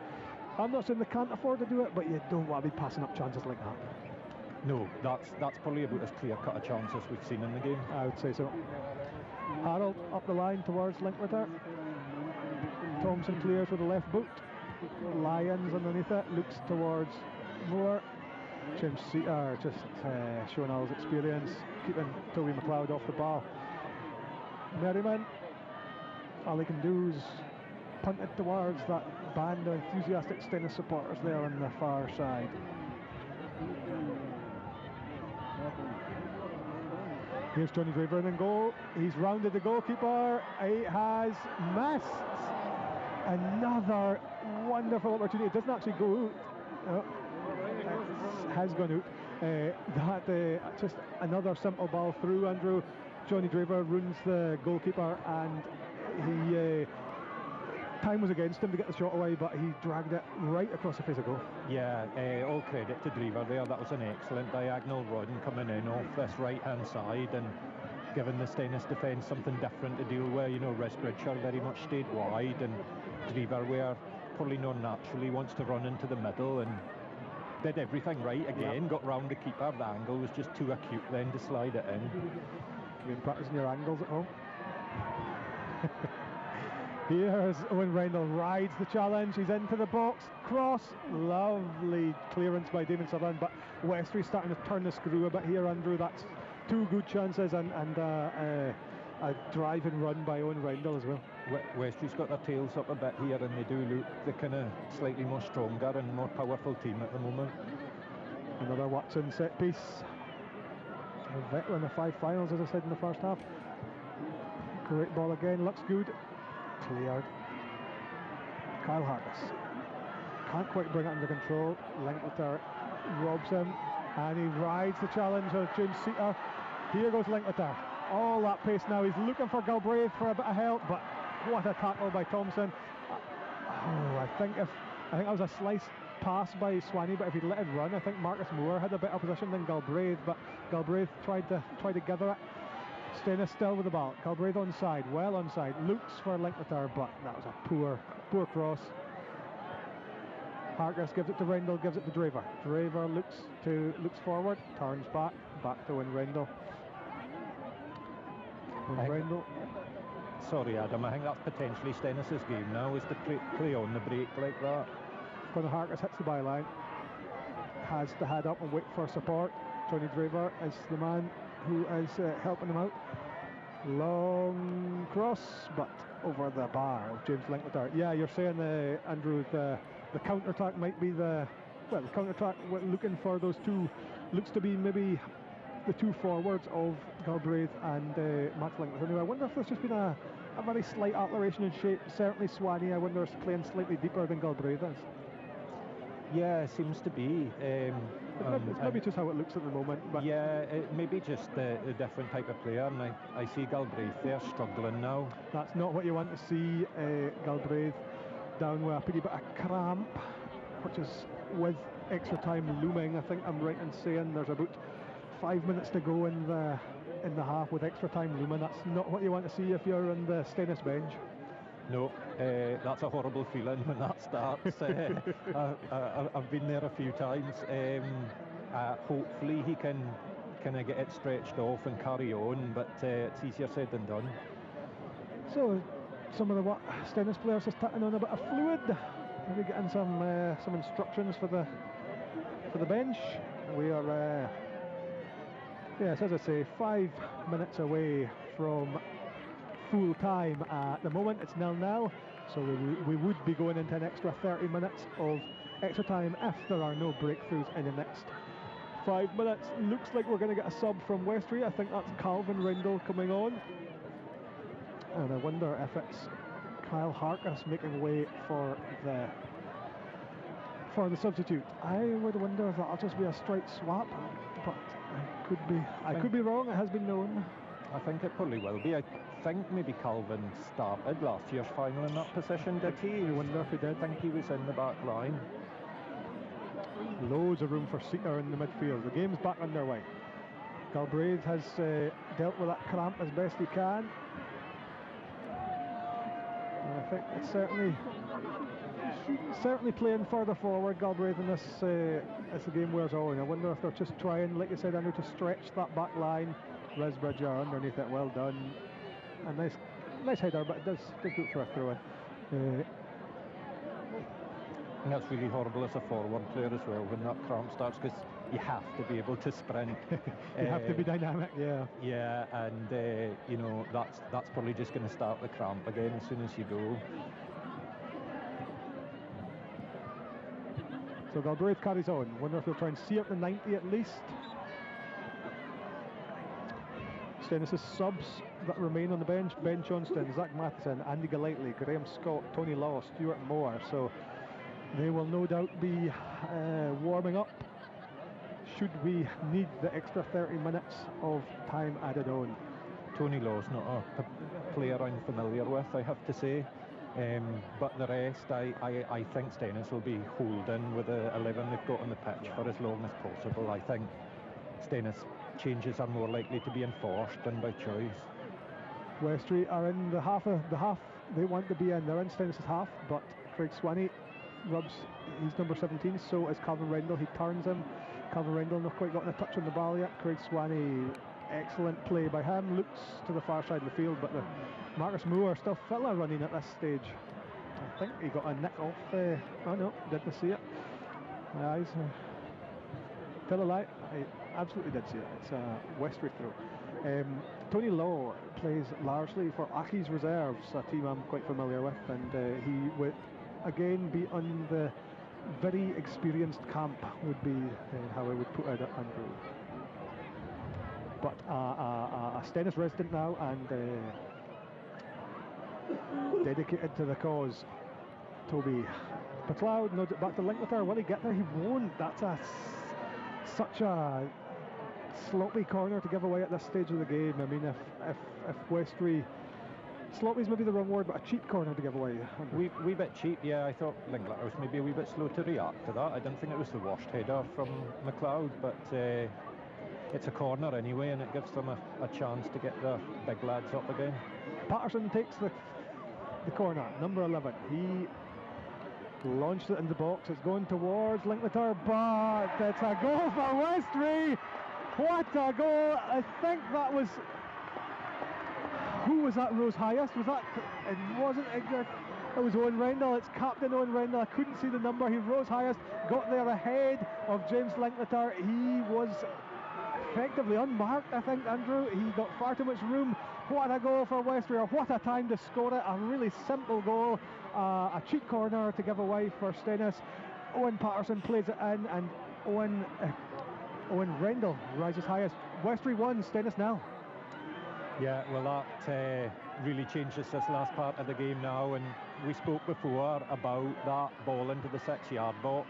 I'm not saying they can't afford to do it, but you don't want to be passing up chances like that. No, that's probably about as clear-cut a chance as we've seen in the game. I would say so. Harold up the line towards Linklater. Thompson clears with the left boot. Lyons underneath it, looks towards Moore. James Seater just showing all his experience, keeping Toby McLeod off the ball. Merriman, all he can do is punt it towards that band of enthusiastic Stenness supporters there on the far side. Here's Johnny Draver in goal. He's rounded the goalkeeper. He has missed. Another wonderful opportunity. It doesn't actually go out. It has gone out. Just another simple ball through, Andrew. Johnny Draver ruins the goalkeeper, and he time was against him to get the shot away, but he dragged it right across the face of goal. Yeah, all credit to Draver there. That was an excellent diagonal run coming in off this right hand side and giving the Stenness defence something different to deal with. You know, Risbridge very much stayed wide, and Draver, where probably not naturally wants to run into the middle, and did everything right again. Got round the keeper. The angle was just too acute then to slide it in. You've been practicing your angles at home. Here's Owen Rendell, rides the challenge, he's into the box, cross, lovely clearance by Damon Sutherland, but Westray's starting to turn the screw a bit here, Andrew. That's 2 good chances and a driving run by Owen Rendell as well. Westray's got their tails up a bit here, and they do look the kind of slightly more stronger and more powerful team at the moment. Another Watson set piece. A veteran in the 5 finals, as I said in the first half. Great ball again, looks good. Cleared. Kyle Harkness can't quite bring it under control. Linklater robs him, and he rides the challenge of James Seater. Here goes Linklater. All that pace now. He's looking for Galbraith for a bit of help, but what a tackle by Thompson. I think that was a slice pass by Swanee, but if he'd let it run, I think Marcus Moore had a better position than Galbraith, but Galbraith tried to gather it. Stenness still with the ball. Galbraith onside, well onside. Looks for Linklater, but that was a poor cross. Harkness gives it to Rendell, gives it to Draver. Draver looks forward, turns back to Owen Rendell. Rendell. Sorry, Adam. I think that's potentially Stenness's game now, is to play on the break like that. Connor Harkness hits the byline, has to head up and wait for support. Johnny Draver is the man who is helping him out. Long cross, but over the bar of James Linklater. Yeah, you're saying, Andrew, the counter-attack might be the well, counter-attack, looking for those two, looks to be maybe the two forwards of Galbraith and Max Linklater. Now, I wonder if there's just been a very slight alteration in shape. Certainly Swanee, I wonder, is playing slightly deeper than Galbraith is. Yeah, it seems to be. It's maybe just how it looks at the moment. But yeah, it may be just a different type of player, and I see Galbraith there struggling now. That's not what you want to see. Galbraith down with a pretty bit of cramp, which is with extra time looming. I think I'm right in saying there's about 5 minutes to go in the half with extra time looming. That's not what you want to see if you're on the Stenness bench. No, that's a horrible feeling when that starts. I've been there a few times. Hopefully he can kind of get it stretched off and carry on, but it's easier said than done. So some of the Stenness players are starting on a bit of fluid. Maybe getting some instructions for the bench. We are yes, as I say, 5 minutes away from full time at the moment. It's 0-0, so we would be going into an extra 30 minutes of extra time if there are no breakthroughs in the next 5 minutes. Looks like we're going to get a sub from Westray. I think that's Calvin Rendell coming on, and I wonder if it's Kyle Harkness making way for the substitute. I would wonder if that'll just be a straight swap, but I could be wrong. It has been known. I think it probably will be. I think maybe Calvin started last year's final in that position, did he? I wonder if he did. I think he was in the back line. Loads of room for Seeker in the midfield. The game's back underway. Galbraith has dealt with that cramp as best he can. And I think it's certainly playing further forward, Galbraith, in this as the game wears on. I wonder if they're just trying, like you said, Andrew, to stretch that back line. Risbridge are underneath it, well done. A nice header, but it does look for a throw in. And that's really horrible as a forward player as well when that cramp starts, because you have to be able to sprint. You have to be dynamic, yeah. Yeah, and you know, that's probably just going to start the cramp again as soon as you go. So Galbraith carries on. Wonder if they'll try and see up the 90 at least. Stenness' subs that remain on the bench: Ben Johnston, Zach Matheson, Andy Golightly, Graham Scott, Tony Law, Stuart Moore. So they will no doubt be warming up should we need the extra 30 minutes of time added on. Tony Law's not a player I'm familiar with, I have to say. But the rest, I think Stenness will be holding with the 11 they've got on the pitch for as long as possible. I think Stenness changes are more likely to be enforced than by choice. Westray are in the half they want to be in. They're in Stenness' half, but Craig Swanee rubs, he's number 17, so is Calvin Rendell. He turns him. Calvin Rendell not quite gotten a touch on the ball yet. Craig Swanee, excellent play by him, looks to the far side of the field, but Marcus Moore still fella running at this stage. I think he got a nick off. Oh no, didn't see it. My eyes tell a lie. I absolutely did see it. It's a Westray throw. Tony Law plays largely for Aki's Reserves, a team I'm quite familiar with, and he would again be on the very experienced camp, would be how I would put it, Andrew. But a Stenness resident now, and dedicated to the cause. Toby McLeod nods it back to Linklater. Will he get there? He won't. That's such a sloppy corner to give away at this stage of the game. I mean, if Westray, sloppy is maybe the wrong word, but a cheap corner to give away. Wee bit cheap, yeah. I thought Linklater was maybe a wee bit slow to react to that. I didn't think it was the worst header from McLeod, but it's a corner anyway, and it gives them a chance to get the big lads up again. Patterson takes the corner, number 11. He launched it in the box. It's going towards Linklater, but it's a goal for Westray. What a goal! I think that was, who was that rose highest? Was that, it wasn't Edgar, it was Owen Rendell. It's Captain Owen Rendell. I couldn't see the number. He rose highest, got there ahead of James Linklater. He was effectively unmarked, I think, Andrew. He got far too much room. What a goal for Westray, or what a time to score it. A really simple goal, a cheap corner to give away for Stenness. Owen Patterson plays it in, and Owen Rendell rises highest. Westray 1, Stenness 0. Yeah, well, that really changes this last part of the game now, and we spoke before about that ball into the 6-yard box.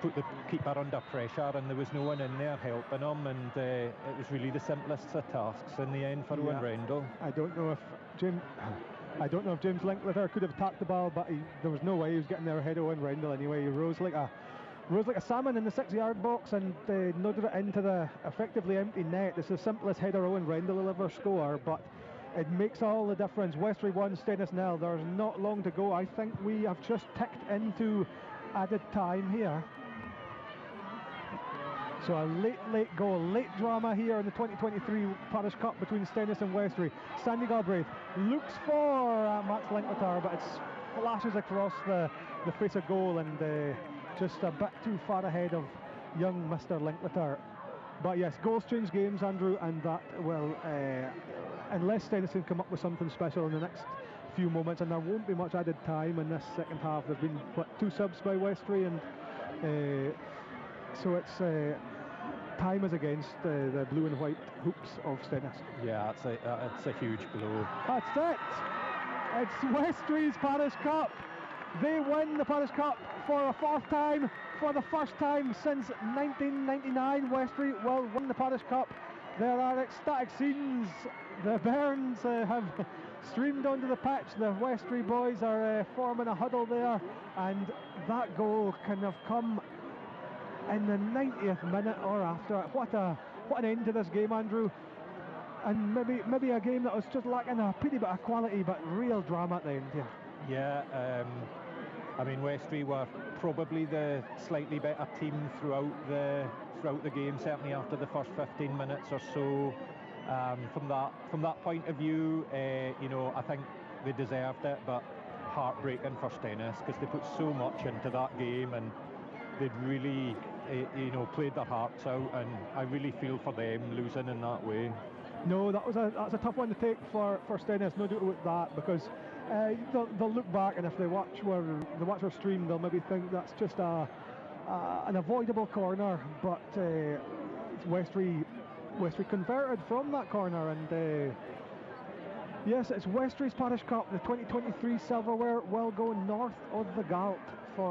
Put the keeper under pressure, and there was no one in there helping him, and it was really the simplest of tasks in the end for Owen Rendell. I don't know if James Linklater could have attacked the ball, but there was no way he was getting there ahead of Owen Rendell anyway. He rose like a salmon in the 6-yard box and nodded it into the effectively empty net. It's the simplest header Owen Rendell will ever score, but it makes all the difference. Westray 1, Stenness 0. There's not long to go. I think we have just ticked into added time here. So a late goal, late drama here in the 2023 Parish Cup between Stenness and Westray. Sandy Galbraith looks for Max Linklater, but it flashes across the face of goal, and just a bit too far ahead of young Mr. Linklater. But yes, goals change games, Andrew, and that will, unless Stenness can come up with something special in the next few moments, and there won't be much added time in this second half. There's been 2 subs by Westray, and so it's time is against the blue and white hoops of Stenness. Yeah, it's a huge blow. That's it. It's Westray's Parish Cup. They win the Parish Cup for a 4th time. For the first time since 1999, Westray will win the Parish Cup. There are ecstatic scenes. The Bairns have streamed onto the pitch. The Westray boys are forming a huddle there, and that goal can have come in the 90th minute or after. What an end to this game, Andrew. And maybe a game that was just lacking a pretty bit of quality, but real drama at the end here. Yeah, I mean, Westray were probably the slightly better team throughout the game, certainly after the first 15 minutes or so. From that point of view, I think they deserved it, but heartbreaking for Stenness because they put so much into that game, and they'd really played their hearts out, and I really feel for them losing in that way. No, that's a tough one to take for Stenness, no doubt about that, because they'll look back, and if they watch our stream, they'll maybe think that's just an avoidable corner, but Westray converted from that corner, and yes, it's Westray's Parish Cup. The 2023 silverware will go north of the Galt for